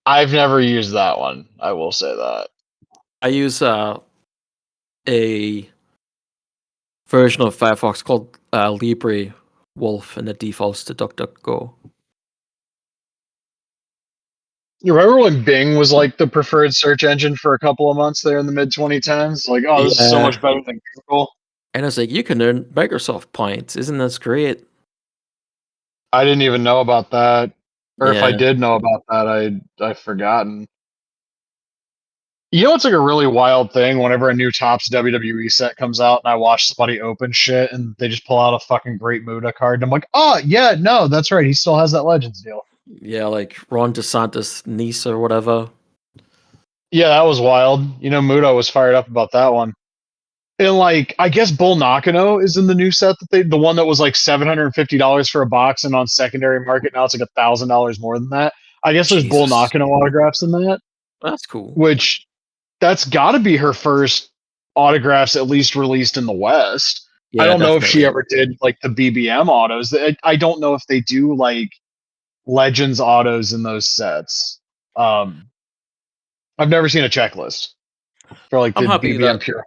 I've never used that one. I will say that. I use a version of Firefox called Libre Wolf, and it defaults to DuckDuckGo. You remember when Bing was like the preferred search engine for a couple of months there in the mid 2010s? Like, oh, this is so Yeah, much better than Google. and I was like, you can earn Microsoft points. Isn't this great? I didn't even know about that. Or if I Yeah. did know about that, I've forgotten. You know, it's like a really wild thing whenever a new Topps WWE set comes out and I watch somebody open shit and they just pull out a fucking Great Muda card. And I'm like, oh, yeah, no, that's right. He still has that Legends deal. Yeah, like Ron DeSantis' niece or whatever. Yeah, that was wild. You know, Muda was fired up about that one. And like, I guess Bull Nakano is in the new set that the one that was like $750 for a box, and on secondary market now it's like $1,000 more than that. I guess there's Bull Jesus, Nakano autographs in that, that's cool. which that's got to be her first autographs at least released in the West. I Yeah, don't know if she definitely. ever did like the BBM autos. I don't know if they do like Legends autos in those sets. Um, I've never seen a checklist for like I'm the happy BBM that pure.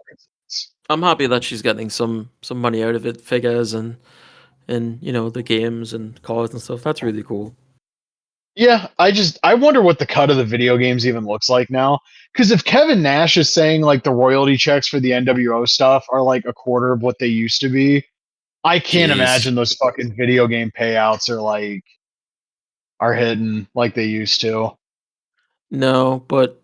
I'm happy that she's getting some money out of it, figures and the games and cards and stuff. That's really cool. Yeah, I wonder what the cut of the video games even looks like now. Because if Kevin Nash is saying like the royalty checks for the NWO stuff are like a quarter of what they used to be, I can't Jeez. imagine those fucking video game payouts are hidden like they used to. No, but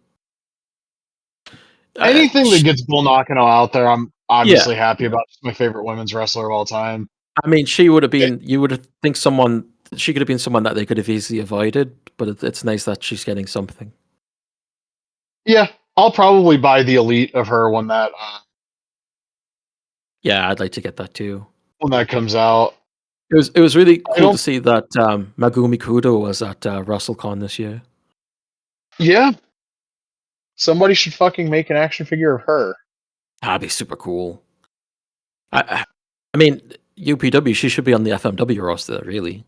Anything that gets Bull Nakano out there, I'm yeah. obviously happy about. She's my favorite women's wrestler of all time. I mean, she would have Eh, been. You would have think someone. She could have been someone that they could have easily avoided, but it's nice that she's getting something. yeah, I'll probably buy the elite of her Yeah, I'd like to get that too. when that comes out. It was really I cool to don't. see that Megumi Kudo was at WrestleCon this year. Yeah, somebody should fucking make an action figure of her. That'd be super cool. I mean, UPW. She should be on the FMW roster, really.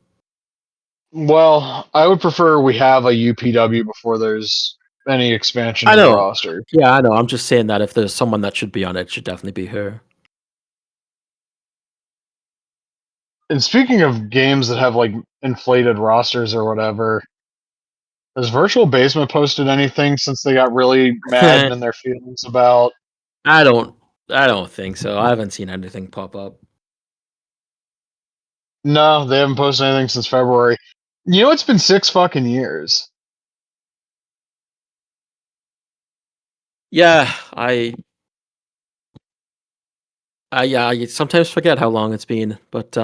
Well, I would prefer we have a UPW before there's any expansion I to the know. roster. Yeah, I know. I'm just saying that if there's someone that should be on it, it should definitely be her. And speaking of games that have like inflated rosters or whatever, has Virtual Basement posted anything since they got really mad and in their feelings about? I don't. I don't think so. I haven't seen anything pop up. No, they haven't posted anything since February. You know, it's been 6 fucking years. Yeah, I sometimes forget how long it's been, but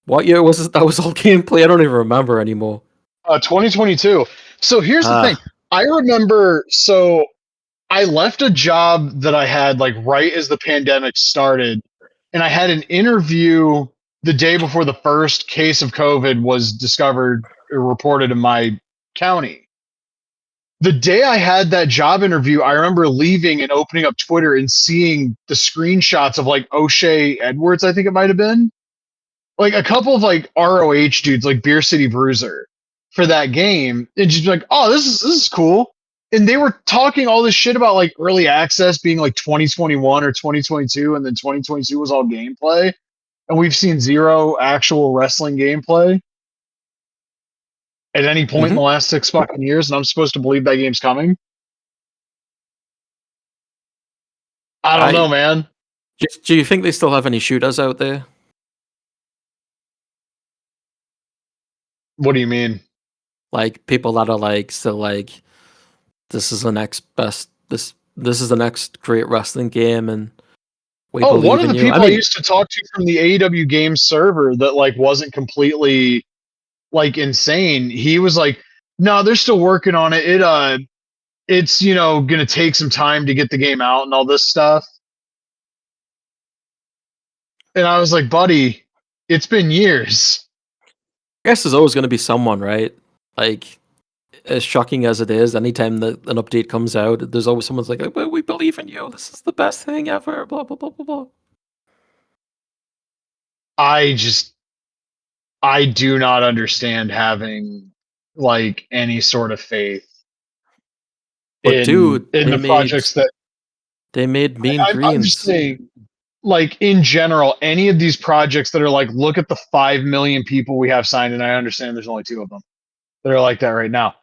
what year was it? That was all gameplay. I don't even remember anymore. 2022. So here's the thing. Ah, I remember. So I left a job that I had like right as the pandemic started, and I had an interview the day before the first case of COVID was discovered or reported in my county. The day I had that job interview, I remember leaving and opening up Twitter and seeing the screenshots of like O'Shea Edwards, I think it might have been. Like a couple of like ROH dudes, like Beer City Bruiser, for that game, and just be like, oh, this is cool. And they were talking all this shit about like early access being like 2021 or 2022, and then 2022 was all gameplay, and we've seen zero actual wrestling gameplay. at any point in the last 6 fucking years, and I'm supposed to believe that game's coming? I don't know, I man. do you think they still have any shooters out there? What do you mean? Like people that are like still like this is the next best this is the next great wrestling game and we Oh, one believe of in the you. I people I mean, used to talk to from the AEW Games server that like wasn't completely like insane. He was like, "No, they're still working on it. It's gonna take some time to get the game out and all this stuff." And I was like, "Buddy, it's been years." I guess there's always going to be someone, right? Like as shocking as it is, anytime that an update comes out, there's always someone's like, "Well, we believe in you. This is the best thing ever." Blah blah blah blah blah. I just I do not understand having like any sort of faith But dude, in the projects that they made Mean I'm just Greens. saying, like in general, any of these projects that are like, look at the 5 million people we have signed, and I understand there's only two of them that are like that right now.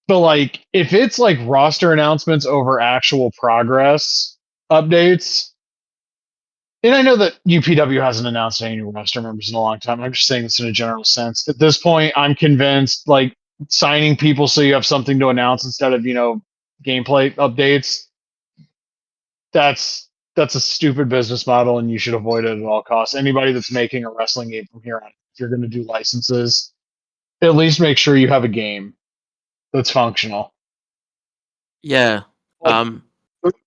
But like, if it's like roster announcements over actual progress updates, and I know that UPW hasn't announced any new roster members in a long time. I'm just saying this in a general sense. At this point, I'm convinced like signing people so you have something to announce instead of gameplay updates. That's a stupid business model, and you should avoid it at all costs. Anybody that's making a wrestling game from here on, if you're going to do licenses, at least make sure you have a game that's functional. Yeah. Like,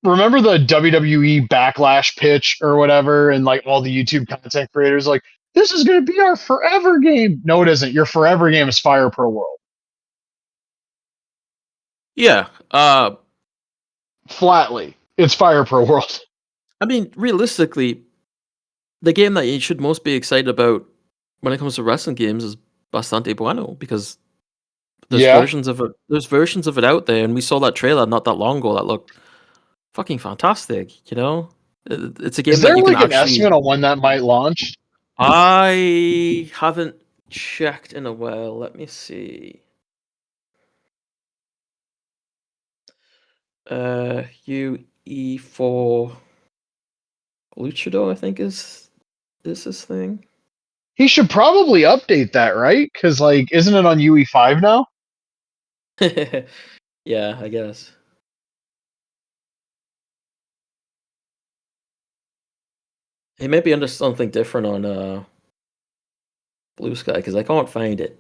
remember the WWE Backlash pitch or whatever, and like all the YouTube content creators like, this is going to be our forever game. No, it isn't. Your forever game is Fire Pro World. Yeah. Flatly, it's Fire Pro World. I mean, realistically, the game that you should most be excited about when it comes to wrestling games is Bastante Bueno because Yeah. there's versions of it out there, and we saw that trailer not that long ago that looked fucking fantastic, you know? It's a Is game that there you can like an actually estimate on when that might launch? I haven't checked in a while. Let me see. UE4 Luchador, I think is this thing. He should probably update that, right? Because like, isn't it on UE5 now? Yeah, I guess. He may be under something different on Blue Sky because I can't find it.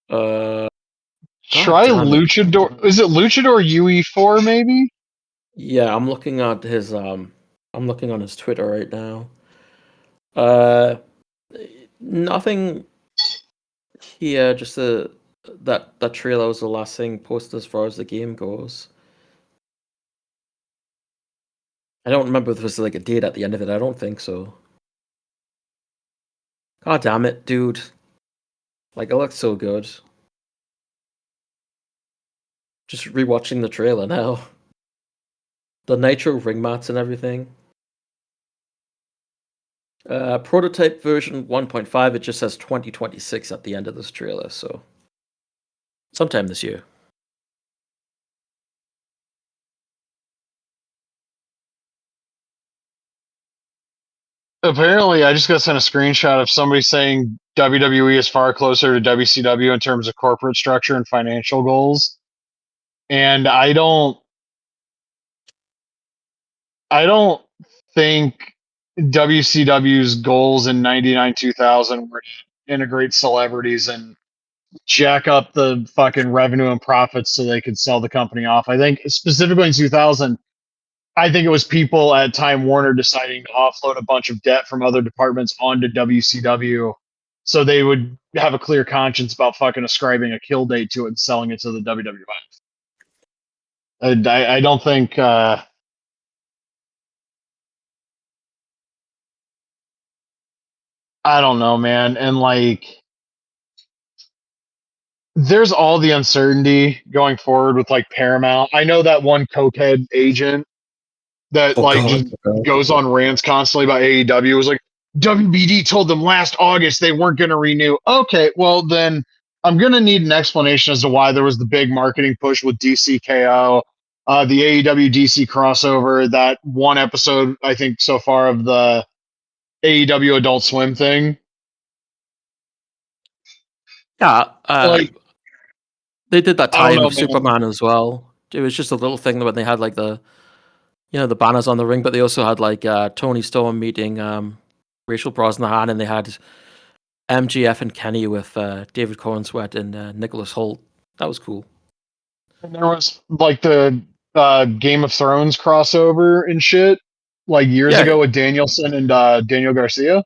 Uh, God Try damn it. Luchador. Is it Luchador UE4 maybe? Yeah, I'm looking on his Twitter right now. Uh, nothing here. Just that trailer was the last thing posted as far as the game goes. I don't remember if there was like a date at the end of it. I don't think so. God damn it, dude! Like it looks so good. Just rewatching the trailer now. The Nitro ring mats and everything. Prototype version 1.5. It just says 2026 at the end of this trailer, so sometime this year. Apparently, I just got sent a screenshot of somebody saying WWE is far closer to WCW in terms of corporate structure and financial goals. And I don't think WCW's goals in 99 2000 were to integrate celebrities and jack up the fucking revenue and profits so they could sell the company off. I think specifically in 2000, I think it was people at Time Warner deciding to offload a bunch of debt from other departments onto WCW so they would have a clear conscience about fucking ascribing a kill date to it and selling it to the WWF. I don't think I don't know, man. And like there's all the uncertainty going forward with like Paramount. I know that one cokehead agent that Oh like God. just goes on rants constantly about AEW. It was like WBD told them last August they weren't going to renew. Okay, well then I'm going to need an explanation as to why there was the big marketing push with DCKO, the AEW DC crossover, that one episode I think so far of the AEW Adult Swim thing. Yeah, Like they did that I don't time know, with man. Superman as well. It was just a little thing when they had like the banners on the ring, but they also had like Tony Storm meeting Rachel Brosnahan, and they had MGF and Kenny with David Cornsweat and Nicholas Holt. That was cool. And there was like the Game of Thrones crossover and shit like years Yeah, ago with Danielson and Daniel Garcia.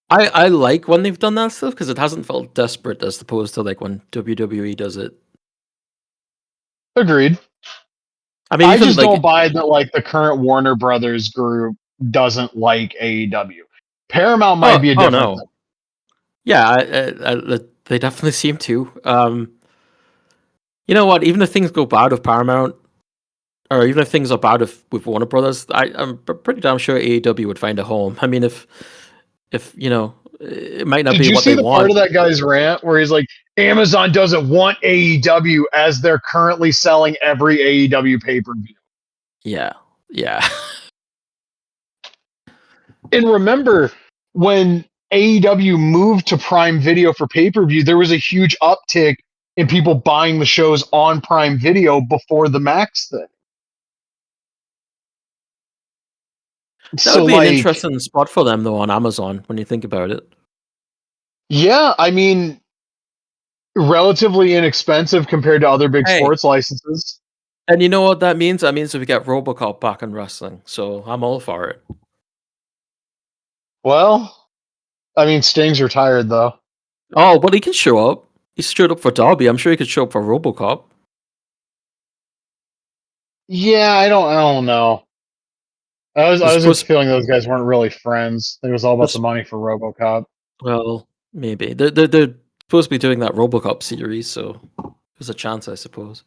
I like when they've done that stuff because it hasn't felt desperate as opposed to like when WWE does it. Agreed. I mean, I even just don't like buy that like the current Warner Brothers group doesn't like AEW. Paramount might be a oh different no, thing. yeah, they definitely seem to. You know what? Even if things go bad with Paramount, or even if things are bad with Warner Brothers, I'm pretty damn sure AEW would find a home. I mean, if it might not Did be you what see they the part want. of that guy's rant where he's like, Amazon doesn't want AEW as they're currently selling every AEW pay per view? Yeah, yeah. And remember, when AEW moved to Prime Video for pay per view, there was a huge uptick in people buying the shows on Prime Video before the Max thing. That So, would be an like, interesting spot for them though on Amazon when you think about it. yeah, I mean, relatively inexpensive compared to other big Hey, sports licenses. and you know what that means? That means that we get RoboCop back in wrestling. So I'm all for it. Well, I mean, Sting's retired, though. Oh, but he can show up. He showed up for Derby. I'm sure he could show up for RoboCop. Yeah, I don't know. They're I was supposed, feeling those guys weren't really friends. It was all they're about the money for RoboCop. well, maybe they're supposed to be doing that RoboCop series, so there's a chance, I suppose.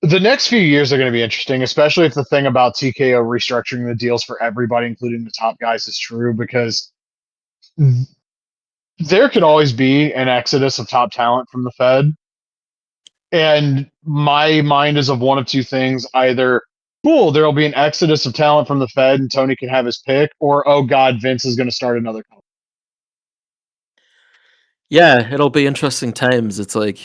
The next few years are going to be interesting, especially if the thing about TKO restructuring the deals for everybody, including the top guys, is true, because there could always be an exodus of top talent from the Fed. And my mind is of one of two things: either, cool, there'll be an exodus of talent from the Fed and Tony can have his pick, or, oh God, Vince is going to start another company. Yeah, it'll be interesting times. It's like,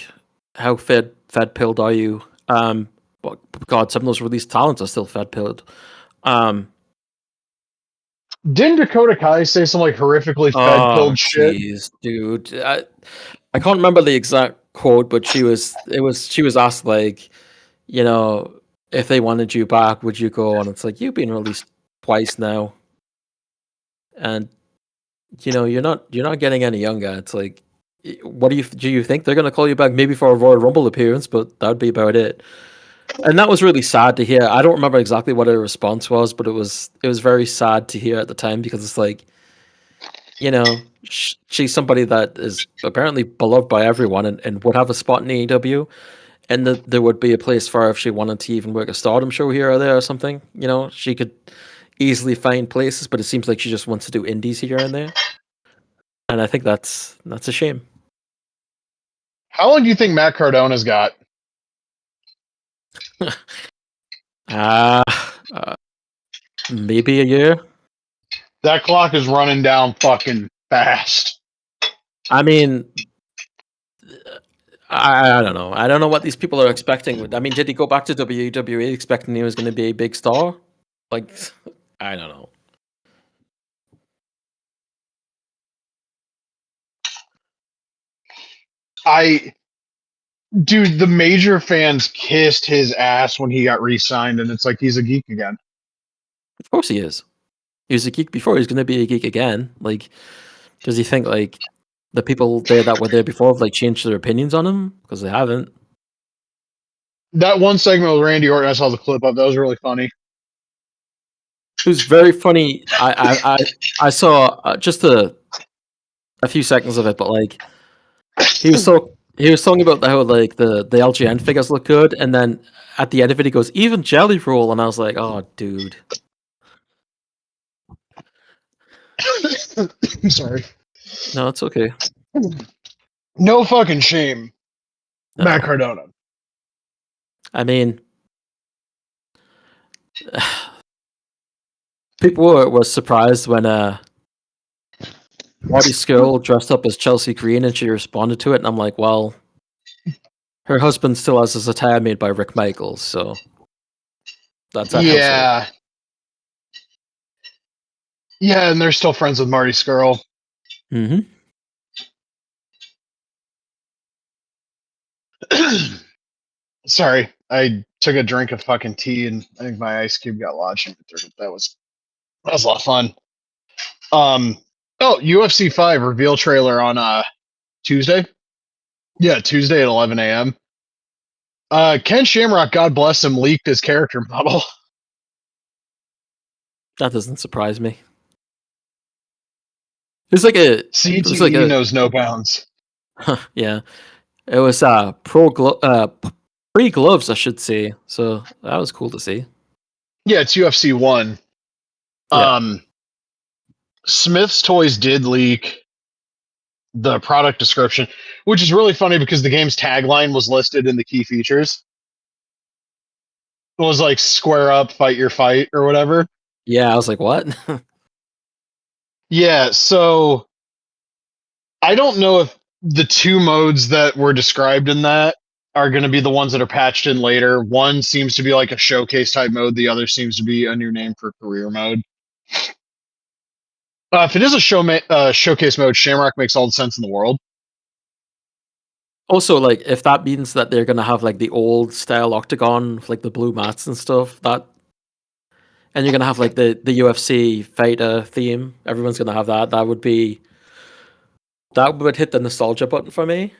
how fed pilled are you? But God, some of those released talents are still fed pilled. Um, Didn't Dakota Kai say some like horrifically Fed oh, pilled shit? jeez, dude. I can't remember the exact quote, but she was asked like, you know, if they wanted you back, would you go? And it's like, you've been released twice now, and you're not getting any younger. It's like, what do you think they're gonna call you back? Maybe for a Royal Rumble appearance, but that'd be about it. And that was really sad to hear. I don't remember exactly what her response was, but it was very sad to hear at the time because it's like, she's somebody that is apparently beloved by everyone and would have a spot in AEW, and that there would be a place for her if she wanted to even work a Stardom show here or there or something. She could easily find places, but it seems like she just wants to do indies here and there, and I think that's a shame. How long do you think Matt Cardona's got? Ah, uh, maybe a year. That clock is running down fucking fast. I mean, I don't know. I don't know what these people are expecting. I mean, did he go back to WWE expecting he was going to be a big star? Like, I don't know. I Dude, the major fans kissed his ass when he got re-signed, and it's like he's a geek again. Of course he is. He was a geek before. He's going to be a geek again. Like, does he think like the people there that were there before have like changed their opinions on him? Because they haven't. That one segment with Randy Orton, I saw the clip of. That was really funny. It was very funny. I saw just a few seconds of it, but like he was talking about how like the LGN figures look good, and then at the end of it, he goes, "Even Jelly Roll," and I was like, "Oh, dude." I'm sorry. No, it's okay. No fucking shame, Matt No, Cardona. I mean, people were surprised when Marty Skrull dressed up as Chelsea Green and she responded to it, and I'm like, well, her husband still has his attire made by Rick Michaels, so that's that household. Yeah. Yeah, and they're still friends with Marty Skrull. Mm-hmm. Sorry, I took a drink of fucking tea and I think my ice cube got lodged in my throat. That was a lot of fun. Oh, UFC 5 reveal trailer on Tuesday. Yeah, Tuesday at 11 a.m. Ken Shamrock, God bless him, leaked his character model. That doesn't surprise me. It was like a, it was like CTE a, knows no bounds. yeah. It was pre gloves, I should say. So that was cool to see. Yeah, it's UFC 1. Yeah. Smith's Toys did leak the product description, which is really funny because the game's tagline was listed in the key features. It was like square up, fight your fight, or whatever. Yeah, I was like, what? Yeah, so I don't know if the two modes that were described in that are going to be the ones that are patched in later. One seems to be like a showcase type mode, the other seems to be a new name for career mode. If it is a showcase mode, Shamrock makes all the sense in the world. Also, like, if that means that they're gonna have like the old style octagon with like the blue mats and stuff, that and you're gonna have like the UFC fighter theme, everyone's gonna have that. That would hit the nostalgia button for me.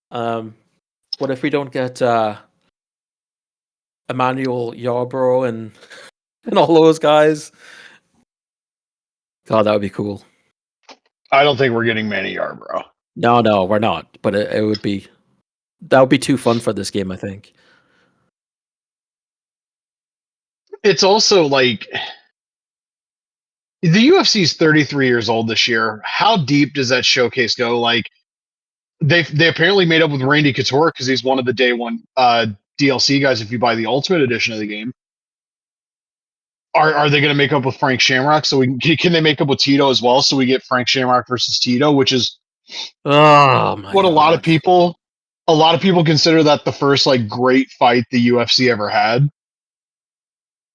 What if we don't get Emmanuel Yarbrough and all those guys? God, that would be cool. I don't think we're getting Manny Yarbrough. No, we're not. But it would be that would be too fun for this game, I think. It's also like the UFC is 33 years old this year. How deep does that showcase go? Like they apparently made up with Randy Couture because he's one of the day one DLC guys. If you buy the Ultimate Edition of the game, are they going to make up with Frank Shamrock? So can they make up with Tito as well? So we get Frank Shamrock versus Tito, which is Oh my what god. a lot of people consider that the first like great fight the UFC ever had,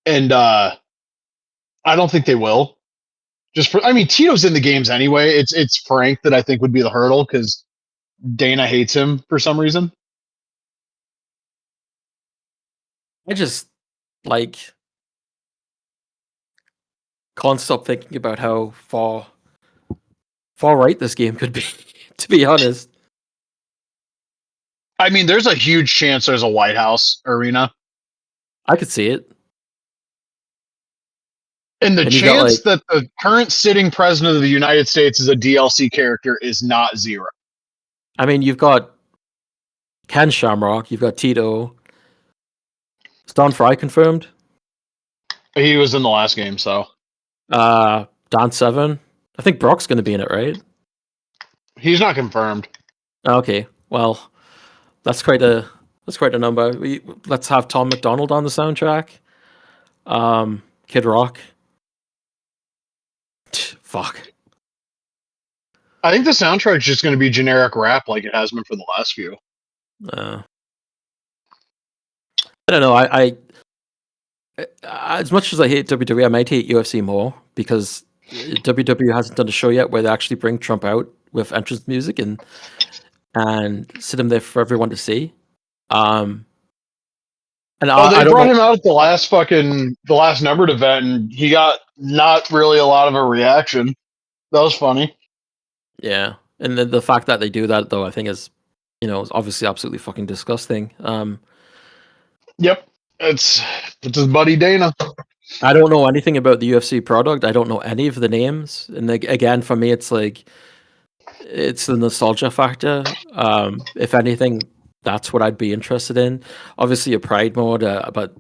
and I don't think they will. I mean, Tito's in the games anyway. It's Frank that I think would be the hurdle because Dana hates him for some reason. I just like can't stop thinking about how far right this game could be, to be honest. I mean, there's a huge chance there's a White House arena, I could see it. and the And you got chance like that the current sitting president of the United States is a DLC character is not zero. I mean you've got Ken Shamrock, you've got Tito. Is Don Fry confirmed? He was in the last game, so Don Seven. I think Brock's gonna be in it, right? he's not confirmed. Okay. Well, that's quite a number. Let's have Tom McDonald on the soundtrack. Kid Rock. Fuck. I think the soundtrack's just going to be generic rap like it has been for the last few. I don't know. I as much as I hate WWE, I might hate UFC more because WWE hasn't done a show yet where they actually bring Trump out with entrance music and sit him there for everyone to see. And They I don't brought know. him out at the last numbered event, and he got not really a lot of a reaction. That was funny. Yeah, and the fact that they do that though, I think is obviously absolutely fucking disgusting. Yep, it's his buddy Dana. I don't know anything about the UFC product. I don't know any of the names, and like, again, for me, it's like it's the nostalgia factor. If anything, that's what I'd be interested in. Obviously, a Pride mode, but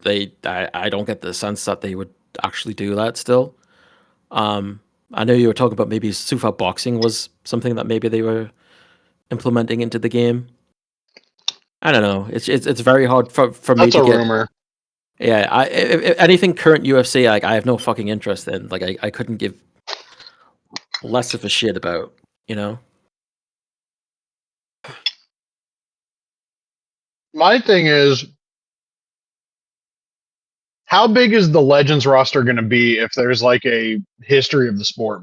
I don't get the sense that they would actually do that still. Um, I know you were talking about maybe Sufa boxing was something that maybe they were implementing into the game. I don't know. It's very hard for me That's to a get. rumor. Yeah, if anything current UFC, like I have no fucking interest in. Like I couldn't give less of a shit about. You know. My thing is, how big is the Legends roster going to be if there's like a history of the sport?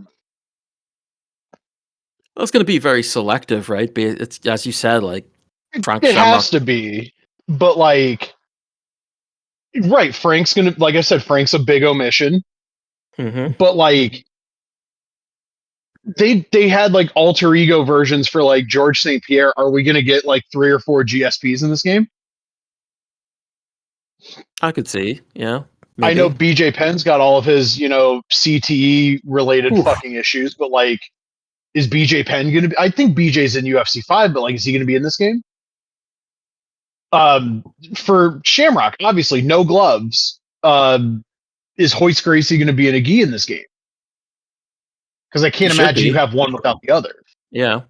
Well, it's going to be very selective, right? It's as you said, like Frank It Shamrock. has to be, but like, right? Frank's gonna, like I said, Frank's a big omission, Hmm. but like, they had like alter ego versions for like George St. Pierre. Are we gonna get like 3 or 4 GSPs in this game? I could see. Yeah, I know maybe. BJ Penn's got all of his, CTE related Oof. fucking issues, but like, is BJ Penn gonna be? I think BJ's in UFC 5, but like, is he gonna be in this game? Um, for Shamrock, obviously, no gloves. Is Hoist Gracie going to be in a gi in this game? Because I He can't should imagine you be. have one without the other. Yeah.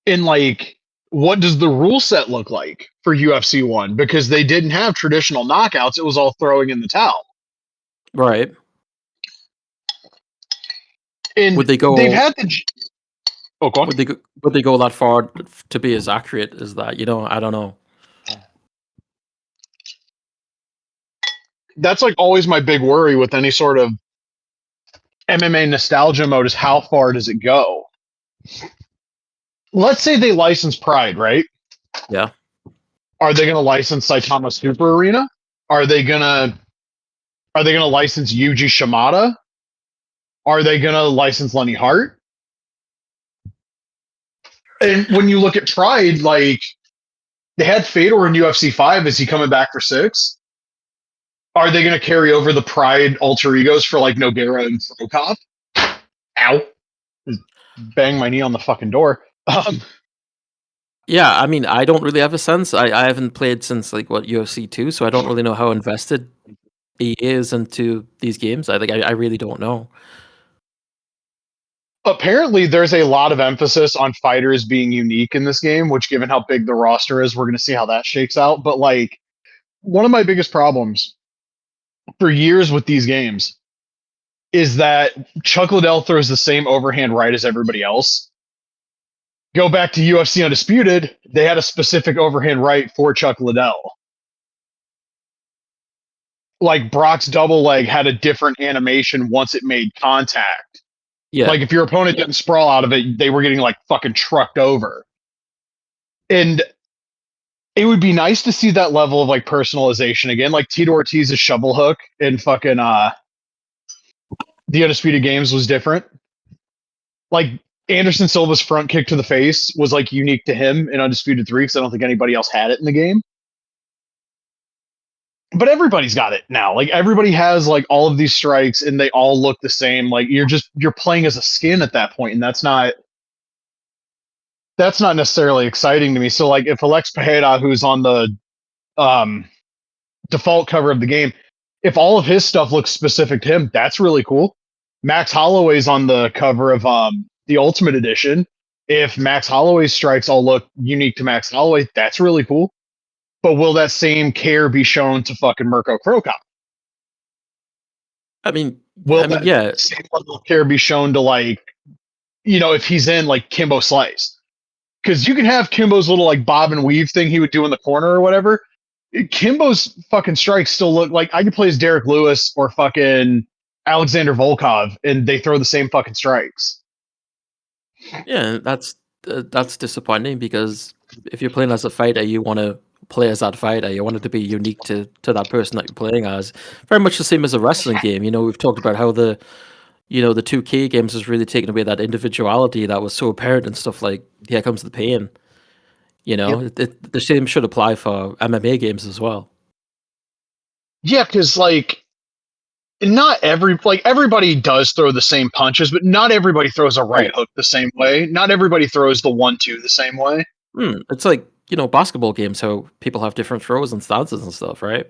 And like, what does the rule set look like for UFC 1? Because they didn't have traditional knockouts, it was all throwing in the towel. Right. Would And they they've go? had the. Oh, go on. Would they go that far to be as accurate as that? You know, I don't know. That's like always my big worry with any sort of MMA nostalgia mode is how far does it go? Let's say they license Pride, right? Yeah. Are they going to license Saitama Super Arena? Are they going to license Yuji Shimada? Are they going to license Lenny Hart? And when you look at Pride, like they had Fedor in UFC 5. Is he coming back for 6? Are they going to carry over the Pride alter egos for like Nogueira and Prokop? Ow. Just bang my knee on the fucking door. Yeah, I mean, I don't really have a sense. I haven't played since like what UFC 2, so I don't really know how invested he is into these games. I really don't know. Apparently, there's a lot of emphasis on fighters being unique in this game, which, given how big the roster is, we're going to see how that shakes out. But like, one of my biggest problems for years with these games is that Chuck Liddell throws the same overhand right as everybody else. Go back to UFC Undisputed, they had a specific overhand right for Chuck Liddell. Like Brock's double leg had a different animation once it made contact. Yeah. Like if your opponent didn't sprawl out of it, they were getting like fucking trucked over. And it would be nice to see that level of like personalization again. Like Tito Ortiz's shovel hook in fucking the Undisputed Games was different. Like Anderson Silva's front kick to the face was like unique to him in Undisputed 3 because I don't think anybody else had it in the game. But everybody's got it now. Like everybody has like all of these strikes and they all look the same. Like you're playing as a skin at that point, and that's not necessarily exciting to me. So like if Alex Pereira, who's on the um default cover of the game, if all of his stuff looks specific to him, that's really cool. Max Holloway's on the cover of the Ultimate Edition. If Max Holloway's strikes all look unique to Max Holloway, that's really cool. But will that same care be shown to fucking Mirko Krokop? I mean, Will I mean, that yeah, same level of care be shown to like, if he's in like Kimbo Slice? Because you can have Kimbo's little like bob and weave thing he would do in the corner or whatever. Kimbo's fucking strikes still look like I could play as Derek Lewis or fucking Alexander Volkov, and they throw the same fucking strikes. yeah. That's disappointing because if you're playing as a fighter, you want to play as that fighter. You want it to be unique to that person that you're playing as. Very much the same as a wrestling game. You know, we've talked about how the 2K games has really taken away that individuality that was so apparent and stuff like Here Comes the Pain. You know, Yep. the same should apply for MMA games as well. Yeah, because like not everybody does throw the same punches, but not everybody throws a right Right. hook the same way. Not everybody throws the 1-2 the same way. It's like basketball games, how people have different throws and stances and stuff, right?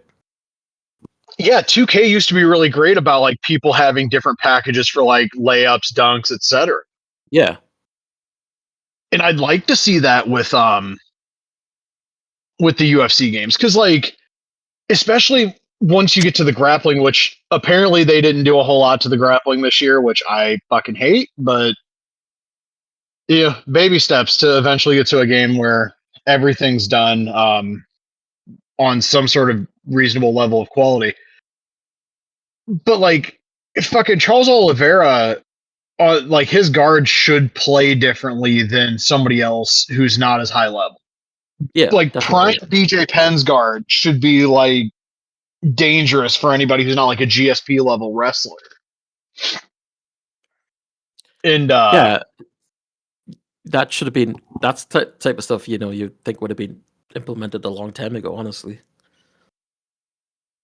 Yeah, 2K used to be really great about like people having different packages for like layups, dunks, etc. Yeah. And I'd like to see that with the UFC games cuz like especially once you get to the grappling, which apparently they didn't do a whole lot to the grappling this year, which I fucking hate, but yeah, baby steps to eventually get to a game where everything's done on some sort of reasonable level of quality. But like fucking Charles Oliveira, like his guard should play differently than somebody else who's not as high level. Yeah, Like prime definitely. BJ Penn's guard should be like dangerous for anybody who's not like a GSP level wrestler. And Yeah, that should have been that's type of stuff, you think would have been implemented a long time ago, honestly.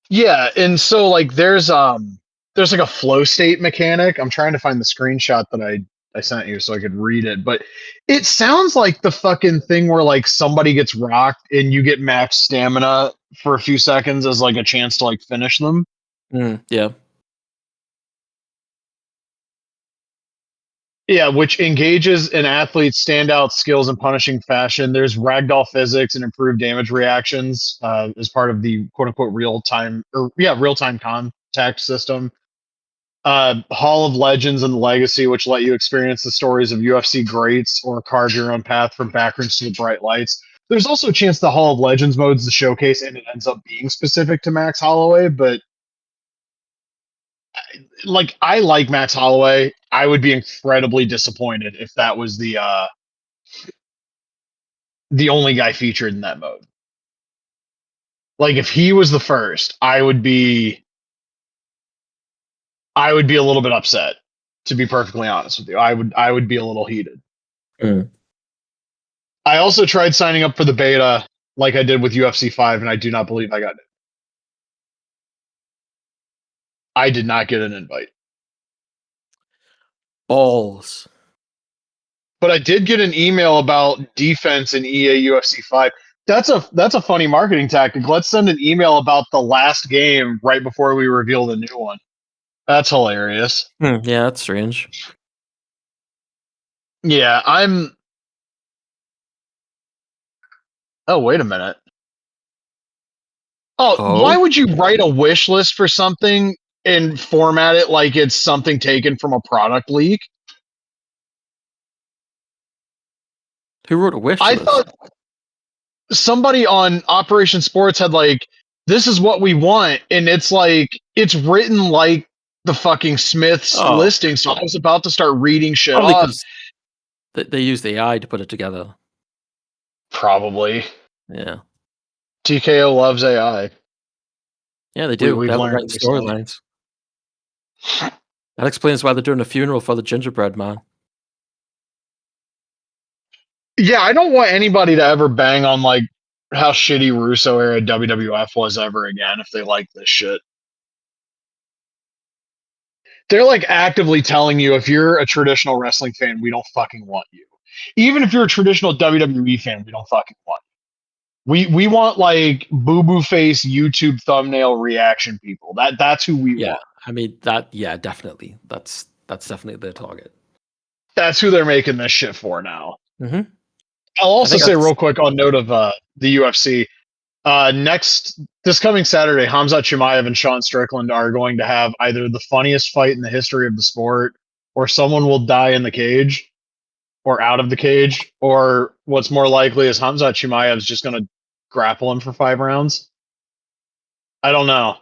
yeah, and so like there's like a flow state mechanic. I'm trying to find the screenshot that I sent you so I could read it, but it sounds like the fucking thing where like somebody gets rocked and you get max stamina for a few seconds as like a chance to like finish them. Yeah. Yeah, which engages an athlete's standout skills in punishing fashion. There's ragdoll physics and improved damage reactions as part of the quote unquote real time contact system. Hall of Legends and the Legacy, which let you experience the stories of UFC greats or carve your own path from backrooms to the bright lights. There's also a chance the Hall of Legends mode's the showcase and it ends up being specific to Max Holloway, but like I like Max Holloway. I would be incredibly disappointed if that was the only guy featured in that mode. Like if he was the first, I would be a little bit upset, to be perfectly honest with you. I would be a little heated. Mm. I also tried signing up for the beta like I did with UFC 5 and I do not believe I got it. I did not get an invite. Balls. But I did get an email about defense in EA UFC 5. That's a funny marketing tactic. Let's send an email about the last game right before we reveal the new one. That's hilarious. Yeah, that's strange. Yeah, I'm Oh, wait a minute. Oh, why Oh? would you write a wish list for something and format it like it's something taken from a product leak? Who wrote a wish I list? thought somebody on Operation Sports had like, this is what we want, and it's like it's written like the fucking Smiths Oh, listing. So I was about to start reading shit probably off. because they used AI to put it together. Probably. Yeah. TKO loves AI. Yeah, they We do. They we've have the learned right recently. storylines. That explains why they're doing a funeral for the gingerbread man. Yeah, I don't want anybody to ever bang on like how shitty Russo era WWF was ever again if they like this shit. They're like actively telling you if you're a traditional wrestling fan, we don't fucking want you. Even if you're a traditional WWE fan, we don't fucking want you. We want like boo boo face YouTube thumbnail reaction people. That's who we Yeah. want. I mean, yeah, definitely. That's definitely their target. That's who they're making this shit for now. Hmm. I'll I also think say that's real quick on note of the UFC. Next this coming Saturday, Hamza Chimaev and Sean Strickland are going to have either the funniest fight in the history of the sport, or someone will die in the cage, or out of the cage, or what's more likely is Hamza Chimaev is just going to grapple him for 5 rounds. I don't know.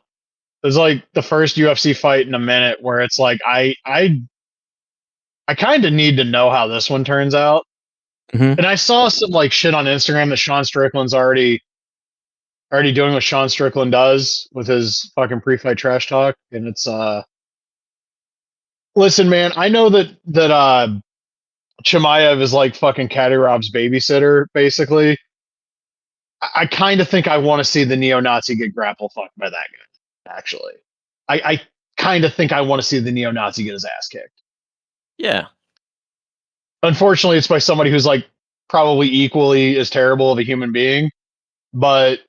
It's like the first UFC fight in a minute where it's like I kind of need to know how this one turns out. Mhm. And I saw some like shit on Instagram that Sean Strickland's already doing what Sean Strickland does with his fucking pre-fight trash talk, and it's listen, man, I know that Chimaev is like fucking Caddy Rob's babysitter, basically. I kind of think I want to see the neo-Nazi get grapple fucked by that guy. Actually, I kind of think I want to see the neo-Nazi get his ass kicked. Yeah. Unfortunately, it's by somebody who's like probably equally as terrible of a human being, but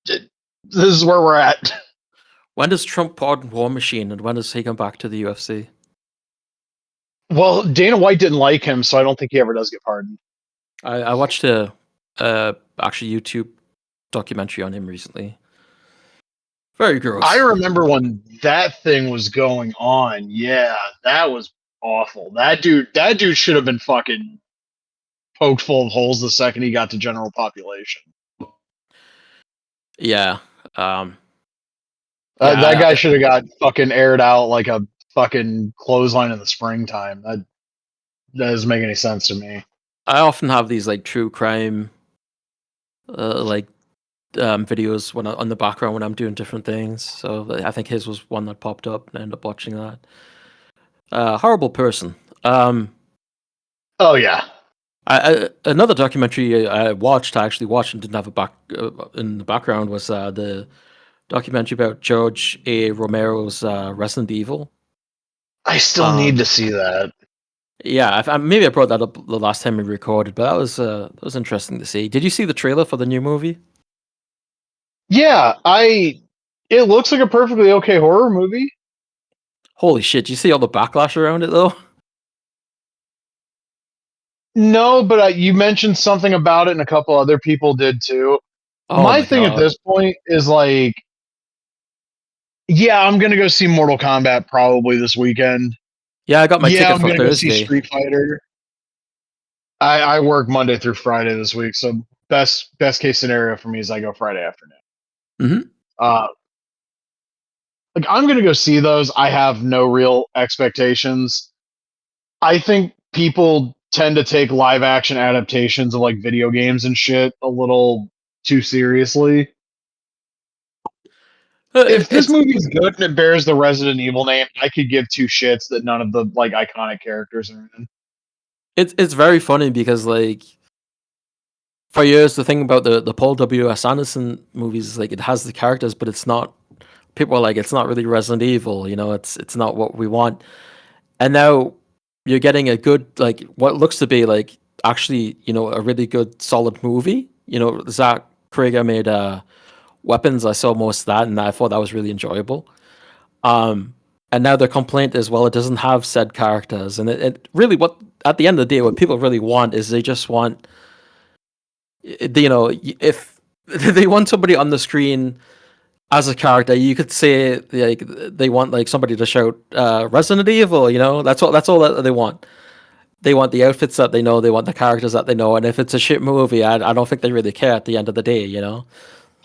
this is where we're at. When does Trump pardon War Machine, and when does he come back to the UFC? Well, Dana White didn't like him, so I don't think he ever does get pardoned. I watched a actually YouTube documentary on him recently. Very gross. I remember when that thing was going on. Yeah, that was awful. That dude should have been fucking poked full of holes the second he got to general population. Yeah. That guy should have got fucking aired out like a fucking clothesline in the springtime. That doesn't make any sense to me. I often have these like true crime videos when on the background when I'm doing different things. So I think his was one that popped up, and I ended up watching that. Horrible person. Oh yeah. Another documentary I actually watched and didn't have a back in the background was the documentary about George A. Romero's Resident Evil. I still need to see that. Yeah, maybe I brought that up the last time we recorded, but that was interesting to see. Did you see the trailer for the new movie? Yeah, it looks like a perfectly okay horror movie. Holy shit, did you see all the backlash around it though? No, but you mentioned something about it, and a couple other people did too. Oh my my thing God. at this point is like, yeah, I'm gonna go see Mortal Kombat probably this weekend. Yeah, I got my ticket I'm for gonna go see Thursday. Street Fighter. I work Monday through Friday this week, so best case scenario for me is I go Friday afternoon. Mm-hmm. Like I'm gonna go see those. I have no real expectations. I think people tend to take live action adaptations of like video games and shit a little too seriously. If this It's movie is good and it bears the Resident Evil name, I could give two shits that none of the like iconic characters are in. it's very funny because like for years the thing about the Paul W.S. Anderson movies is like it has the characters, but it's not. People are like it's not really Resident Evil, you know. It's not what we want. And now you're getting a good like what looks to be like actually a really good solid movie. Zach Krieger made Weapons. I saw most of that, and I thought that was really enjoyable. And now the complaint is, well, it doesn't have said characters, and it really what at the end of the day, what people really want is they just want, if they want somebody on the screen as a character, you could say like they want like somebody to shout Resident Evil. That's all that they want. They want the outfits that they know. They want the characters that they know. And if it's a shit movie, I don't think they really care at the end of the day.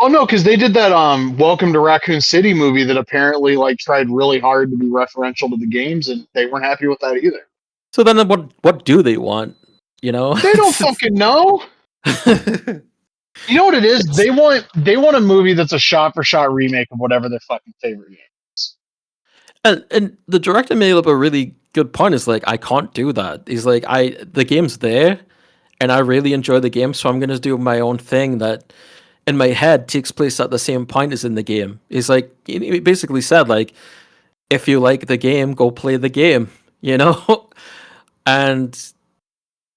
Oh no, because they did that Welcome to Raccoon City movie that apparently like tried really hard to be referential to the games, and they weren't happy with that either. So then what do they want? They don't fucking know. You know what it is? They want a movie that's a shot for shot remake of whatever their fucking favorite game is. And the director made up a really good point. Is like I can't do that. He's like the game's there, and I really enjoy the game, so I'm gonna do my own thing that in my head takes place at the same point as in the game. He's like he basically said like if you like the game, go play the game. And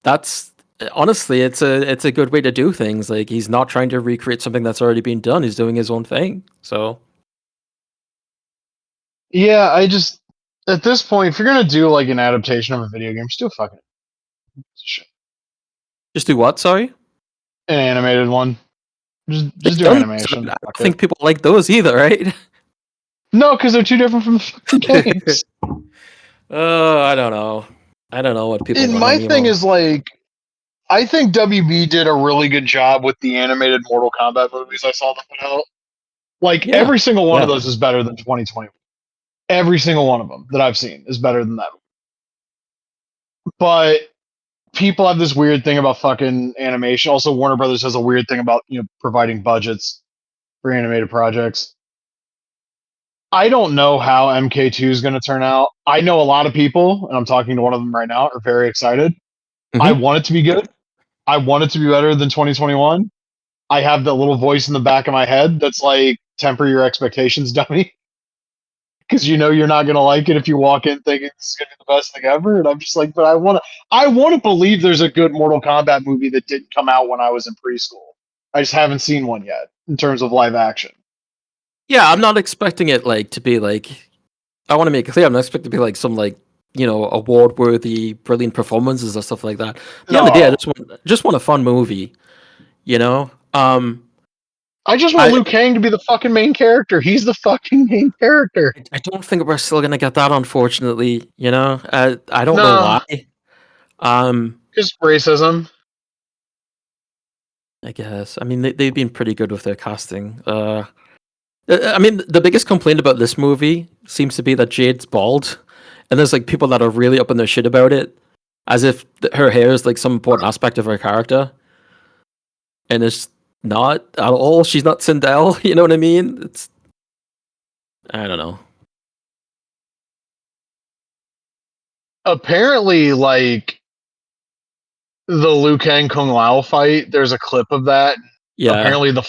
that's honestly it's a good way to do things. Like he's not trying to recreate something that's already been done. He's doing his own thing. So yeah, I just at this point, if you're gonna do like an adaptation of a video game, just do a fucking shit. Just do what? Sorry, An animated one. Just do animation. I don't think people like those either, right? No, because they're too different from the fucking games. I don't know. I don't know what people. And my thing is like, I think WB did a really good job with the animated Mortal Kombat movies I saw them put out. Like every single one of those is better than 2020. Every single one of them that I've seen is better than that. But people have this weird thing about fucking animation. Also, Warner Brothers has a weird thing about providing budgets for animated projects. I don't know how MK2 is going to turn out. I know a lot of people, and I'm talking to one of them right now, are very excited. Mm-hmm. I want it to be good. I want it to be better than 2021. I have that little voice in the back of my head that's like, temper your expectations, dummy. because you know you're not gonna like it if you walk in thinking this is gonna be the best thing ever. And I'm just like, but I wanna believe there's a good Mortal Kombat movie that didn't come out when I was in preschool. I just haven't seen one yet in terms of live action. Yeah, I'm not expecting it like to be like. I want to make it clear. I'm not expecting to be like some like award-worthy, brilliant performances or stuff like that. At the end of the day, I No, just want a fun movie. You know, I just want I Liu Kang to be the fucking main character. He's the fucking main character. I don't think we're still gonna get that, unfortunately. I don't know No, why. Um, just racism. I guess. I mean, they've been pretty good with their casting. I mean, the biggest complaint about this movie seems to be that Jade's bald, and there's like people that are really up in their shit about it, as if her hair is like some important aspect of her character, and it's not at all. She's not Sindel. You know what I mean? I don't know. Apparently, like the Liu Kang Kung Lao fight, there's a clip of that. Yeah. Apparently, the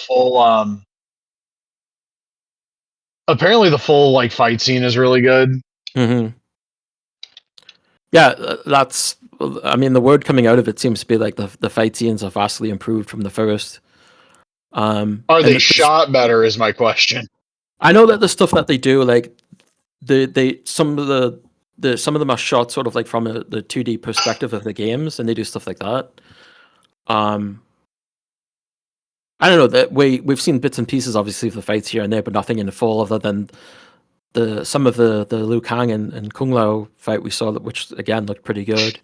full like fight scene is really good. hmm Yeah, that's. I mean, the word coming out of it seems to be like the fight scenes are vastly improved from the first. Are And they shot better? Is my question. I know that the stuff that they do, like some of some of them are shot sort of like from the 2D perspective of the games, and they do stuff like that. Um, I don't know that we've seen bits and pieces, obviously, of the fights here and there, but nothing in full, other than some of the Liu Kang and Kung Lao fight we saw, which again looked pretty good.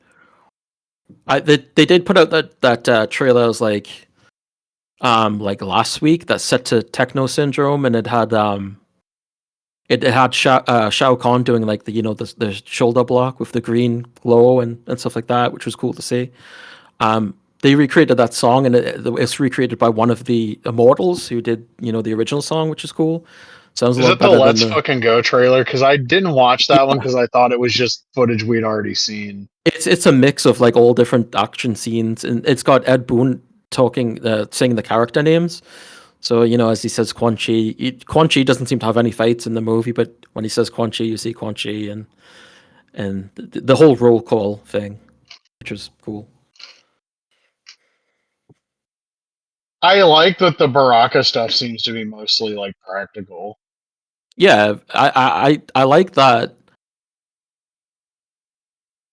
They did put out that trailer was like last week that's set to Techno Syndrome, and it had Shao Kahn doing like the shoulder block with the green glow and stuff like that, which was cool to see. They recreated that song, and it's recreated by one of the Immortals who did the original song, which is cool. Sounds a Is lot it the better than Let's the. Fucking Go trailer? Because I didn't watch that one Yeah, because I thought it was just footage we'd already seen. it's a mix of like all different action scenes, and it's got Ed Boon saying the character names. So as he says Quan Chi, Quan Chi doesn't seem to have any fights in the movie, but when he says Quan Chi, you see Quan Chi and the whole roll call thing, which was cool. I like that the Baraka stuff seems to be mostly like practical. Yeah, I like that.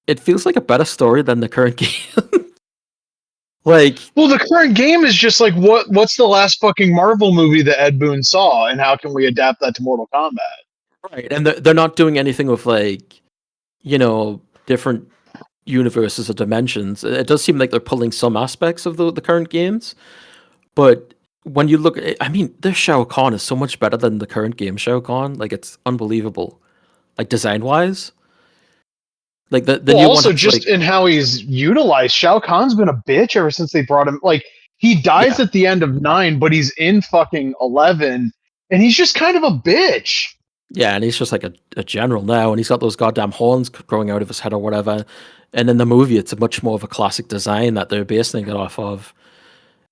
It feels like a better story than the current game. Like, Well, the current game is just like what's the last fucking Marvel movie that Ed Boon saw, and how can we adapt that to Mortal Kombat? right, and they're not doing anything with like different universes or dimensions. It does seem like they're pulling some aspects of the current games, but when you look at I mean, this Shao Kahn is so much better than the current game Shao Kahn. Like, it's unbelievable. Like, design wise, like the Well, new one also has just like. in how he's utilized, Shao Kahn's been a bitch ever since they brought him. Like he dies Yeah, at the end of 9, but he's in fucking 11, and he's just kind of a bitch. yeah, and he's just like a general now, and he's got those goddamn horns growing out of his head or whatever. And in the movie, it's a much more of a classic design that they're basing it off of.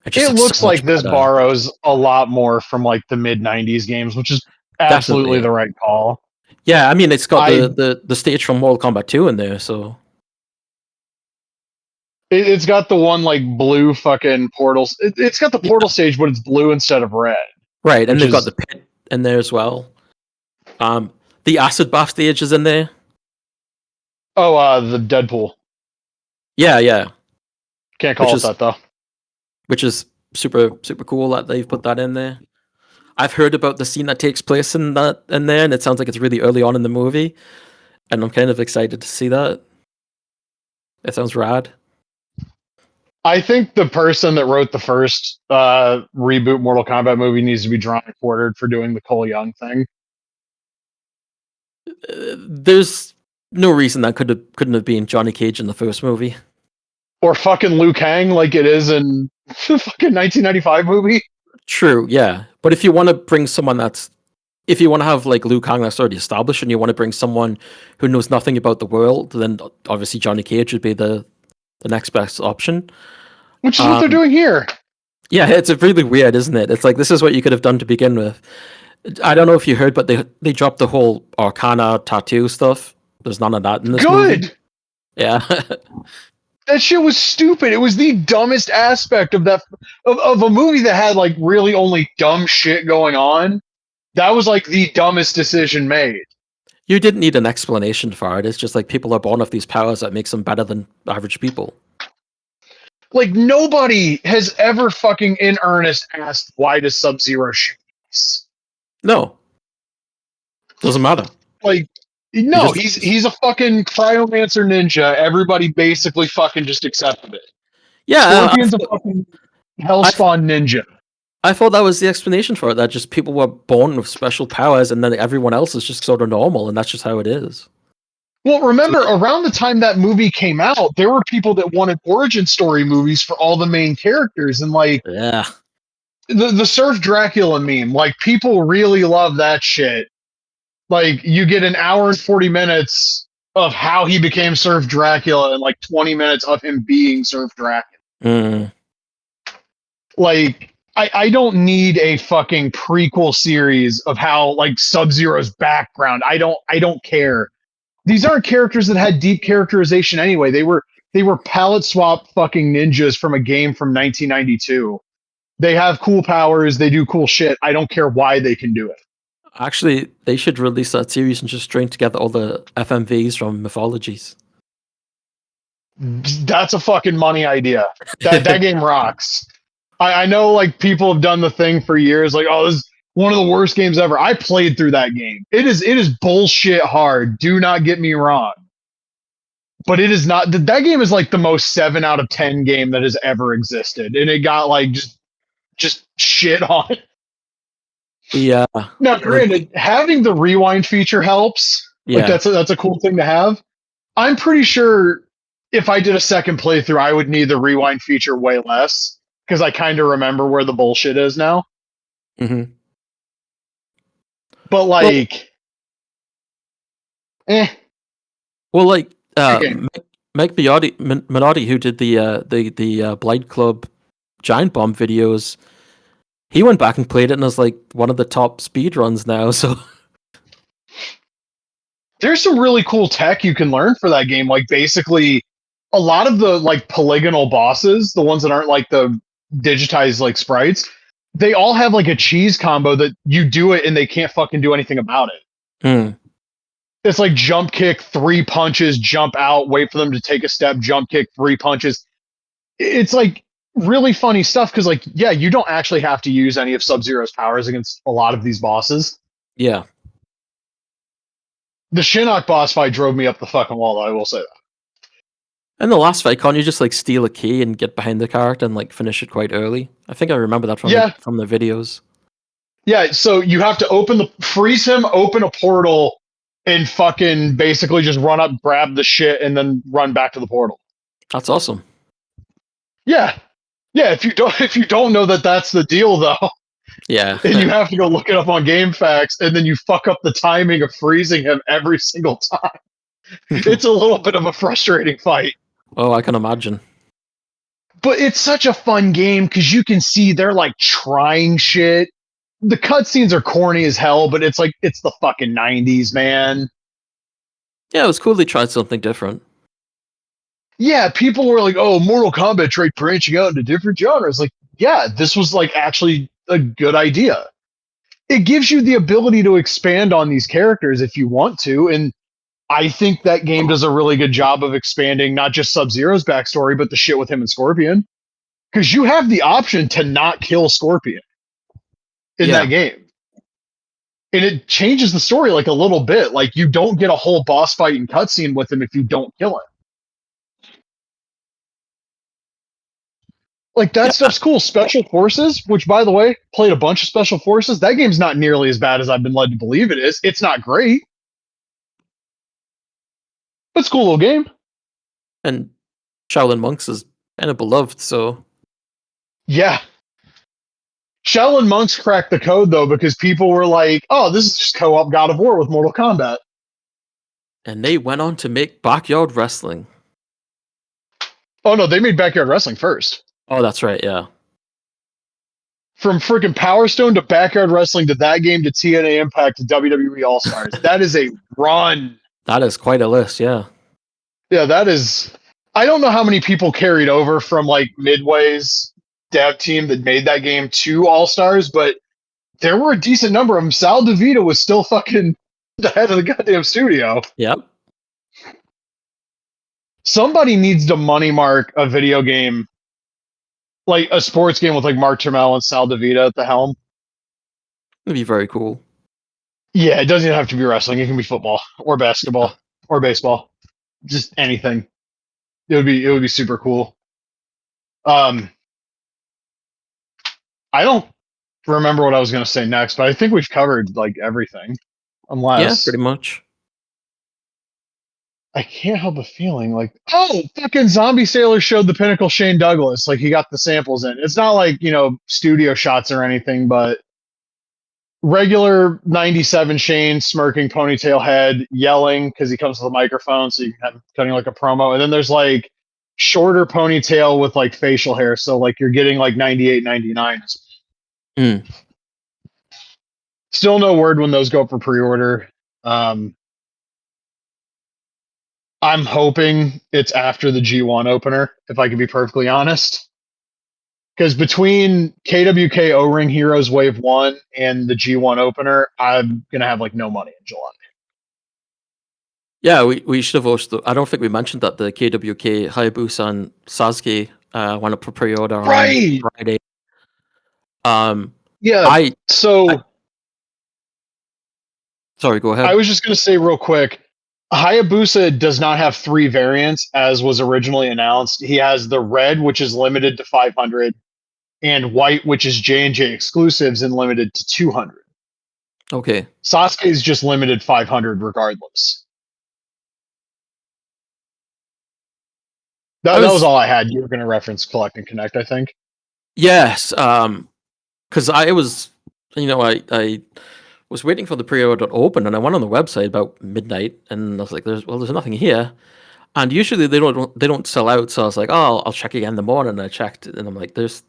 It just It looks so looks much like this better. borrows a lot more from like the mid 90s games, which is absolutely Definitely. the right call. Yeah, I mean, it's got I the stage from Mortal Kombat 2 in there, so. it's got the one like blue fucking portals. It's got the Yeah. portal stage, but it's blue instead of red, Right, and which they've got the is pit in there as well. The acid bath stage is in there. the Deadpool. Yeah, yeah, Can't which call it is that though. which is super super cool that they've put that in there. I've heard about the scene that takes place in there, and it sounds like it's really early on in the movie, and I'm kind of excited to see that. It sounds rad. I think the person that wrote the first reboot Mortal Kombat movie needs to be drawn and quartered for doing the Cole Young thing. There's no reason that couldn't have been Johnny Cage in the first movie. Or fucking Liu Kang like it is in the fucking 1995 movie. True, yeah, but if you want to bring someone if you want to have like Liu Kang that's already established, and you want to bring someone who knows nothing about the world, then obviously Johnny Cage would be the next best option. Which is what they're Um, doing here. yeah, it's really weird, isn't it? It's like this is what you could have done to begin with. I don't know if you heard, but they dropped the whole Arcana tattoo stuff. There's none of that in this movie. Good. Yeah. That shit was stupid. It was the dumbest aspect of that of a movie that had like really only dumb shit going on. That was like the dumbest decision made. You didn't need an explanation for it. It's just like people are born with these powers that makes them better than average people. Like nobody has ever fucking in earnest asked why does Sub-Zero shoot these? No, doesn't matter. Like He no, just he's a fucking cryomancer ninja. Everybody basically fucking just accepted it. yeah. Scorpion's a fucking I, hellspawn ninja. I thought that was the explanation for it. That just people were born with special powers, and then everyone else is just sort of normal, and that's just how it is. Well, So, remember around the time that movie came out, there were people that wanted origin story movies for all the main characters, and like yeah. the Surf Dracula meme, like people really love that shit. Like you get an hour and 40 minutes of how he became Surf Dracula and like 20 minutes of him being Surf Dracula. Mm. Like I don't need a fucking prequel series of how like Sub-Zero's background. I don't care. These aren't characters that had deep characterization anyway. They were palette swap fucking ninjas from a game from 1992. They have cool powers, they do cool shit. I don't care why they can do it. Actually, they should release that series and just string together all the FMVs from mythologies. That's a fucking money idea. That game rocks. I know like people have done the thing for years, like, oh, this is one of the worst games ever. I played through that game. It is bullshit hard. Do not get me wrong. But it is not that game is like the most 7 out of 10 game that has ever existed. And it got like just shit on. Yeah. Now, granted, having the rewind feature helps. Like Yeah. that's a cool thing to have. I'm pretty sure if I did a second playthrough, I would need the rewind feature way less because I kind of remember where the bullshit is now. Mm-hmm. But Well, like, eh, well, like okay. Meg Minotti, who did the Blind Club Giant Bomb videos, he went back and played it and was like one of the top speed runs now. So There's some really cool tech you can learn for that game. Like basically, a lot of the like polygonal bosses, the ones that aren't like the digitized like sprites, they all have like a cheese combo that you do it and they can't fucking do anything about it. Hmm. It's like jump kick, 3 punches, jump out, wait for them to take a step, jump kick, 3 punches. It's like really funny stuff because, like, yeah, you don't actually have to use any of Sub-Zero's powers against a lot of these bosses. Yeah. The Shinnok boss fight drove me up the fucking wall, though, I will say that. In the last fight, can't you just like steal a key and get behind the character and like finish it quite early? I think I remember that Yeah, from the videos. yeah, so you have to freeze him, open a portal, and fucking basically just run up, grab the shit, and then run back to the portal. That's awesome. Yeah. Yeah, if you don't know that that's the deal though, Yeah. and you have to go look it up on GameFAQs, and then you fuck up the timing of freezing him every single time. It's a little bit of a frustrating fight. Oh, I can imagine. But it's such a fun game because you can see they're like trying shit. The cutscenes are corny as hell, but it's like it's the fucking 90s, man. Yeah, it was cool they tried something different. Yeah, people were like, "Oh, Mortal Kombat tried branching out into different genres." Like, yeah, this was like actually a good idea. It gives you the ability to expand on these characters if you want to, and I think that game does a really good job of expanding not just Sub-Zero's backstory, but the shit with him and Scorpion. Because you have the option to not kill Scorpion in that Yeah. game. And it changes the story like a little bit. Like you don't get a whole boss fight and cutscene with him if you don't kill him. Like that Yeah. stuff's cool. Special Forces, which by the way, played a bunch of Special Forces. That game's not nearly as bad as I've been led to believe it is. It's not great, but it's a cool little game. And Shaolin Monks is kind of beloved, so Yeah. Shaolin Monks cracked the code though because people were like, "Oh, this is just co-op God of War with Mortal Kombat." and they went on to make Backyard Wrestling. Oh no, they made Backyard Wrestling first. Oh, that's right, yeah. from freaking Power Stone to Backyard Wrestling to that game to TNA Impact to WWE All Stars. That is a run. That is quite a list, yeah. Yeah, that is. I don't know how many people carried over from like Midway's dev team that made that game to All Stars, but there were a decent number of them. Sal DeVito was still fucking the head of the goddamn studio. Yep. Somebody needs to money mark a video game, like a sports game with like Mark Turmel and Sal DeVito at the helm. It'd be very cool. Yeah, it doesn't even have to be wrestling. It can be football or basketball or baseball. Just anything. It would be super cool. I don't remember what I was going to say next, but I think we've covered like everything. Unless Yeah, pretty much. I can't help a feeling like, oh, fucking Zombie Sailor showed the Pinnacle Shane Douglas. Like he got the samples in. It's not like, studio shots or anything, but regular 97 Shane smirking ponytail head yelling because he comes with a microphone. So you can have him cutting like a promo. And then there's like shorter ponytail with like facial hair. So like you're getting like 98, 99. Still no word when those go up for pre-order. I'm hoping it's after the G1 opener, if I can be perfectly honest. Because between KWK O-Ring Heroes Wave 1 and the G1 opener, I'm going to have like no money in July. Yeah, we should have also. I don't think we mentioned that the KWK Hayabusa and Sasuke went up for pre-order on Friday. Yeah. Sorry, go ahead. I was just going to say real quick, Hayabusa does not have 3 variants as was originally announced. He has the red, which is limited to 500, and white, which is J&J exclusives and limited to 200. Okay. Sasuke is just limited 500 regardless. That was all I had. You were going to reference Collect and Connect, I think. Yes, because I was, I was waiting for the pre-order to open, and I went on the website about midnight, and I was like, "There's nothing here." And usually they don't sell out, so I was like, "Oh, I'll check again in the morning." And I checked, and I'm like, "There's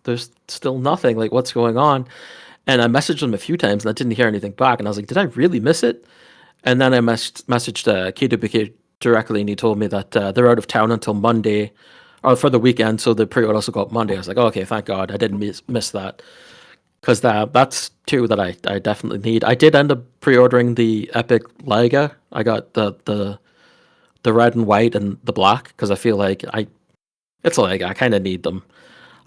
still nothing. Like, what's going on?" And I messaged them a few times, and I didn't hear anything back. And I was like, "Did I really miss it?" And then I messaged KWK directly, and he told me that they're out of town until Monday, or for the weekend. So the pre-order also got Monday. I was like, oh, "Okay, thank God, I didn't miss that." Because that's 2 that I definitely need. I did end up pre-ordering the Epic Liga. I got the red and white and the black because I feel like it's like I kind of need them.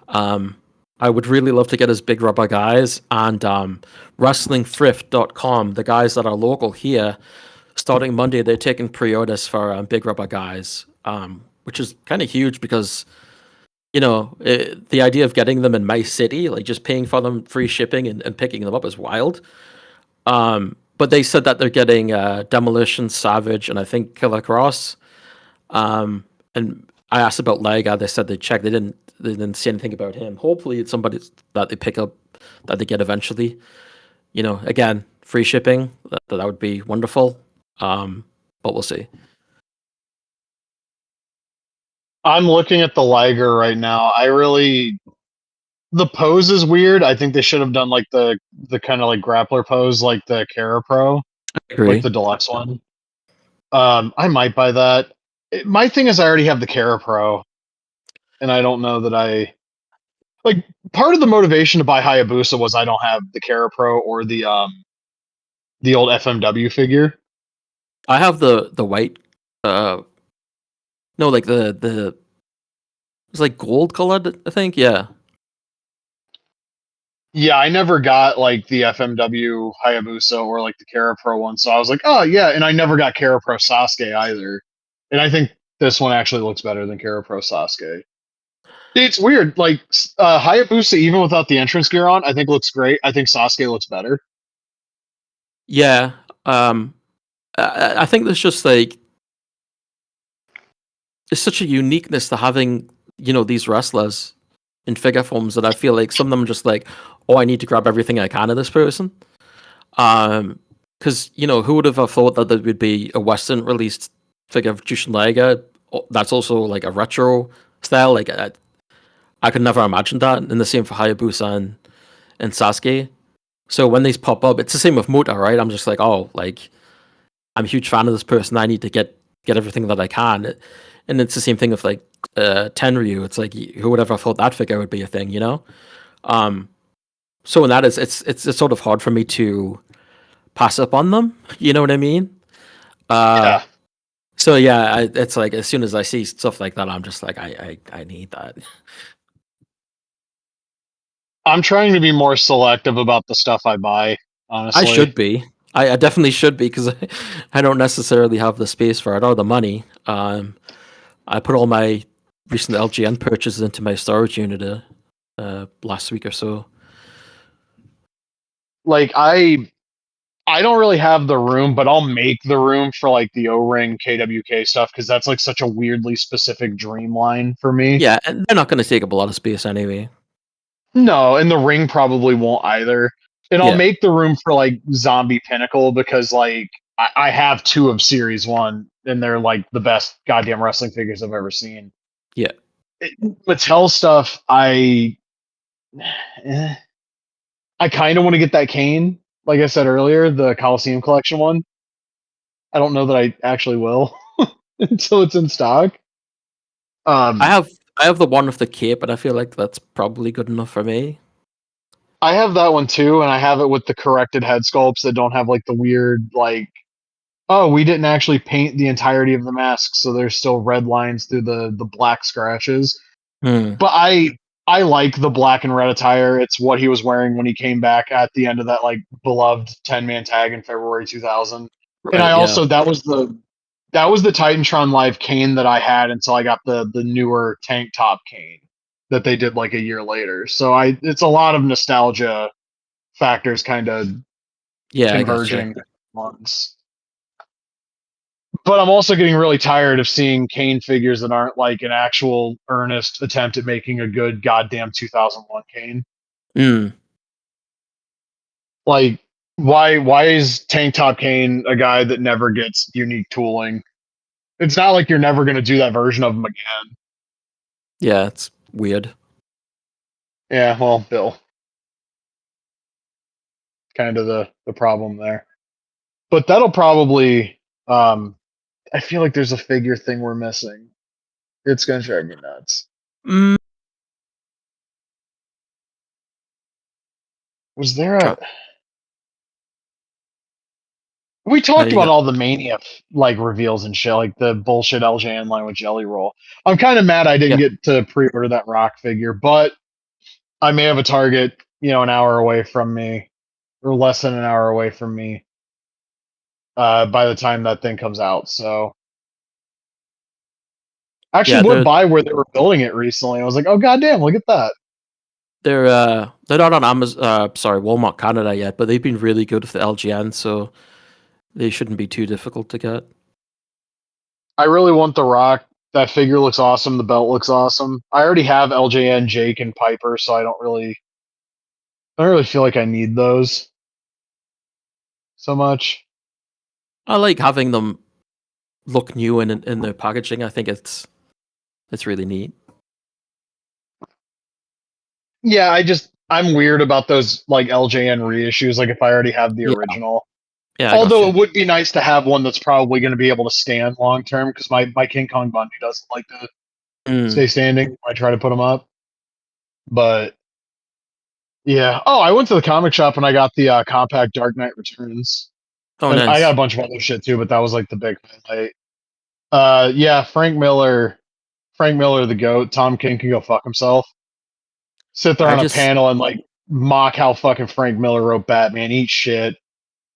I would really love to get his Big Rubber guys and WrestlingThrift.com, the guys that are local here. Starting Monday, they're taking pre-orders for Big Rubber guys, which is kind of huge because the idea of getting them in my city, like just paying for them, free shipping and picking them up is wild. But they said that they're getting Demolition, Savage, and I think Killer Cross. And I asked about Liga. They said they checked. They didn't see anything about him. Hopefully, it's somebody that they pick up, that they get eventually. Again, free shipping. That would be wonderful. But we'll see. I'm looking at the Liger right now. The pose is weird. I think they should have done like the kind of like grappler pose, like the Kara Pro, like the deluxe one. I might buy that. My thing is I already have the Kara Pro, and I don't know that I like. Part of the motivation to buy Hayabusa was I don't have the Kara Pro or the old FMW figure. I have the white. No, like the it's like gold colored, I think. Yeah. Yeah, I never got like the FMW Hayabusa or like the Kara Pro one, so I was like, oh yeah, and I never got Kara Pro Sasuke either. And I think this one actually looks better than Kara Pro Sasuke. It's weird, like Hayabusa, even without the entrance gear on, I think looks great. I think Sasuke looks better. Yeah. I think there's just like there's such a uniqueness to having these wrestlers in figure forms that I feel like some of them are just like, oh, I need to grab everything I can of this person. Because who would have thought that there would be a Western released figure of Jushin Liger that's also like a retro style? Like I could never imagine that. And the same for Hayabusa in Sasuke. So when these pop up, it's the same with Mota, right? I'm just like, oh, like I'm a huge fan of this person. I need to get everything that I can, and it's the same thing with like Tenryu. It's like who would ever thought that figure would be a thing, you know? Um, so in that is it's sort of hard for me to pass up on them. You know what I mean? Uh, Yeah. so yeah, it's like as soon as I see stuff like that, I'm just like I need that. I'm trying to be more selective about the stuff I buy, I honestly. should be. I definitely should be because I don't necessarily have the space for it or the money. I put all my recent LGN purchases into my storage unit last week or so. Like I don't really have the room, but I'll make the room for like the O-ring KWK stuff because that's like such a weirdly specific dream line for me. Yeah, and they're not going to take up a lot of space anyway. No, and the ring probably won't either. And I'll Yeah, make the room for like Zombie Pinnacle because like I have two of Series One, and they're like the best goddamn wrestling figures I've ever seen. yeah. Mattel stuff, eh, I kind of want to get that cane. Like I said earlier, the Coliseum collection one. I don't know that I actually will until it's in stock. I Um, have I have the one with the cape, but I feel like that's probably good enough for me. I have that one too, and I have it with the corrected head sculpts that don't have like the weird like, oh, we didn't actually paint the entirety of the mask, so there's still red lines through the black scratches. Hmm. But I like the black and red attire. It's what he was wearing when he came back at the end of that like beloved 10-man tag in February 2000. And I Right. Yeah. also that was the Titantron Live cane that I had until I got the newer tank top cane that they did like a year later. So I it's a lot of nostalgia factors kind of Yeah. I gotcha. converging once. But I'm also getting really tired of seeing Kane figures that aren't like an actual earnest attempt at making a good goddamn 2001 Kane. Hmm. Like why is Tank Top Kane a guy that never gets unique tooling? It's not like you're never going to do that version of him again. Yeah. It's weird. Yeah, well, Bill, kind of the problem there. But that'll probably I feel like there's a figure thing we're missing. It's going to drive me nuts. Mm. Was there Try, a We talked you about got, all the Mania like reveals and shit, like the bullshit LJN line with Jelly Roll. I'm kind of mad I didn't yeah. get to pre-order that Rock figure, but I may have a Target, an hour away from me, or less than an hour away from me, by the time that thing comes out. So, I Yeah. actually would buy where they were building it recently. I was like, oh goddamn, look at that. They're not on Amazon. Sorry, Walmart Canada yet, but they've been really good with the LGN, so they shouldn't be too difficult to get. I really want the Rock. That figure looks awesome. The belt looks awesome. I already have LJN, Jake, and Piper, so I don't really feel like I need those so much. I like having them look new in their packaging. I think it's really neat. Yeah, I'm weird about those like LJN reissues. Like if I already have the Yeah, original, yeah, I although gotcha. it would be nice to have one that's probably going to be able to stand long term because my King Kong Bundy doesn't like to Mm. stay standing when I try to put him up. But yeah, oh, I went to the comic shop and I got the compact Dark Knight Returns, Oh, and I got a nice. bunch of other shit too. But that was like the big highlight. Yeah, Frank Miller, the goat. Tom King can go fuck himself. Sit there I on a just panel and like mock how fucking Frank Miller wrote Batman. Eat shit.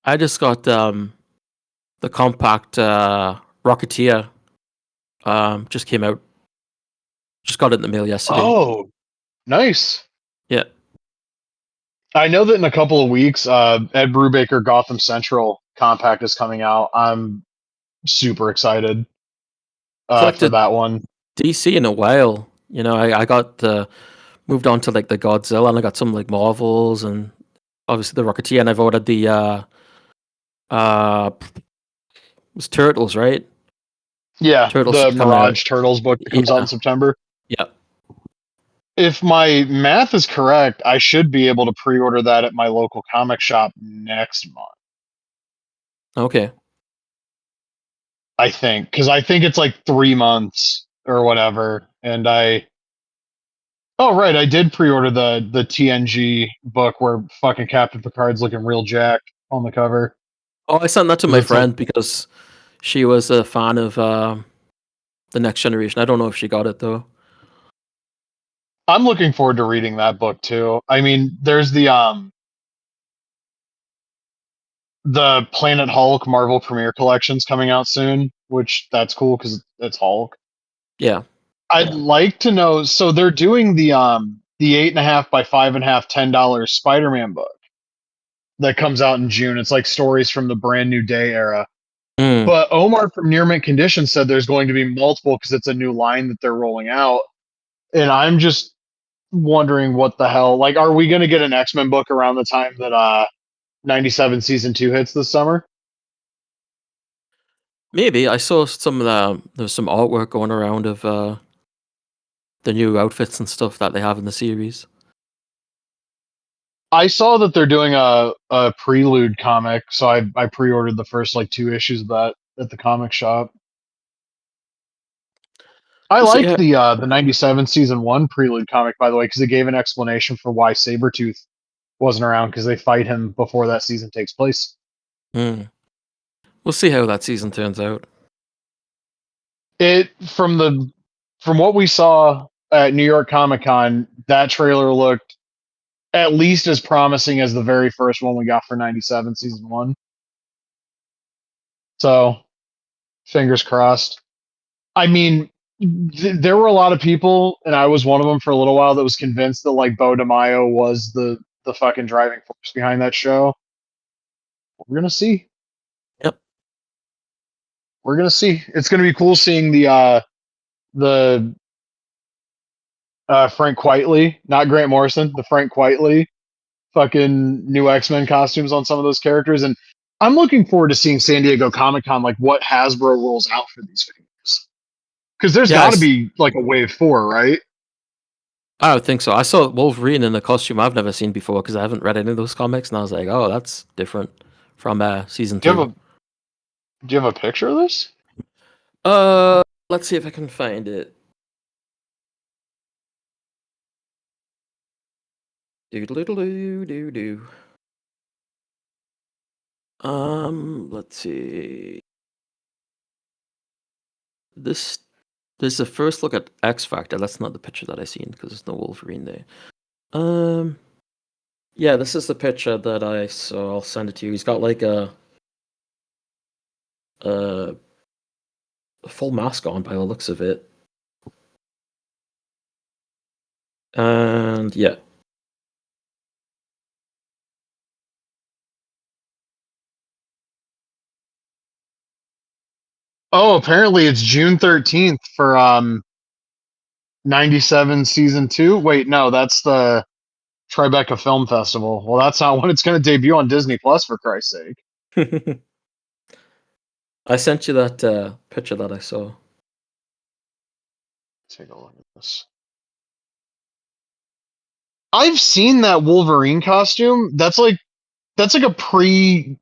I just got the compact Rocketeer just came out. Just got it in the mail yesterday. Oh, nice. Yeah. I know that in a couple of weeks, Ed Brubaker Gotham Central Compact is coming out. I'm super excited for Collected that one. DC in a while. You know, I got moved on to like the Godzilla and I got some like Marvels and obviously the Rocketeer and I've ordered the uh it's Turtles, right? Yeah, Turtles the coming out. Mirage Turtles book that comes out in Yeah. September. Yeah. if my math is correct, I should be able to pre-order that at my local comic shop next month. Okay. I think, because I think it's like 3 months or whatever. And oh right, I did pre-order the TNG book where fucking Captain Picard's looking real jacked on the cover. Oh, I sent that to 'Cause my it's like friend because she was a fan of the Next Generation. I don't know if she got it though. I'm looking forward to reading that book too. I mean, there's the Planet Hulk Marvel Premiere collections coming out soon, which that's cool because it's Hulk. Yeah. I'd like to know. So they're doing the 8.5 by 5.5 $10 Spider-Man book that comes out in June. It's like stories from the Brand New Day era. Mm. But Omar from Near Mint Condition said there's going to be multiple because it's a new line that they're rolling out. And I'm just wondering what the hell. Like, are we going to get an X-Men book around the time that 97 season 2 hits this summer? Maybe I saw some there's some artwork going around of the new outfits and stuff that they have in the series. I saw that they're doing a prelude comic, so I pre-ordered the first like 2 issues of that at the comic shop. I We'll see. liked the 97 season 1 prelude comic, by the way, because it gave an explanation for why Sabretooth wasn't around because they fight him before that season takes place. Mm. We'll see how that season turns out. It from what we saw at New York Comic Con, that trailer looked at least as promising as the very first one we got for 97 season 1. So, fingers crossed. I mean, there were a lot of people, and I was one of them for a little while that was convinced that like Bo DeMaio was the fucking driving force behind that show. We're gonna see. Yep. We're gonna see. It's gonna be cool seeing the Frank Quitely, not Grant Morrison, the Frank Quitely fucking new X-Men costumes on some of those characters, and I'm looking forward to seeing San Diego Comic Con like what Hasbro rolls out for these figures because there's Yeah, got to be like a wave 4, right? I don't think so. I saw Wolverine in a costume I've never seen before because I haven't read any of those comics, and I was like, oh, that's different from season Do you 2. have a Do you have a picture of this? Let's see if I can find it. Do. Let's see. This is the first look at X Factor. That's not the picture that I seen because there's no Wolverine there. Um, yeah, this is the picture that I saw. I'll send it to you. He's got like a full mask on by the looks of it. And yeah. Oh, apparently it's June 13th for 97 season 2. Wait, no, that's the Tribeca Film Festival. Well, that's not when it's going to debut on Disney Plus, for Christ's sake. I sent you that picture that I saw. Take a look at this. I've seen that Wolverine costume. That's like a pre.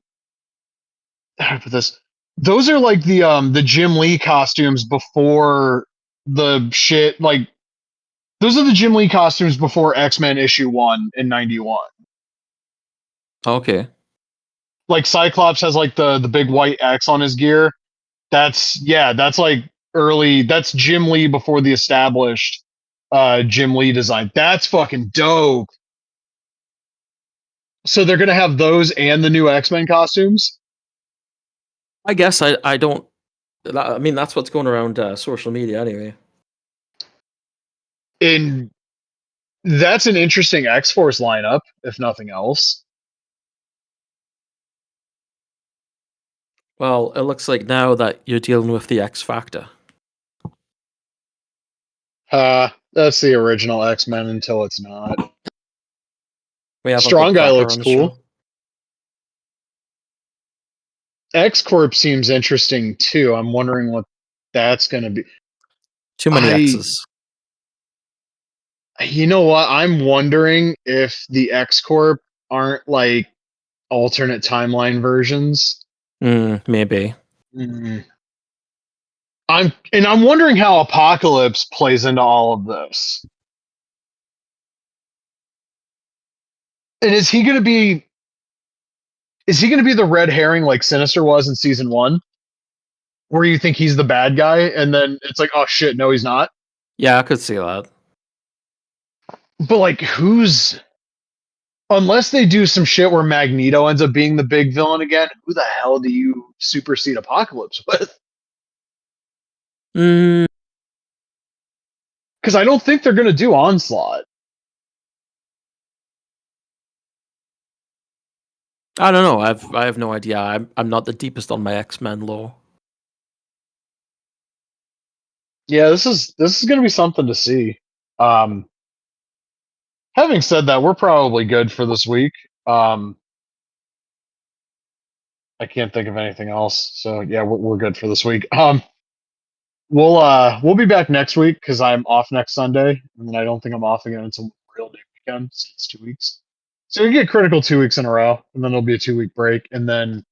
How to put this? Those are like the Jim Lee costumes before the shit. Like those are the Jim Lee costumes before X-Men issue 1 in 91. Okay. Like Cyclops has like the big white X on his gear. That's like early. That's Jim Lee before the established Jim Lee design. That's fucking dope. So they're gonna have those and the new X-Men costumes. I guess I don't. I mean, that's what's going around social media anyway. And that's an interesting X-Force lineup, if nothing else. Well, it looks like now that you're dealing with the X Factor. That's the original X-Men until it's not. We haven't Strong put Guy Cracker looks on the cool. show. X Corp seems interesting too. I'm wondering what that's gonna be. Too many I X's. You know what? I'm wondering if the X Corp aren't like alternate timeline versions. Maybe. Mm. I'm wondering how Apocalypse plays into all of this. And is he gonna be the red herring like Sinister was in season one? Where you think he's the bad guy, and then it's like, oh shit, no, he's not. Yeah, I could see that. But like, who's unless they do some shit where Magneto ends up being the big villain again, who the hell do you supersede Apocalypse with? Mm, Because I don't think they're gonna do Onslaught. I don't know. I have no idea. I'm not the deepest on my X-Men lore. Yeah, this is gonna be something to see. Um, Having said that, we're probably good for this week. Um, I can't think of anything else, so yeah, we're good for this week. We'll be back next week because I'm off next Sunday, and then I don't think I'm off again until Memorial Day weekend. So it's 2 weeks. So we get critical 2 weeks in a row, and then there'll be a 2 week break, and then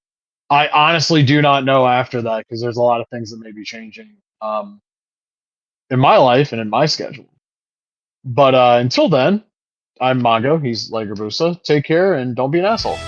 I honestly do not know after that because there's a lot of things that may be changing in my life and in my schedule. But until then, I'm Mongo. He's Lagerbusa. Take care and don't be an asshole.